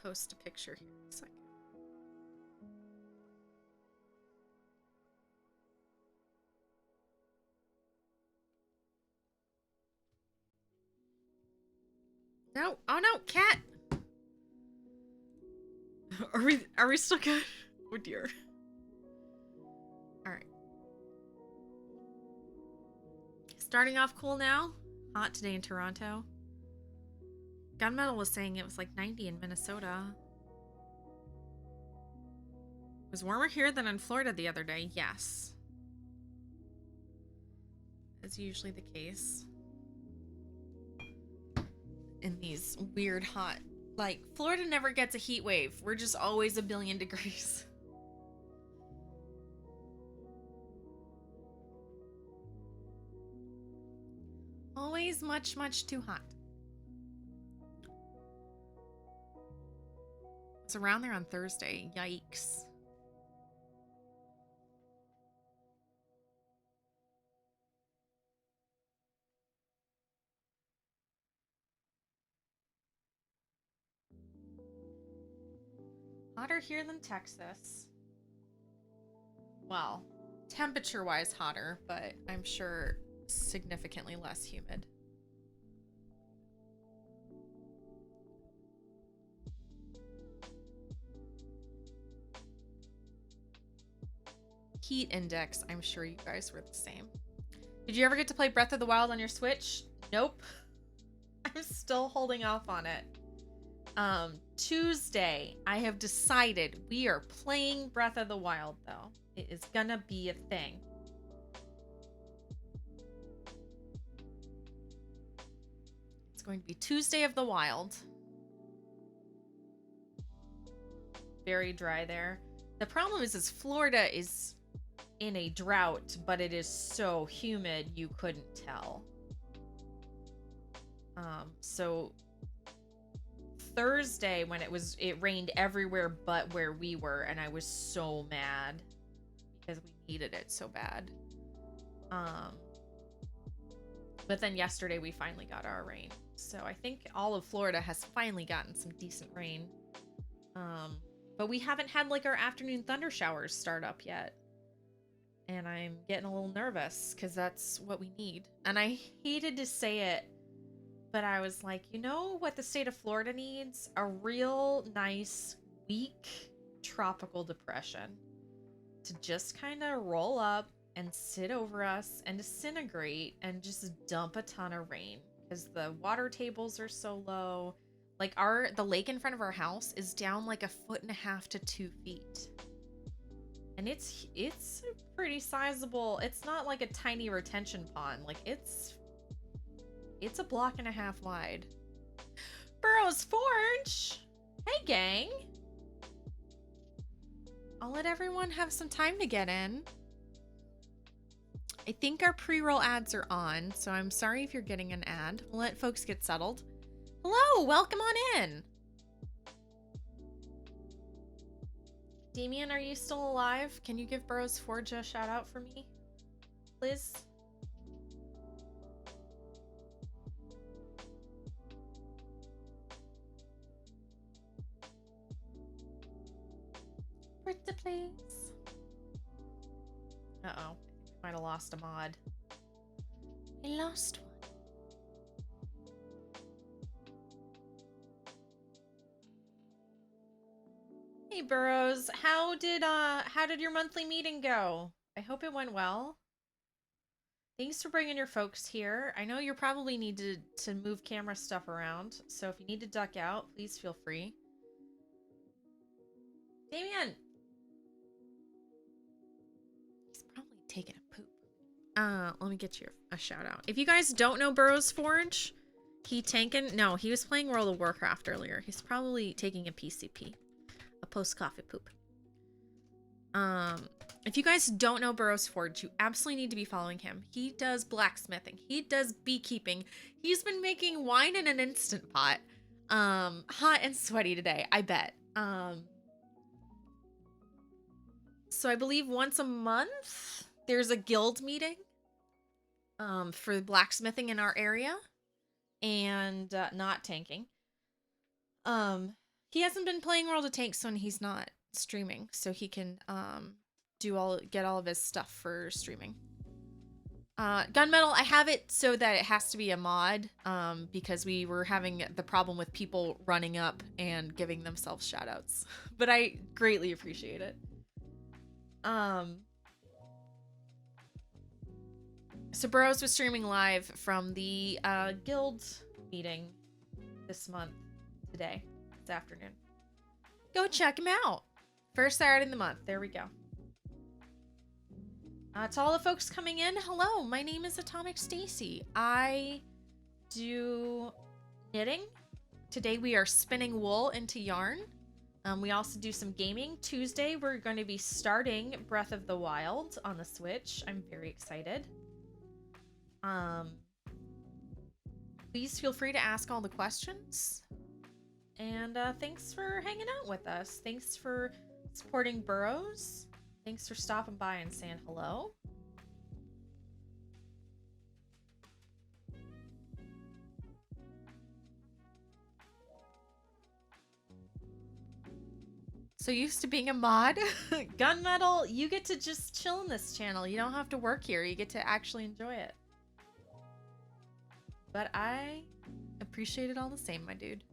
post a picture here in a second. No, oh no, cat. Are we still good? Oh dear. All right. Starting off cool now. Hot today in Toronto. Gunmetal was saying it was like 90 in Minnesota. It was warmer here than in Florida the other day. Yes. As usually the case. In these weird hot, like, Florida never gets a heat wave. We're just always a billion degrees. Always much, much too hot. It's around there on Thursday. Yikes. Hotter here than Texas. Well, temperature-wise hotter, but I'm sure significantly less humid. Heat index, I'm sure you guys were the same. Did you ever get to play Breath of the Wild on your Switch? Nope. I'm still holding off on it. Tuesday, I have decided we are playing Breath of the Wild, though. It is gonna be a thing. It's going to be Tuesday of the Wild. Very dry there. The problem is Florida is in a drought, but it is so humid you couldn't tell. So Thursday when it rained everywhere but where we were, and I was so mad because we needed it so bad. But then yesterday we finally got our rain. So I think all of Florida has finally gotten some decent rain. But we haven't had like our afternoon thunder showers start up yet. And I'm getting a little nervous because that's what we need. And I hated to say it, but I was like, you know what the state of Florida needs? A real nice, weak tropical depression to just kind of roll up and sit over us and disintegrate and just dump a ton of rain because the water tables are so low. Like the lake in front of our house is down like 1.5 to 2 feet. And it's pretty sizable. It's not like a tiny retention pond. Like it's a 1.5 blocks wide. Burroughs Forge! Hey gang! I'll let everyone have some time to get in. I think our pre-roll ads are on, so I'm sorry if you're getting an ad. We'll let folks get settled. Hello, welcome on in. Damien, are you still alive? Can you give Burroughs Forge a shout out for me? Liz? Britta, please. Uh-oh. Might have lost a mod. I lost one. Hey Burroughs, how did your monthly meeting go? I hope it went well. Thanks for bringing your folks here. I know you probably need to move camera stuff around, so if you need to duck out, please feel free. Damien! He's probably taking a poop. Let me get you a shout out. If you guys don't know Burroughs Forge, he was playing World of Warcraft earlier. He's probably taking a PCP. A post-coffee poop. If you guys don't know Burroughs Forge, you absolutely need to be following him. He does blacksmithing. He does beekeeping. He's been making wine in an Instant Pot. Hot and sweaty today, I bet. So I believe once a month, there's a guild meeting for blacksmithing in our area. And not tanking. He hasn't been playing World of Tanks when he's not streaming, so he can get all of his stuff for streaming. Gunmetal, I have it so that it has to be a mod, because we were having the problem with people running up and giving themselves shoutouts. But I greatly appreciate it. So Burrows was streaming live from the guild meeting this afternoon. Go check him out. First Saturday in the month. There we go. To all the folks coming in, hello. My name is Atomic Stacy. I do knitting. Today we are spinning wool into yarn. We also do some gaming. Tuesday we're going to be starting Breath of the Wild on the Switch. I'm very excited. Please feel free to ask all the questions. And thanks for hanging out with us. Thanks for supporting Burrows. Thanks for stopping by and saying hello. So used to being a mod. Gunmetal, you get to just chill in this channel. You don't have to work here. You get to actually enjoy it. But I appreciate it all the same, my dude.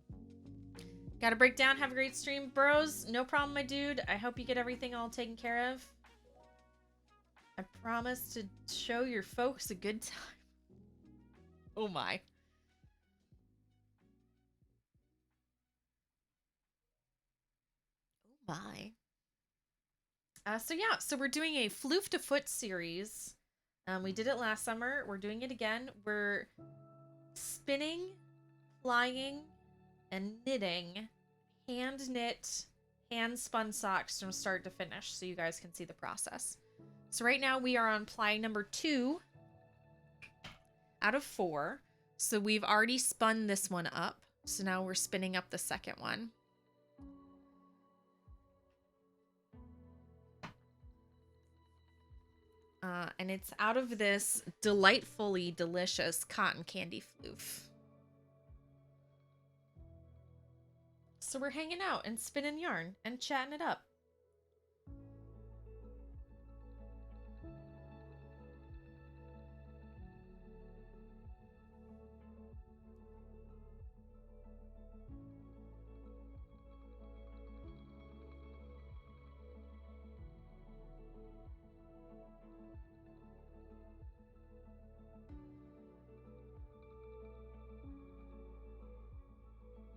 Gotta break down. Have a great stream. Burrows, no problem, my dude. I hope you get everything all taken care of. I promise to show your folks a good time. Oh my. Oh my. So we're doing a Floof to Foot series. We did it last summer. We're doing it again. We're spinning, flying, and knitting hand knit, hand spun socks from start to finish so you guys can see the process. So right now we are on ply number 2 out of 4. So we've already spun this one up. So now we're spinning up the second one. And it's out of this delightfully delicious cotton candy floof. So we're hanging out and spinning yarn and chatting it up.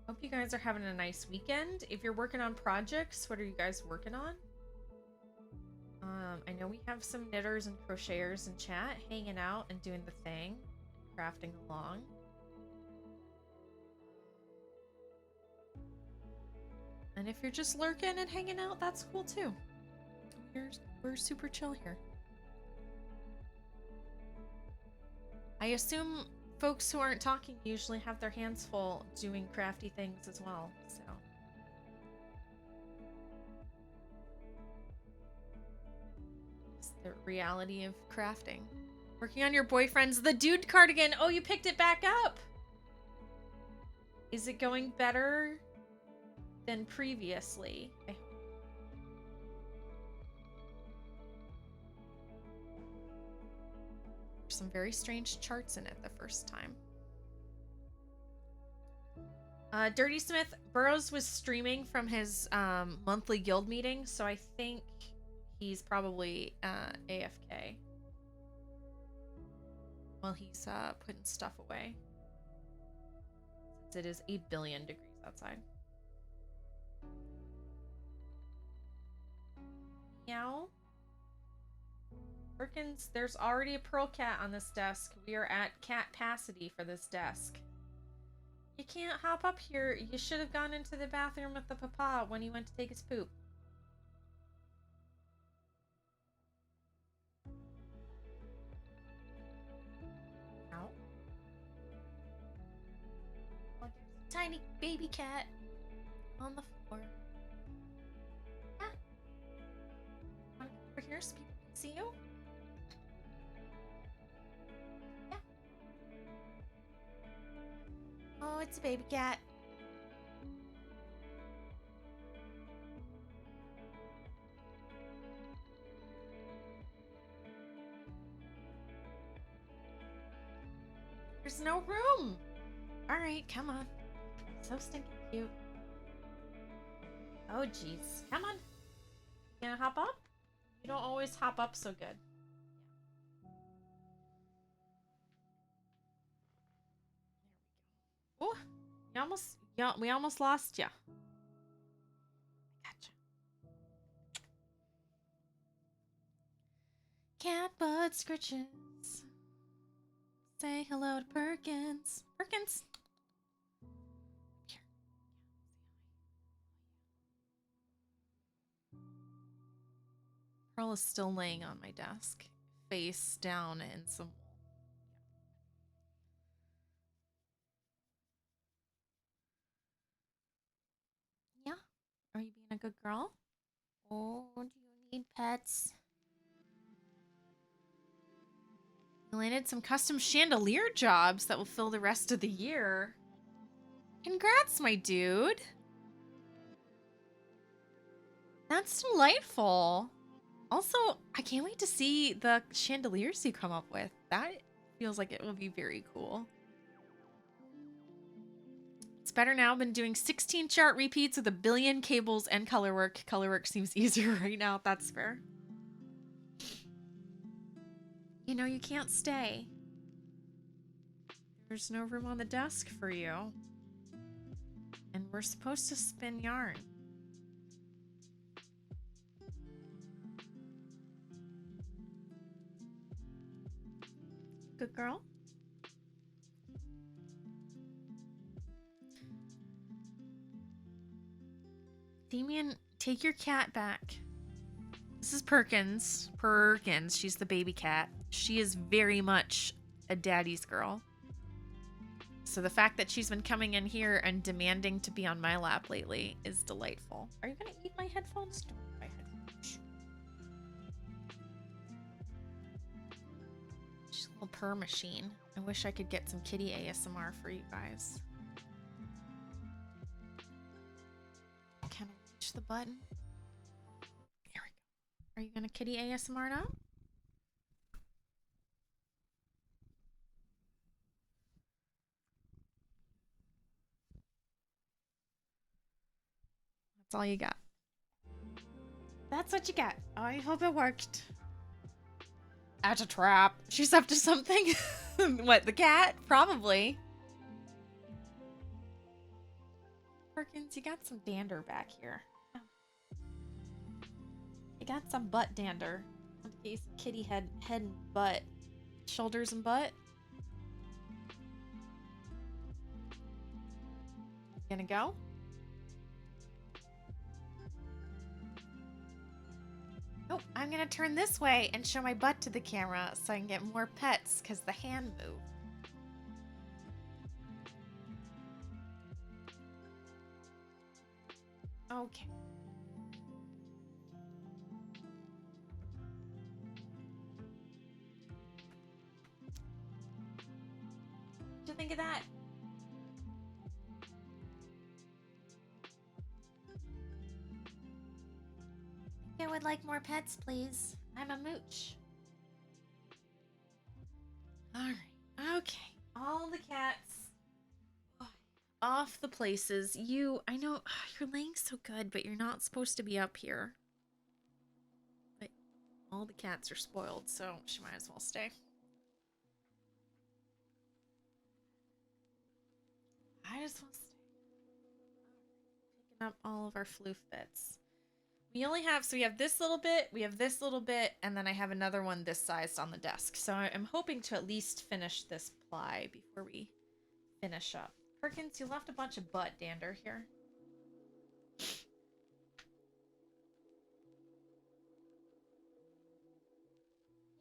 Hope you guys are having a nice weekend. If you're working on projects, what are you guys working on? I know we have some knitters and crocheters in chat hanging out and doing the thing, crafting along. And if you're just lurking and hanging out, that's cool too. We're super chill here. I assume folks who aren't talking usually have their hands full doing crafty things as well, so. It's the reality of crafting. Working on your boyfriend's The Dude cardigan. Oh, you picked it back up. Is it going better than previously? Some very strange charts in it the first time. Dirty Smith, Burrows was streaming from his monthly guild meeting, so I think he's probably AFK while he's putting stuff away. Since it is 8 billion degrees outside. Meow. Perkins, there's already a pearl cat on this desk. We are at cat-pacity for this desk. You can't hop up here. You should have gone into the bathroom with the papa when he went to take his poop. Ow. Oh, there's a tiny baby cat on the floor. Yeah. Wanna come over here so people can see you? Oh, it's a baby cat. There's no room. All right, come on. So stinking cute. Oh, jeez. Come on. You gonna hop up? You don't always hop up so good. Oh, we almost lost you. Gotcha. Cat butt scritches. Say hello to Perkins. Perkins. Here. Pearl is still laying on my desk, face down in some. Yeah. Are you being a good girl? Oh, do you need pets? You landed some custom chandelier jobs that will fill the rest of the year. Congrats, my dude. That's delightful. Also, I can't wait to see the chandeliers you come up with. That feels like it will be very cool. It's better now. I've been doing 16 chart repeats with a billion cables and color work. Color work seems easier right now. That's fair. You know, you can't stay. There's no room on the desk for you. And we're supposed to spin yarn. Good girl. Damien, take your cat back. This is Perkins. Perkins, she's the baby cat. She is very much a daddy's girl. So the fact that she's been coming in here and demanding to be on my lap lately is delightful. Are you gonna eat my headphones? Don't eat my headphones. She's a little purr machine. I wish I could get some kitty ASMR for you guys. Can I reach the button? There we go. Are you gonna kitty ASMR now? That's all you got. That's what you got. I hope it worked. That's a trap. She's up to something. What, the cat? Probably. Perkins, you got some dander back here. You got some butt dander. Okay, some kitty head and butt. Shoulders and butt. Gonna go? Nope, I'm gonna turn this way and show my butt to the camera so I can get more pets because the hand moved. Okay. What do you think of that? I would like more pets, please. I'm a mooch. Alright. Okay. All the cats off the places. I know you're laying so good, but you're not supposed to be up here. But all the cats are spoiled, so she might as well stay. I just want to stay. Picking up all of our floof bits. We only have, so we have this little bit, we have this little bit, and then I have another one this sized on the desk. So I'm hoping to at least finish this ply before we finish up. Perkins, you left a bunch of butt dander here.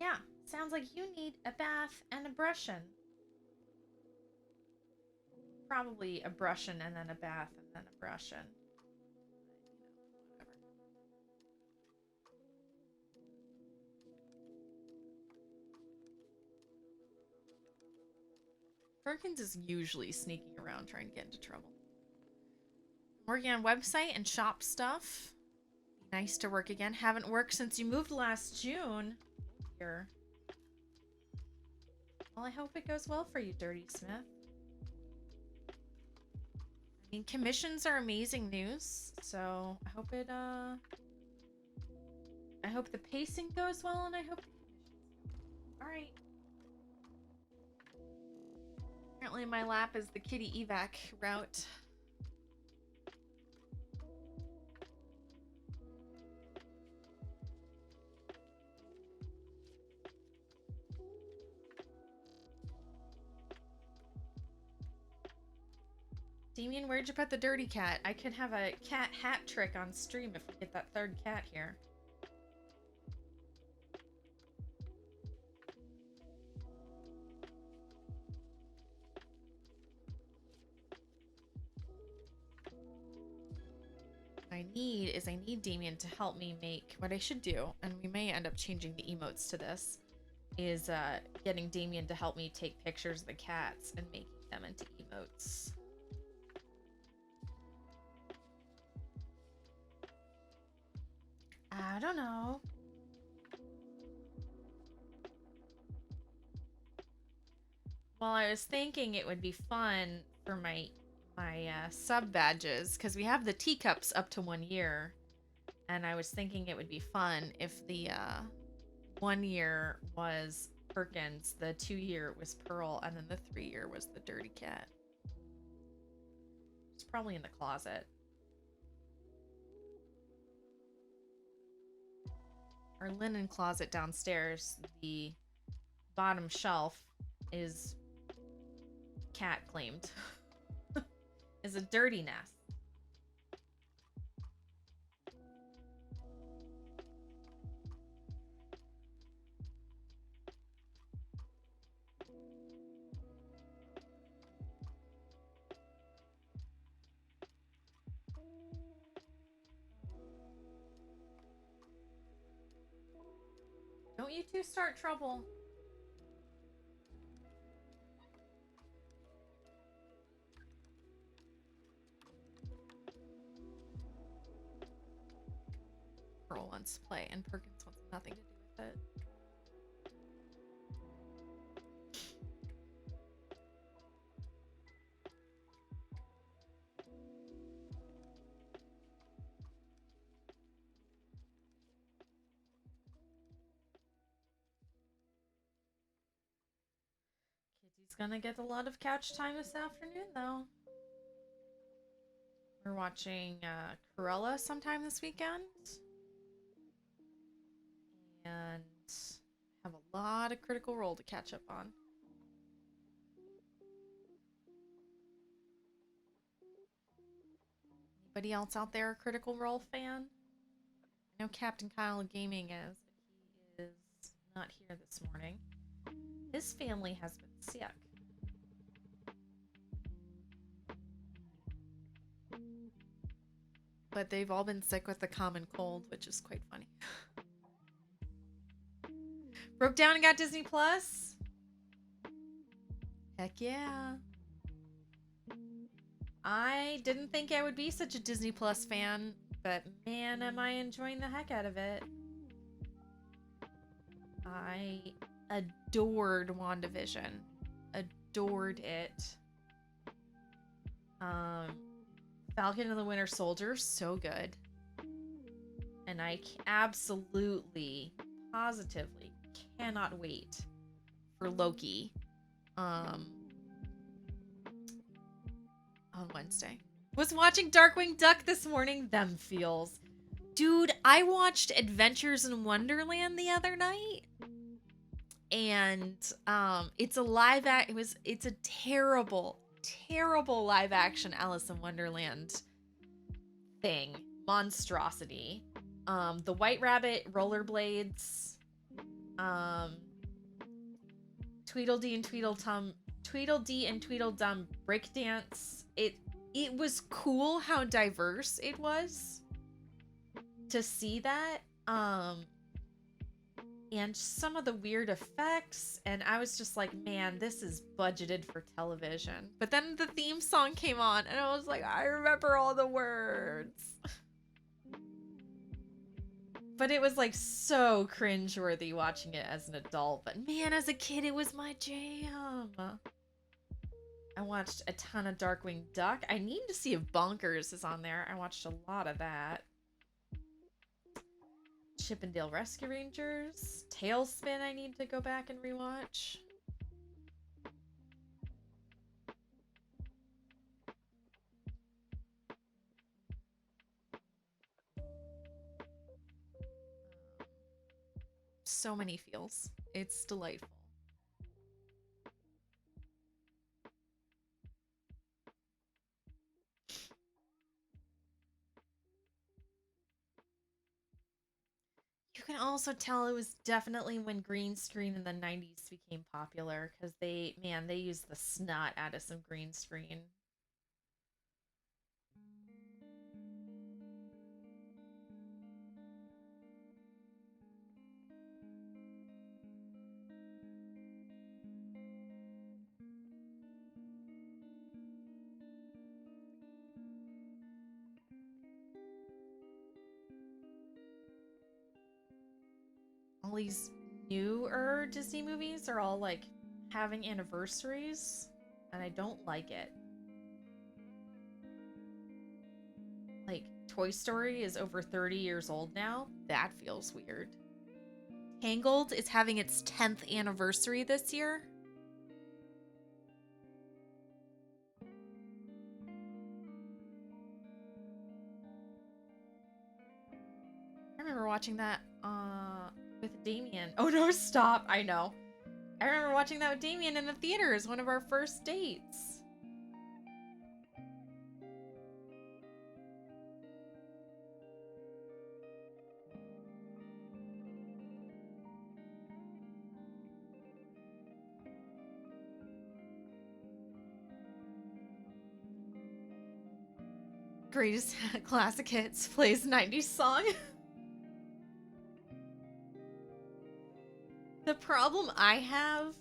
Yeah, sounds like you need a bath and a brushing. Probably a brushing and then a bath and then a brushing. Perkins is usually sneaking around trying to get into trouble. I'm working on website and shop stuff. Nice to work again. Haven't worked since you moved last June. Here. Well, I hope it goes well for you, Dirty Smith. I mean, commissions are amazing news, so I hope it, I hope the pacing goes well, and I hope the commissions. All right. Apparently my lap is the kitty evac route. Damien, where'd you put the dirty cat? I could have a cat hat trick on stream if we get that third cat here. What I need Damien to help me make what I should do, and we may end up changing the emotes to this, is getting Damien to help me take pictures of the cats and making them into emotes. I don't know. Well, I was thinking it would be fun for my sub badges, because we have the teacups up to 1 year, and I was thinking it would be fun if the 1 year was Perkins, the 2 year was Pearl, and then the 3 year was the Dirty Cat. It's probably in the closet. Our linen closet downstairs, the bottom shelf, is cat claimed. Is a dirty nest. Don't you two start trouble. Pearl wants to play, and Perkins wants nothing to do with it. Kitty's gonna get a lot of couch time this afternoon, though. We're watching Cruella sometime this weekend. And have a lot of Critical Role to catch up on. Anybody else out there a Critical Role fan? I know Captain Kyle Gaming is, but he is not here this morning. His family has been sick. But they've all been sick with the common cold, which is quite funny. Broke down and got Disney Plus? Heck yeah. I didn't think I would be such a Disney Plus fan, but man, am I enjoying the heck out of it. I adored WandaVision. Adored it. Falcon and the Winter Soldier, so good. And I absolutely, positively cannot wait for Loki on Wednesday. Was watching Darkwing Duck this morning. Them feels. Dude, I watched Adventures in Wonderland the other night. And it's a terrible live action Alice in Wonderland thing. Monstrosity. The White Rabbit rollerblades. Tweedledee and Tweedledum breakdance. It was cool how diverse it was to see that. And some of the weird effects, and I was just like, man, this is budgeted for television. But then the theme song came on, and I was like, I remember all the words. But it was like so cringeworthy watching it as an adult. But man, as a kid, it was my jam. I watched a ton of Darkwing Duck. I need to see if Bonkers is on there. I watched a lot of that. Chippendale Rescue Rangers. Tailspin I need to go back and rewatch. So many feels. It's delightful. You can also tell it was definitely when green screen in the 90s became popular because they used the snot out of some green screen. All these newer Disney movies are all like having anniversaries, and I don't like it. Like, Toy Story is over 30 years old now. That feels weird. Tangled is having its 10th anniversary this year. I remember watching that with Damien. Oh no, stop. I know. I remember watching that with Damien in the theaters, one of our first dates. Greatest classic hits plays 90s song. The problem I have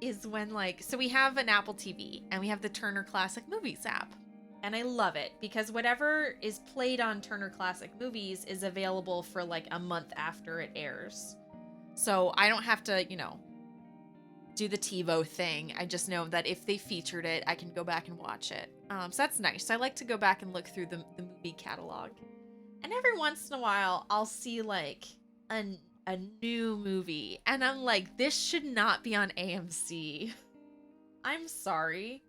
is when, like, so we have an Apple TV and we have the Turner Classic Movies app. And I love it because whatever is played on Turner Classic Movies is available for like a month after it airs. So I don't have to, do the TiVo thing. I just know that if they featured it, I can go back and watch it. So that's nice. I like to go back and look through the movie catalog. And every once in a while, I'll see like a new movie. And I'm like, this should not be on AMC. I'm sorry.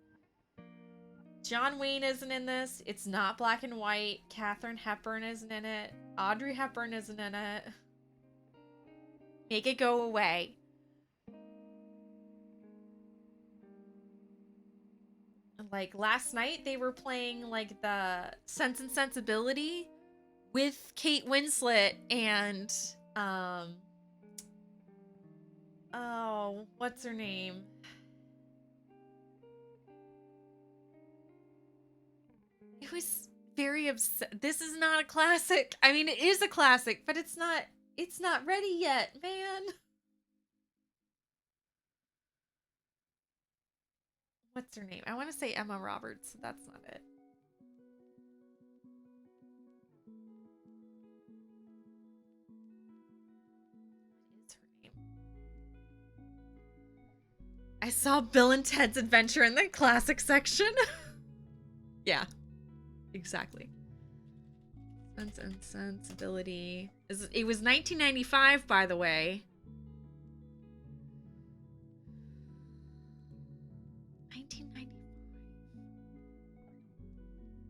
John Wayne isn't in this. It's not black and white. Katharine Hepburn isn't in it. Audrey Hepburn isn't in it. Make it go away. Like last night, they were playing like the Sense and Sensibility with Kate Winslet and oh, what's her name? It was very upset. This is not a classic. I mean, it is a classic, but it's not ready yet, man. What's her name? I want to say Emma Roberts. That's not it. What is her name? I saw Bill and Ted's Adventure in the classic section. Yeah, exactly. Sense and Sensibility. It was 1995, by the way. 1995.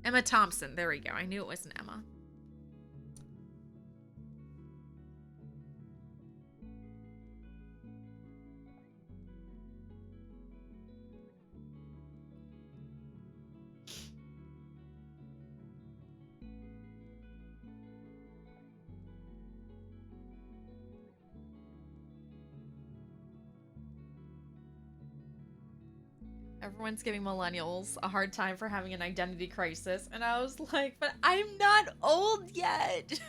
Emma Thompson. There we go. I knew it wasn't Emma. Everyone's giving millennials a hard time for having an identity crisis. And I was like, but I'm not old yet.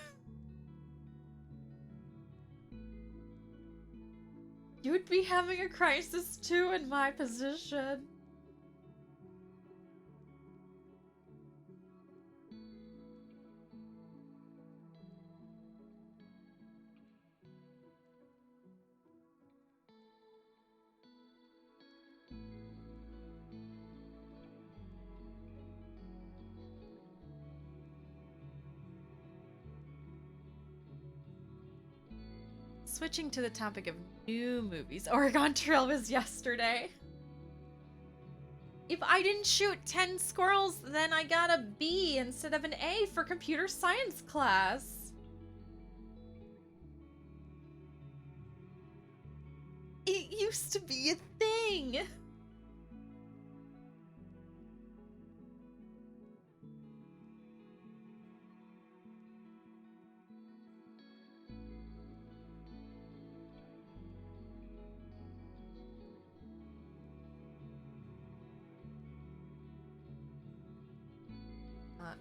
You would be having a crisis too in my position. Switching to the topic of new movies. Oregon Trail was yesterday. If I didn't shoot 10 squirrels, then I got a B instead of an A for computer science class. It used to be a thing.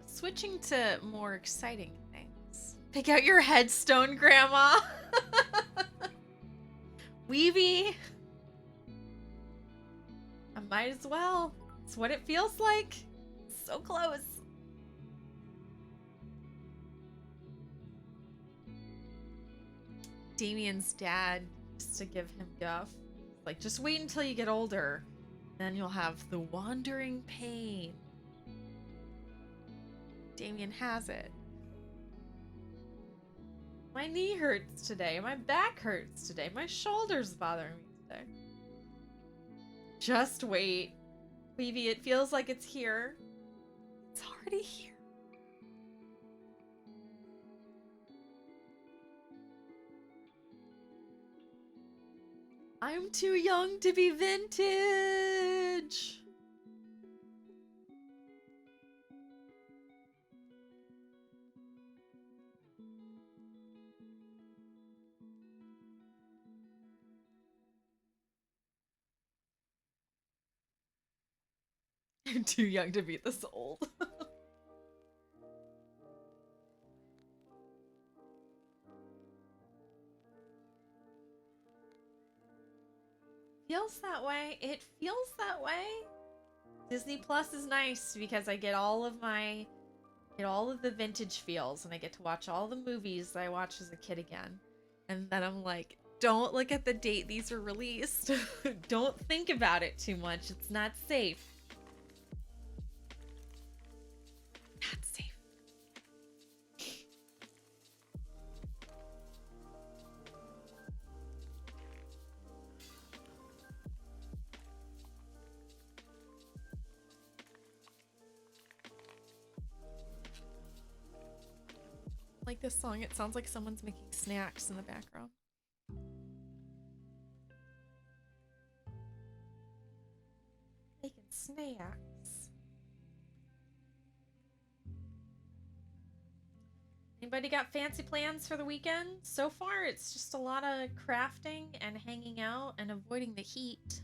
Switching to more exciting things. Pick out your headstone, Grandma. Weeby. I might as well. It's what it feels like. So close. Damien's dad used to give him guff. Like, just wait until you get older. Then you'll have the wandering pain. Damien has it. My knee hurts today. My back hurts today. My shoulder's bothering me today. Just wait. Weeby, it feels like it's here. It's already here. I'm too young to be vintage. I'm too young to be this old. Feels that way. It feels that way. Disney Plus is nice because I get all of the vintage feels, and I get to watch all the movies that I watched as a kid again. And then I'm like, don't look at the date these were released. Don't think about it too much. It's not safe. Not safe. Like this song, it sounds like someone's making snacks in the background. Making snacks. Anybody got fancy plans for the weekend? So far, it's just a lot of crafting and hanging out and avoiding the heat.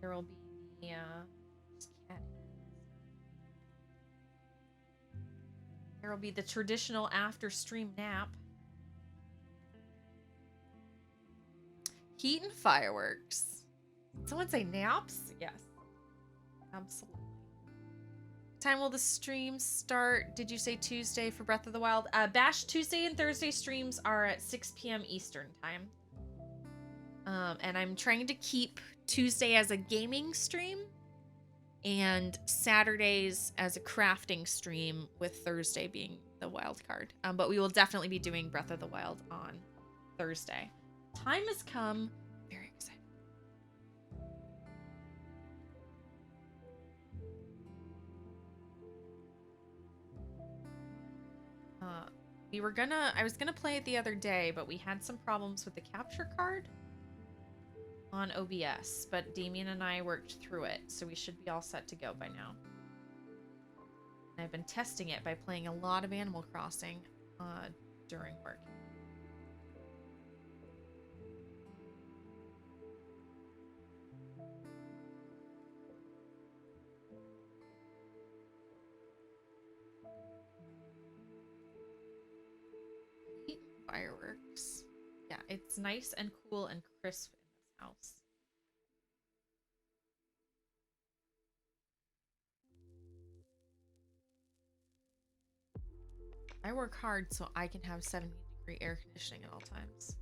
There will be the there will be the traditional after stream nap. Heat and fireworks. Did someone say naps? Yes. Absolutely. What time will the stream start? Did you say Tuesday for Breath of the Wild? Bash Tuesday and Thursday streams are at 6 p.m. Eastern time. And I'm trying to keep Tuesday as a gaming stream and Saturdays as a crafting stream, with Thursday being the wild card. But we will definitely be doing Breath of the Wild on Thursday. Time has come. Very excited. I was gonna play it the other day, but we had some problems with the capture card on OBS, but Damien and I worked through it, so we should be all set to go by now. And I've been testing it by playing a lot of Animal Crossing during work. Fireworks. Yeah, it's nice and cool and crisp in this house. I work hard so I can have 70-degree air conditioning at all times.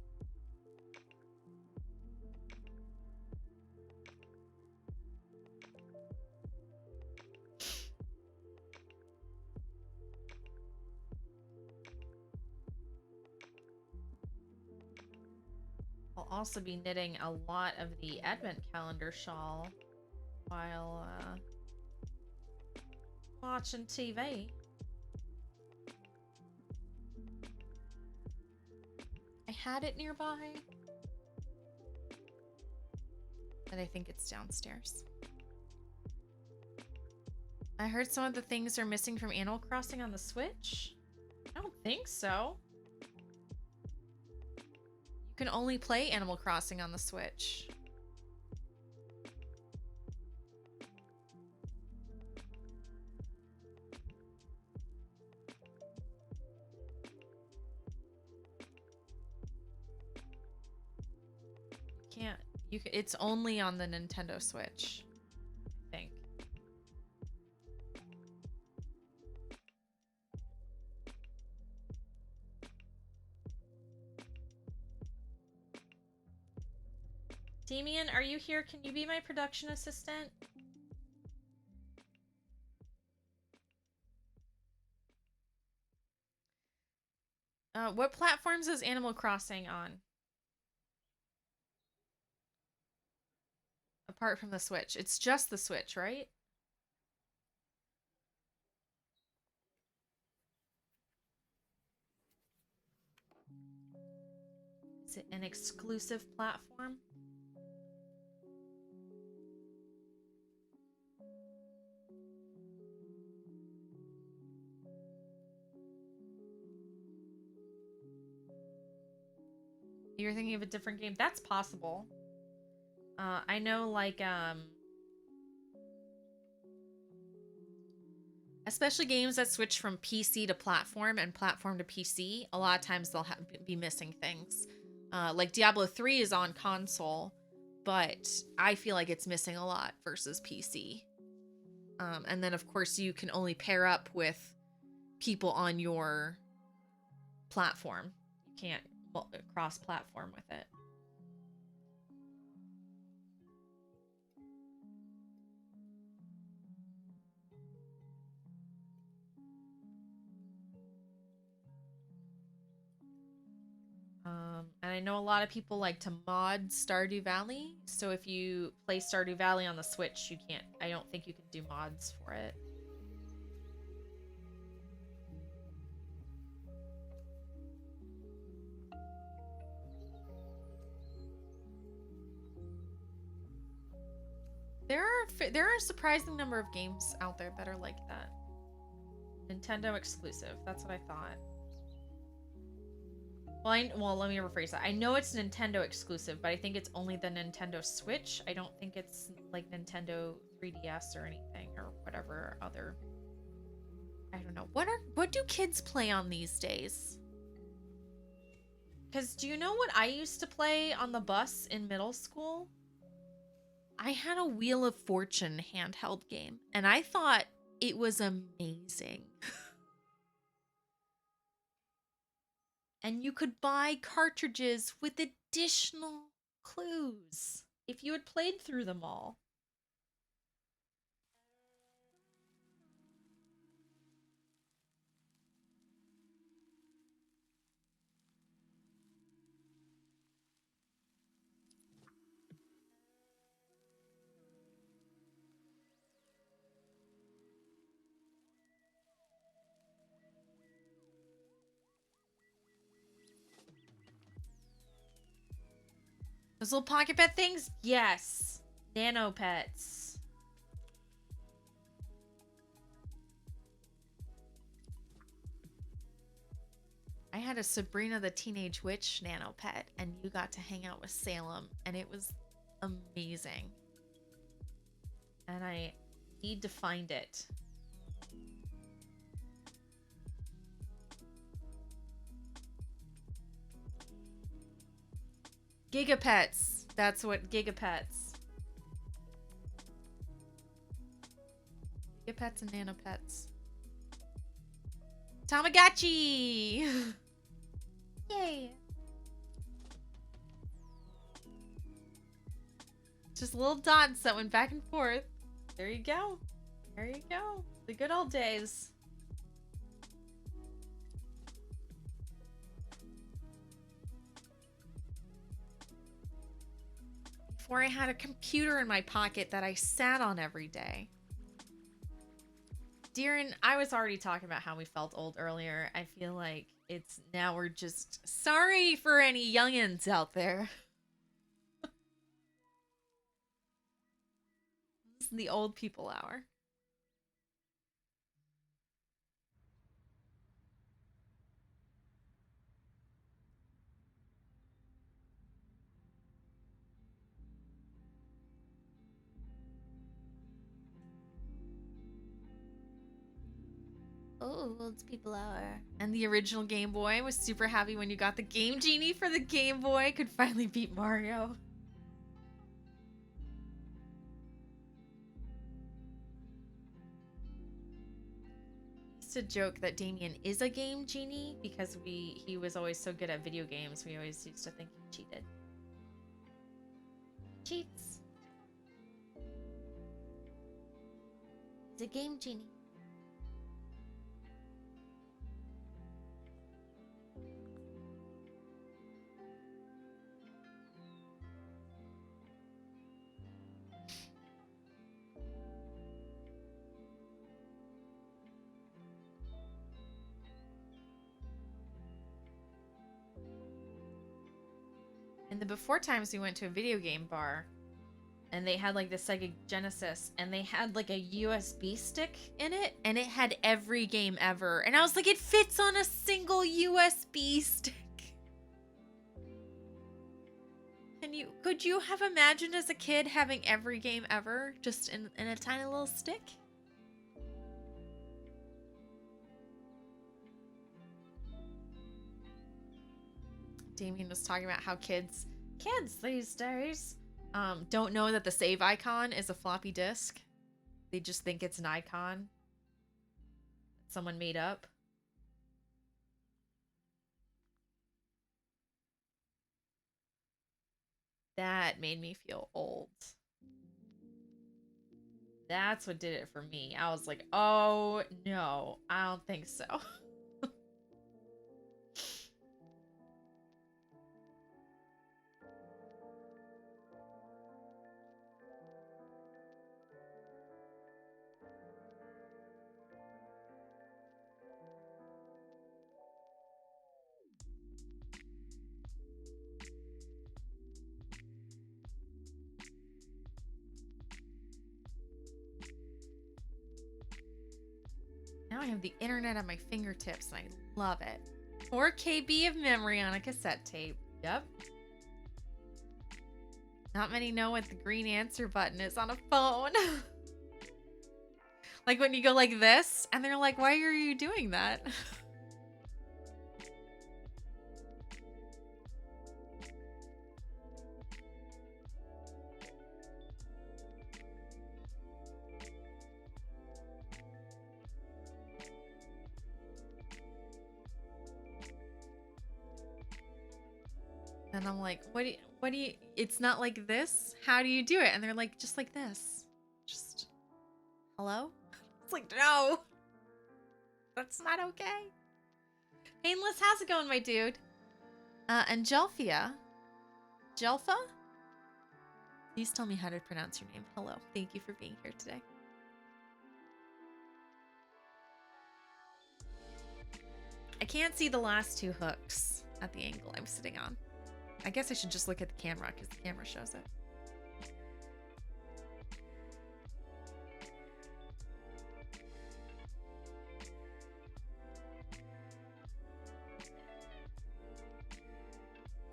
I'll also be knitting a lot of the advent calendar shawl while watching TV. I had it nearby, but I think it's downstairs. I heard some of the things are missing from Animal Crossing on the Switch. I don't think so. You can only play Animal Crossing on the Switch. It's only on the Nintendo Switch, I think. Damien, are you here? Can you be my production assistant? What platforms is Animal Crossing on? Apart from the Switch. It's just the Switch, right? Is it an exclusive platform? You're thinking of a different game? That's possible. I know, like, especially games that switch from PC to platform and platform to PC, a lot of times they'll be missing things. Like Diablo 3 is on console, but I feel like it's missing a lot versus PC. And then, of course, you can only pair up with people on your platform. You can't cross-platform with it. And I know a lot of people like to mod Stardew Valley. So if you play Stardew Valley on the Switch, you can't, I don't think you can do mods for it. There are a surprising number of games out there that are like that. Nintendo exclusive. That's what I thought. Well, let me rephrase that. I know it's Nintendo exclusive, but I think it's only the Nintendo Switch. I don't think it's like Nintendo 3DS or anything or whatever other. I don't know. What do kids play on these days? Because do you know what I used to play on the bus in middle school? I had a Wheel of Fortune handheld game, and I thought it was amazing. And you could buy cartridges with additional clues if you had played through them all. Those little pocket pet things? Yes. Nano pets. I had a Sabrina the Teenage Witch nano pet, and you got to hang out with Salem, and it was amazing. And I need to find it. Gigapets. That's what Gigapets. Gigapets and nanopets. Tamagotchi! Yay! Just little dots that went back and forth. There you go. There you go. The good old days. before I had a computer in my pocket that I sat on every day. Deeran, I was already talking about how we felt old earlier. I feel like it's now we're just sorry for any youngins out there. This is the old people hour. Oh, old people hour. And the original Game Boy was super happy when you got the Game Genie for the Game Boy. Could finally beat Mario. Used to joke that Damien is a Game Genie because he was always so good at video games. We always used to think he cheated. Cheats. He's a game genie. In the before times, we went to a video game bar and they had like the Sega Genesis and they had like a USB stick in it and it had every game ever. And I was like, it fits on a single USB stick. Could you have imagined as a kid having every game ever just in a tiny little stick? Damien was talking about how kids these days don't know that the save icon is a floppy disk. They just think it's an icon that someone made up. That made me feel old. That's what did it for me. I was like, oh no, I don't think so. Now I have the internet at my fingertips and I love it. 4 KB of memory on a cassette tape. Yep. Not many know what the green answer button is on a phone. Like when you go like this and they're like, why are you doing that? And I'm like, what do you, it's not like this? How do you do it? And they're like, just like this. Just, hello? It's like, no. That's not okay. Painless, how's it going, my dude? And Jelfia. Jelfa? Please tell me how to pronounce your name. Hello. Thank you for being here today. I can't see the last 2 hooks at the angle I'm sitting on. I guess I should just look at the camera because the camera shows it.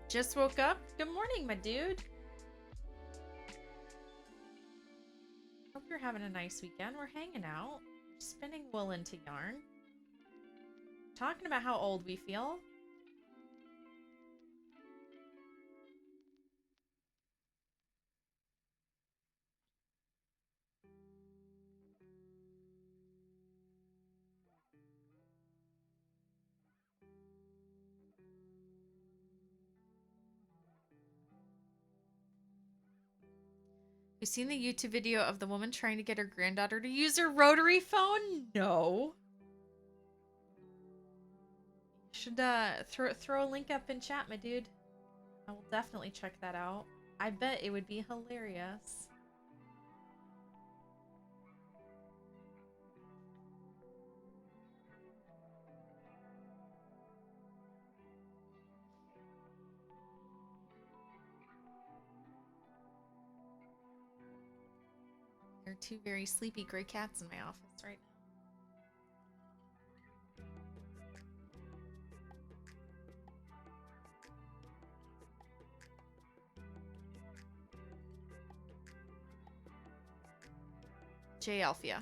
Just woke up. Good morning, my dude. Hope you're having a nice weekend. We're hanging out, spinning wool into yarn, talking about how old we feel. You seen the YouTube video of the woman trying to get her granddaughter to use her rotary phone? No. Should throw a link up in chat, my dude. I will definitely check that out. I bet it would be hilarious. There are two very sleepy gray cats in my office right now. J. Alphia.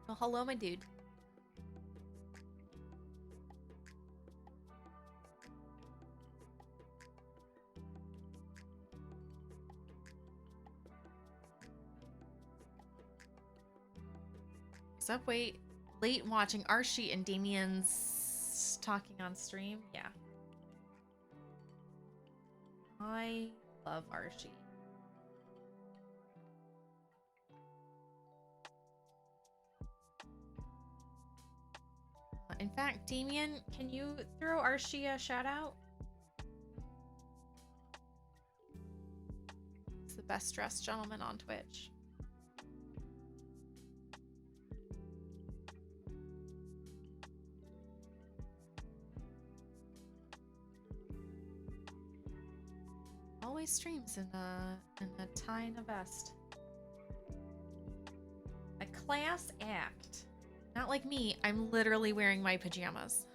Well, hello, my dude. What's up? Wait, late watching Archie and Damien's talking on stream. Yeah. I love Archie. In fact, Damien, can you throw Archie a shout out? He's the best dressed gentleman on Twitch. Always streams in a tie and a vest. A class act. Not like me, I'm literally wearing my pajamas.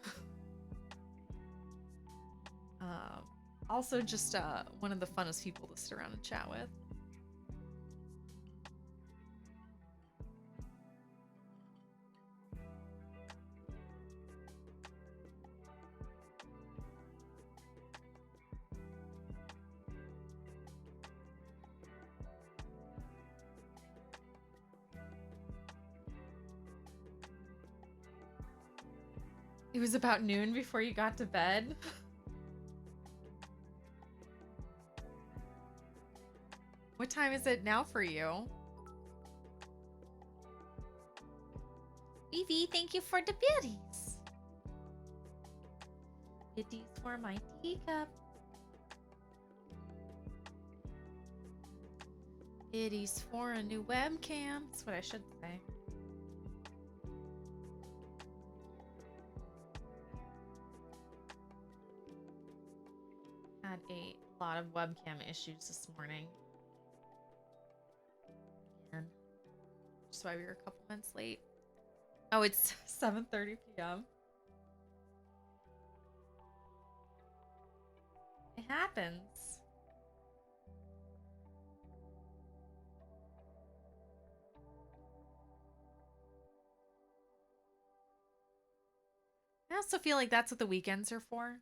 Also just one of the funnest people to sit around and chat with. It was about noon before you got to bed. What time is it now for you? Vivi, thank you for the biddies. Biddies for my teacup. Biddies for a new webcam. That's what I should say. Had a lot of webcam issues this morning. And just why we were a couple minutes late. Oh, it's 7:30 p.m. It happens. I also feel like that's what the weekends are for.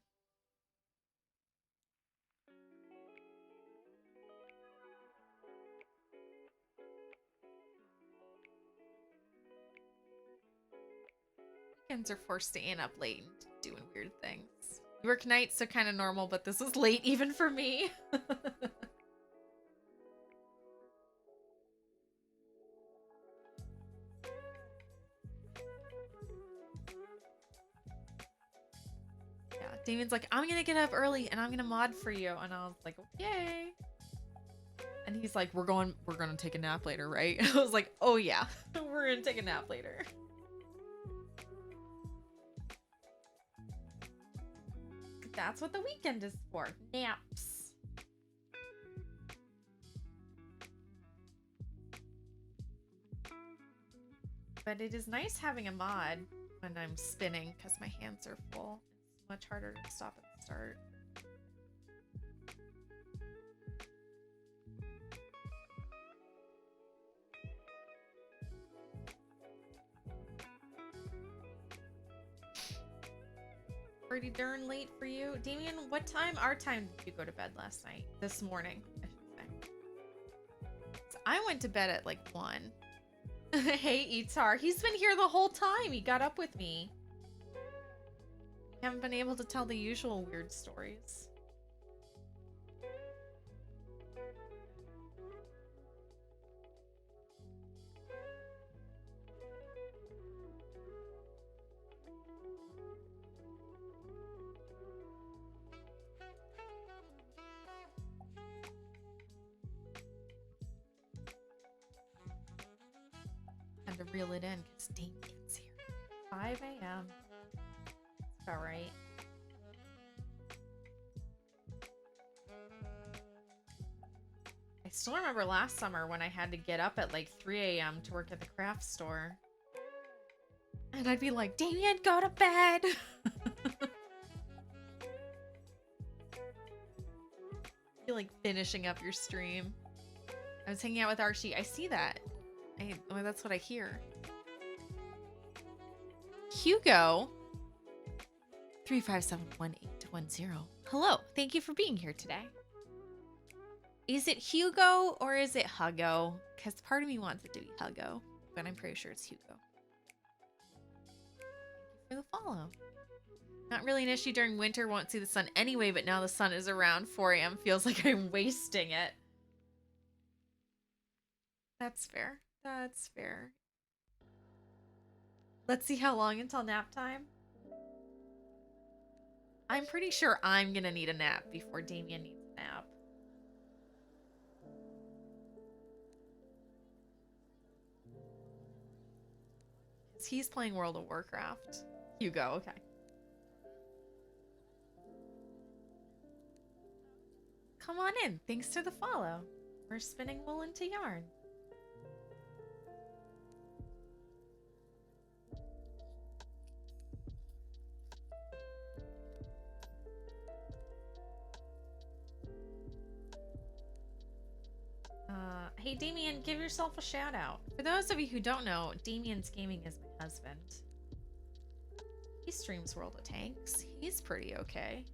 Weekends are for staying up late and doing weird things. You work nights, so kind of normal, but this is late even for me. Yeah, Damien's like, I'm gonna get up early and I'm gonna mod for you, and I was like, okay. And he's like, we're gonna take a nap later, right? I was like, oh yeah, we're gonna take a nap later. That's what the weekend is for. Naps. But it is nice having a mod when I'm spinning because my hands are full. It's much harder to stop and start. Pretty darn late for you. Damien, what time, our time, did you go to bed last night? This morning, I should say. So I went to bed at like 1. Hey, Itar. He's been here the whole time. He got up with me. We haven't been able to tell the usual weird stories. reel it in because Damien's here. 5 a.m. That's about right. I still remember last summer when I had to get up at like 3 a.m. to work at the craft store. And I'd be like, Damien, go to bed. You're like finishing up your stream. I was hanging out with Archie. I see that. Well, that's what I hear. Hugo 3571810. Hello. Thank you for being here today. Is it Hugo or is it Huggo? Because part of me wants it to be Huggo, but I'm pretty sure it's Hugo. Thank you for the follow. Not really an issue during winter. Won't see the sun anyway, but now the sun is around 4 a.m. Feels like I'm wasting it. That's fair. That's fair. Let's see how long until nap time. I'm pretty sure I'm gonna need a nap before Damien needs a nap. He's playing World of Warcraft. Hugo, okay. Come on in. Thanks to the follow. We're spinning wool into yarn. Hey Damien, give yourself a shout out. For those of you who don't know, Damien's Gaming is my husband. He streams World of Tanks. He's pretty okay.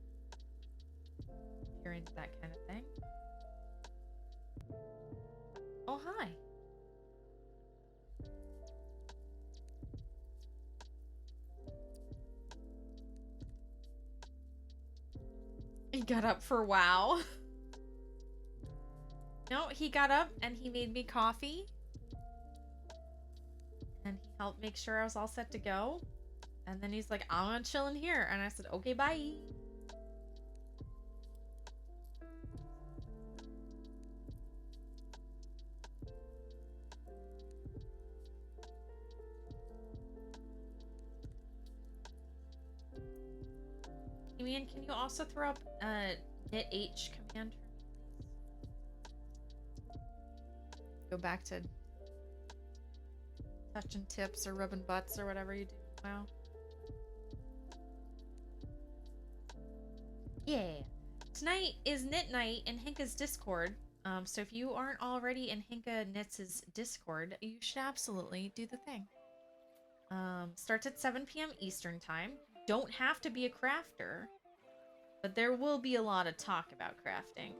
If you're into that kind of thing. Oh, hi. He got up for WoW. No, he got up and he made me coffee. And he helped make sure I was all set to go. And then he's like, I'm gonna chill in here. And I said, okay, bye. Damien, can you also throw up knit H command? Go back to touching tips or rubbing butts or whatever you do now. Yeah. Tonight is knit night in Hinka's Discord. So if you aren't already in Hinka Knits' Discord, you should absolutely do the thing. Starts at 7 p.m. Eastern time. Don't have to be a crafter, but there will be a lot of talk about crafting.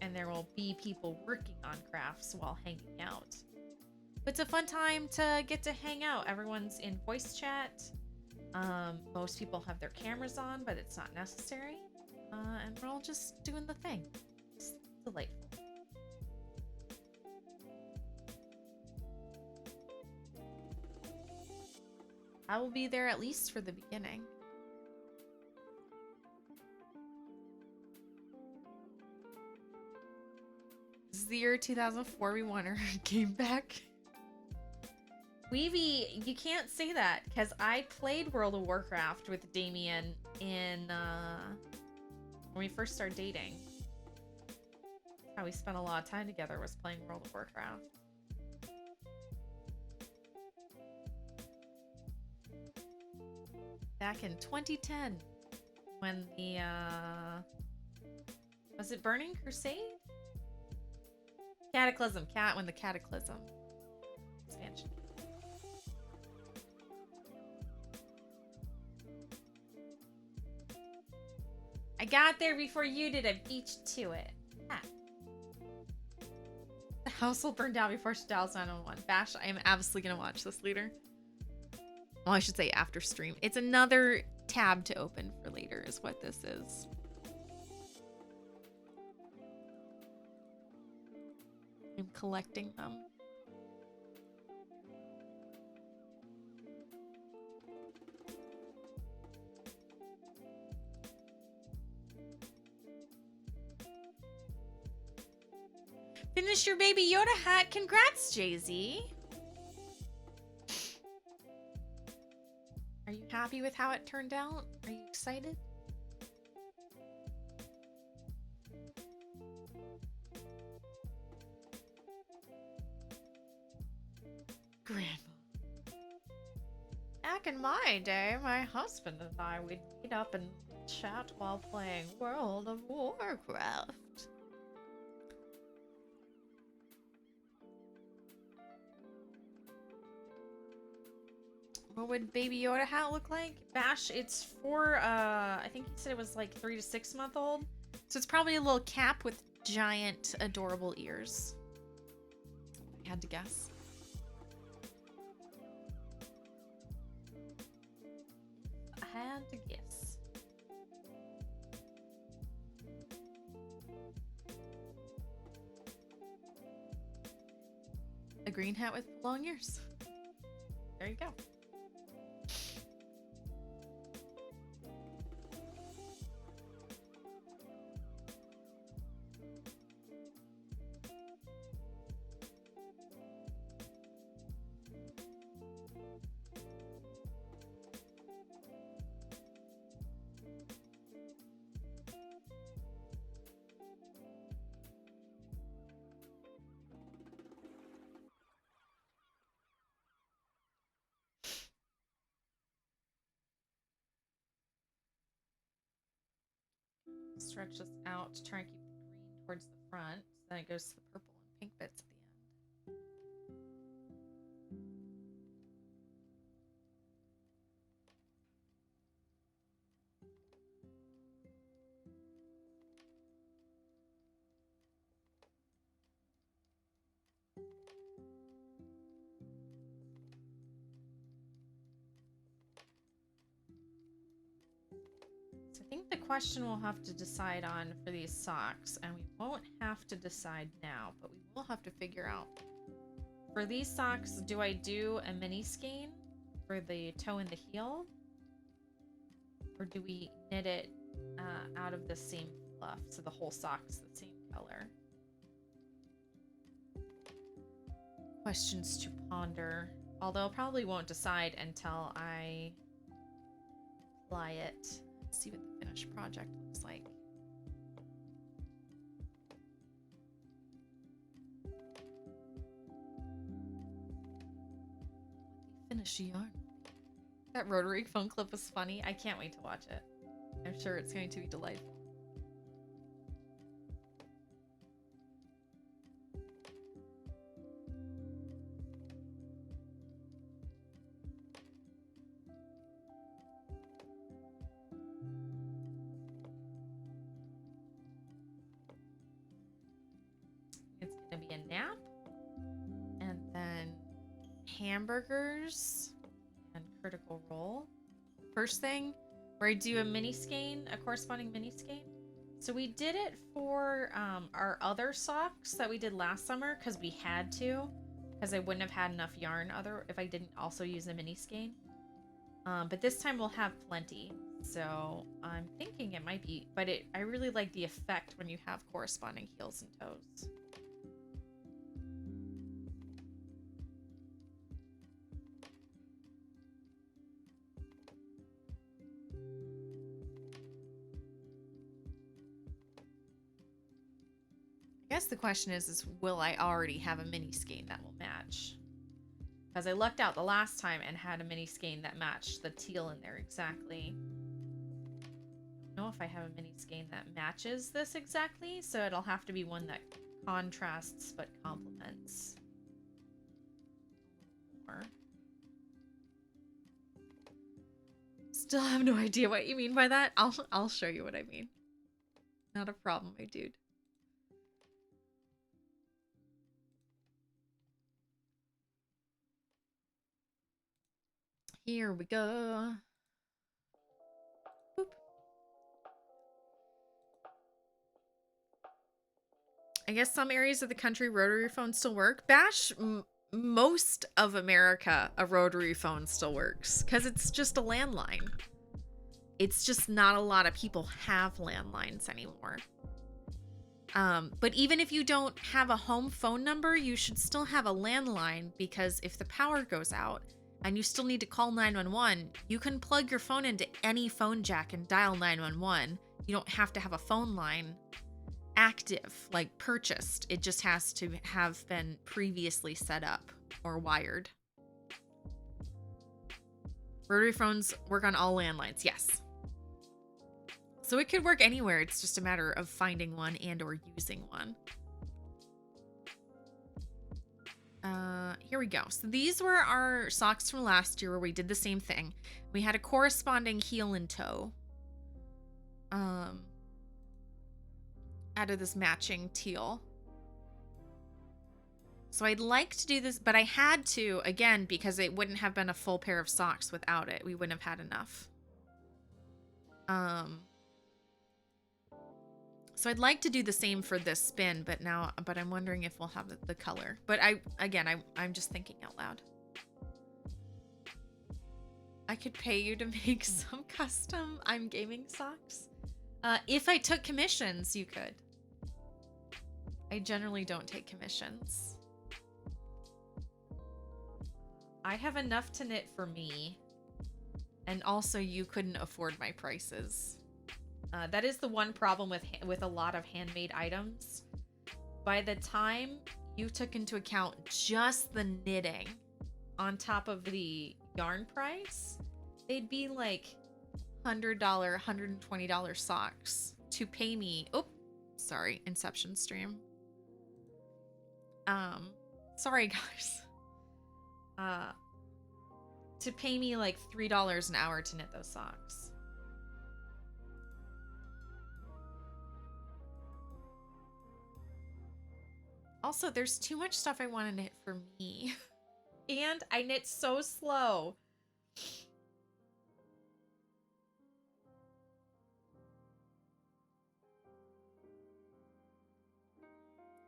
And there will be people working on crafts while hanging out. It's a fun time to get to hang out. Everyone's in voice chat. Most people have their cameras on, but it's not necessary. And we're all just doing the thing. It's delightful. I will be there at least for the beginning. This is the year 2004. We want our game back. Weavy, you can't say that because I played World of Warcraft with Damien in when we first started dating. How we spent a lot of time together was playing World of Warcraft. Back in 2010 when the was it Burning Crusade? Cataclysm, when the Cataclysm expansion. I got there before you did. I beat you to it. Ah. The house will burn down before 2001. Bash, I am absolutely gonna watch this later. Well, I should say after stream. It's another tab to open for later is what this is. I'm collecting them. Finish your Baby Yoda hat. Congrats, Jay-Z. Are you happy with how it turned out? Are you excited? Grandma. Back in my day, my husband and I would meet up and chat while playing World of Warcraft. What would Baby Yoda hat look like? Bash, it's for, I think he said it was like 3 to 6 month old. So it's probably a little cap with giant, adorable ears. I had to guess. I had to guess. A green hat with long ears. There you go. Stretch this out to try and keep the green towards the front. So then it goes to the purple and pink bits at the end. I think the question we'll have to decide on for these socks, and we won't have to decide now, but we will have to figure out. For these socks, do I do a mini skein for the toe and the heel? Or do we knit it out of the same fluff so the whole sock's the same color? Questions to ponder. Although I probably won't decide until I apply it. See what the finished project looks like. Finish yarn. That rotary phone clip was funny. I can't wait to watch it. I'm sure it's going to be delightful. Hamburgers and critical role. First thing, where I do a mini skein, a corresponding mini skein. So we did it for our other socks that we did last summer because we had to, because I wouldn't have had enough yarn if I didn't also use a mini skein. But this time we'll have plenty. So I'm thinking it might be, but I really like the effect when you have corresponding heels and toes. I guess the question is will I already have a mini skein that will match? Because I lucked out the last time and had a mini skein that matched the teal in there exactly. I don't know if I have a mini skein that matches this exactly, so it'll have to be one that contrasts but complements more. Still have no idea what you mean by that. I'll show you what I mean. Not a problem, my dude. Here we go. Boop. I guess some areas of the country rotary phones still work. Bash, most of America, a rotary phone still works because it's just a landline. It's just not a lot of people have landlines anymore. But even if you don't have a home phone number, you should still have a landline because if the power goes out, and you still need to call 911, you can plug your phone into any phone jack and dial 911. You don't have to have a phone line active, like purchased. It just has to have been previously set up or wired. Rotary phones work on all landlines, yes. So it could work anywhere. It's just a matter of finding one and or using one. Here we go. So these were our socks from last year where we did the same thing. We had a corresponding heel and toe. Out of this matching teal. So I'd like to do this, but I had to, again, because it wouldn't have been a full pair of socks without it. We wouldn't have had enough. So I'd like to do the same for this spin, but I'm wondering if we'll have the color. But I'm just thinking out loud. I could pay you to make some custom I'm Gaming socks. If I took commissions, you could. I generally don't take commissions. I have enough to knit for me. And also you couldn't afford my prices. That is the one problem with a lot of handmade items. By the time you took into account just the knitting on top of the yarn price, they'd be like $100, $120 socks to pay me. Oh, sorry, Inception stream. Sorry guys. To pay me like $3 an hour to knit those socks. Also, there's too much stuff I want to knit for me. And I knit so slow.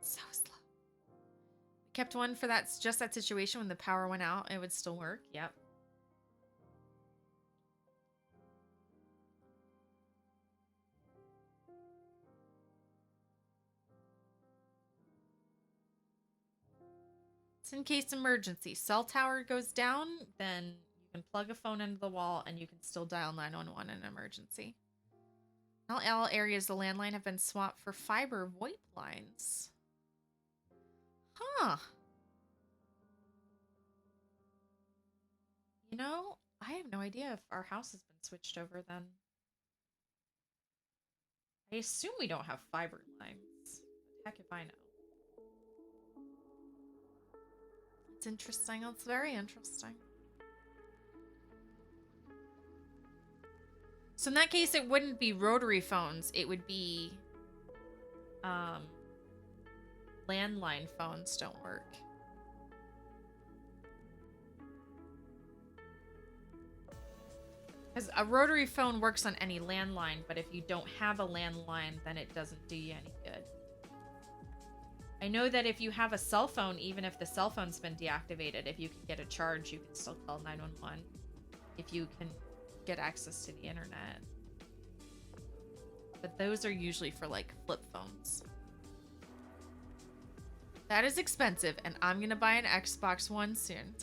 So slow. Kept one for just that situation when the power went out. It would still work. Yep. In case emergency, cell tower goes down, then you can plug a phone into the wall and you can still dial 911 in an emergency. Not all areas of the landline have been swapped for fiber VoIP lines. Huh. You know, I have no idea if our house has been switched over then. I assume we don't have fiber lines. Heck if I know. It's interesting. It's very interesting. So in that case, it wouldn't be rotary phones. It would be landline phones don't work. Because a rotary phone works on any landline, but if you don't have a landline, then it doesn't do you any good. I know that if you have a cell phone, even if the cell phone's been deactivated, if you can get a charge, you can still call 911 if you can get access to the internet. But those are usually for like flip phones. That is expensive, and I'm gonna buy an Xbox One soon.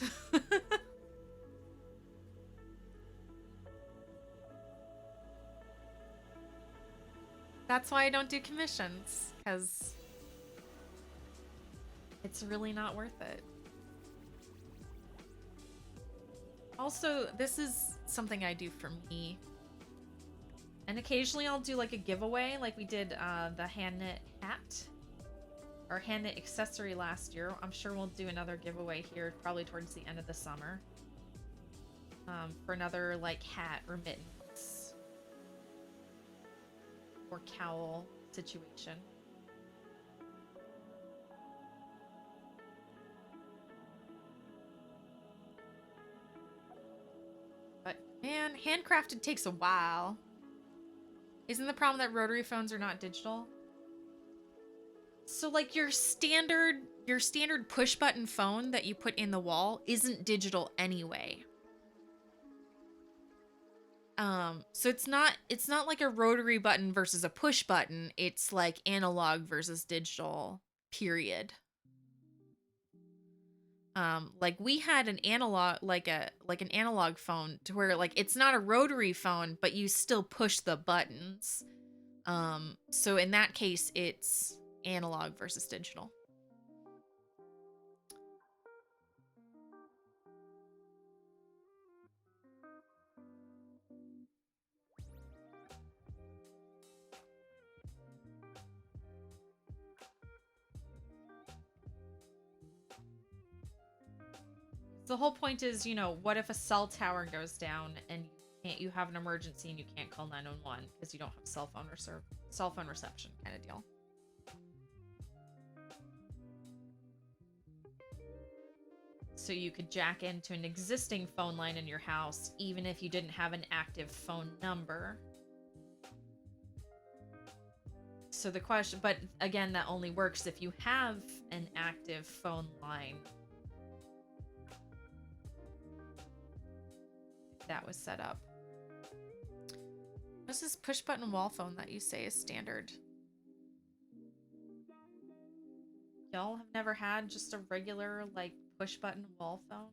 That's why I don't do commissions, because it's really not worth it. Also, this is something I do for me. And occasionally I'll do like a giveaway, like we did the hand knit hat or hand knit accessory last year. I'm sure we'll do another giveaway here probably towards the end of the summer. For another like hat or mittens or cowl situation. But man, handcrafted takes a while. Isn't the problem that rotary phones are not digital? So like your standard push button phone that you put in the wall isn't digital anyway. So it's not like a rotary button versus a push button. It's like analog versus digital, period. Like we had an analog, an analog phone to where like it's not a rotary phone, but you still push the buttons. So in that case, it's analog versus digital. The whole point is, you know, what if a cell tower goes down and you have an emergency and you can't call 911 because you don't have cell phone reception kind of deal. So you could jack into an existing phone line in your house even if you didn't have an active phone number. So the question, but again, that only works if you have an active phone line. That was set up. What's this push button wall phone that you say is standard? Y'all have never had just a regular like push button wall phone?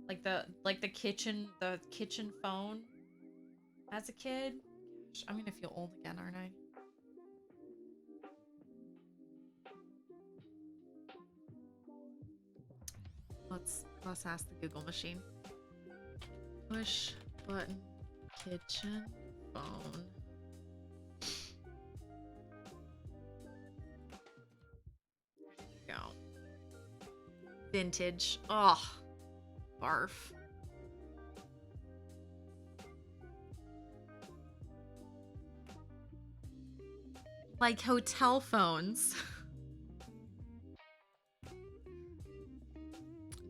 Like the kitchen phone as a kid? Gosh, I'm gonna feel old again, aren't I? Let's ask the Google machine. Push button kitchen phone. There you go. Vintage. Oh, barf. Like hotel phones.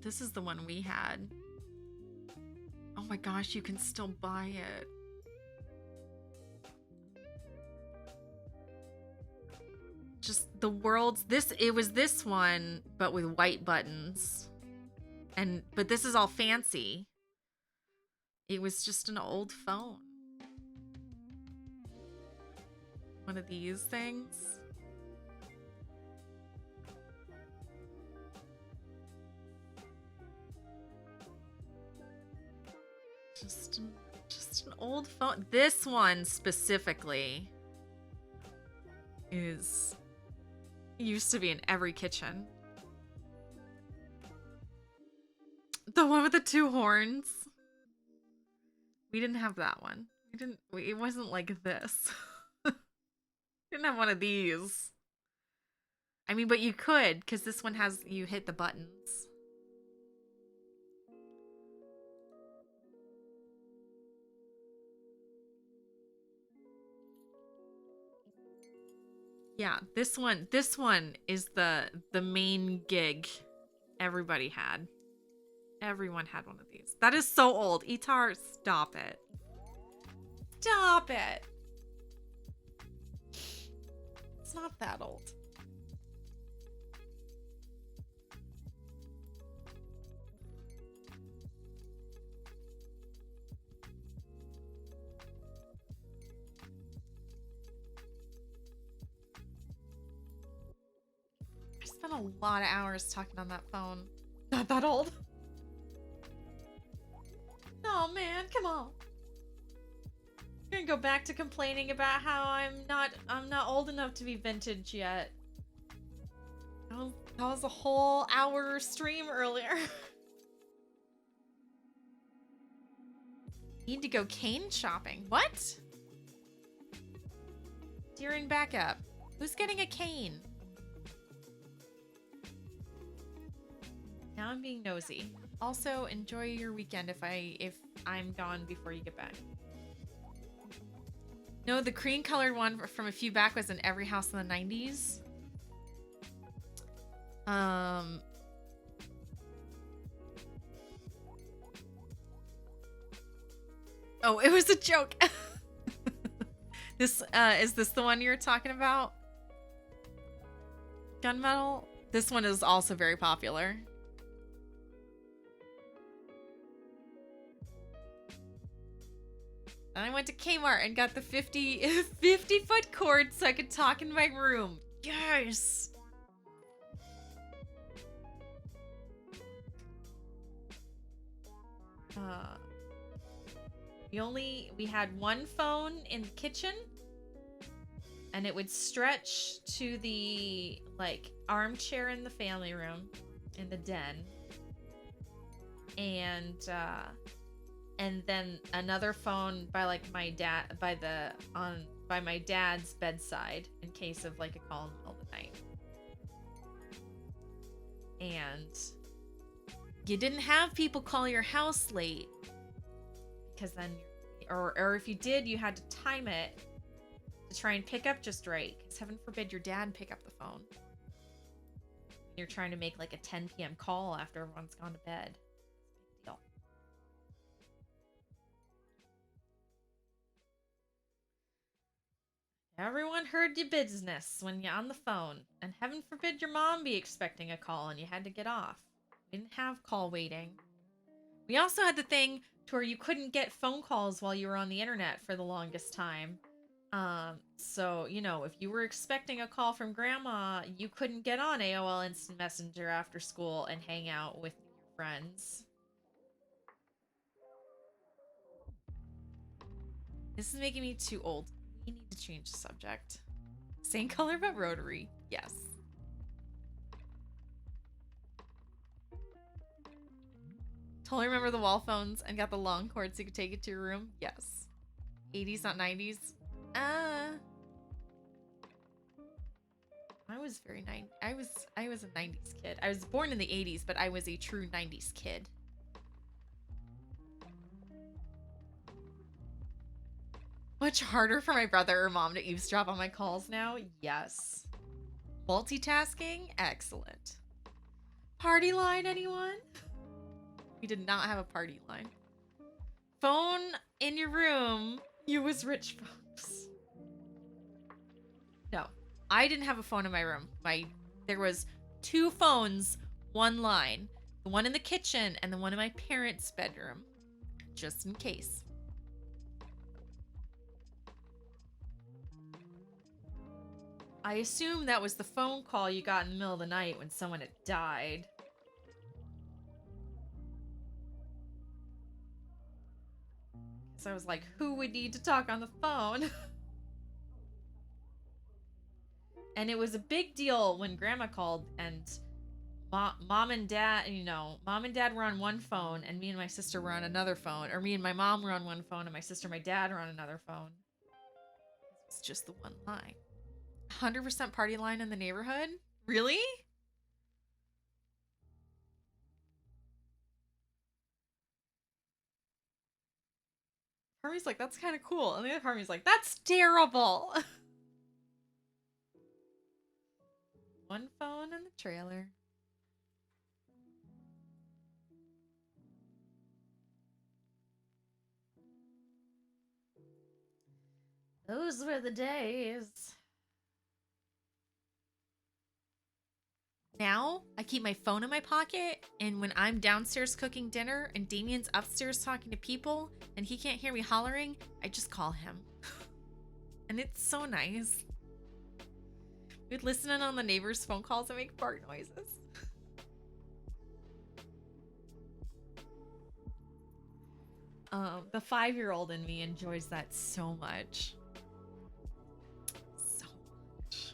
This is the one we had. Oh my gosh, you can still buy it. Just the world's it was this one, but with white buttons. But this is all fancy. It was just an old phone. One of these things. Just an old phone. This one specifically used to be in every kitchen. The one with the two horns. We didn't have that one. It wasn't like this. Didn't have one of these. I mean, but you could, because this one you hit the buttons. Yeah, this one is the main gig everybody had. Everyone had one of these. That is so old. Itar, stop it. Stop it. It's not that old. I spent a lot of hours talking on that phone. Not that old. Oh man, come on. I'm gonna go back to complaining about how I'm not old enough to be vintage yet. That was a whole hour stream earlier. Need to go cane shopping. What? Steering back up. Who's getting a cane? Now I'm being nosy. Also, enjoy your weekend if I'm gone before you get back. No, the cream colored one from a few back was in every house in the 90s. Oh, it was a joke. Is this the one you're talking about? Gunmetal? This one is also very popular. And I went to Kmart and got the 50-foot cord so I could talk in my room. Yes! we had one phone in the kitchen, and it would stretch to the like armchair in the family room in the den. And then another phone by like my dad by my dad's bedside in case of like a call in the middle of the night. And you didn't have people call your house late because then or if you did, you had to time it to try and pick up just right, because heaven forbid your dad pick up the phone. You're trying to make like a 10 p.m. call after everyone's gone to bed. Big deal. Everyone heard your business when you're on the phone, and heaven forbid your mom be expecting a call and you had to get off. We didn't have call waiting. We also had the thing to where you couldn't get phone calls while you were on the internet for the longest time. So, you know, if you were expecting a call from grandma, you couldn't get on AOL Instant Messenger after school and hang out with your friends. This is making me too old. We need to change the subject. Same color but rotary. Yes. Totally remember the wall phones and got the long cord so you could take it to your room. Yes. 80s, not 90s. I was very I was a 90s kid. I was born in the 80s, but I was a true 90s kid. Much harder for my brother or mom to eavesdrop on my calls now? Yes. Multitasking? Excellent. Party line, anyone? We did not have a party line. Phone in your room. You was rich folks. No, I didn't have a phone in my room. There was 2 phones, 1 line. The one in the kitchen and the one in my parents' bedroom. Just in case. I assume that was the phone call you got in the middle of the night when someone had died. So I was like, who would need to talk on the phone? And it was a big deal when grandma called and mom and dad, mom and dad were on one phone and me and my sister were on another phone. Or me and my mom were on one phone and my sister and my dad were on another phone. It's just the one line. 100% party line in the neighborhood? Really? Part of me's like, that's kind of cool. And the other part of me's like, that's terrible. One phone in the trailer. Those were the days. Now, I keep my phone in my pocket, and when I'm downstairs cooking dinner and Damien's upstairs talking to people and he can't hear me hollering, I just call him. And it's so nice. We'd listen in on the neighbors' phone calls and make fart noises. The 5-year-old in me enjoys that so much. So much.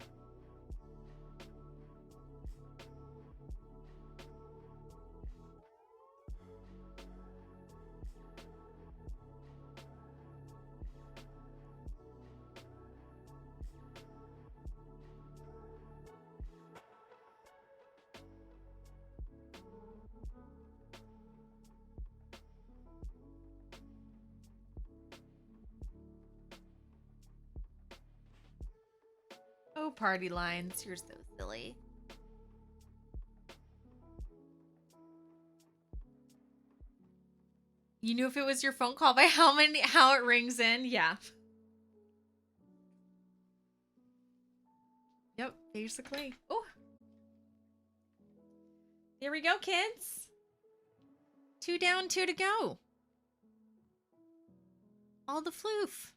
Oh, party lines. You're so silly. You knew if it was your phone call by how it rings in? Yeah. Yep, basically. Oh. Here we go, kids. 2 down, 2 to go. All the floof.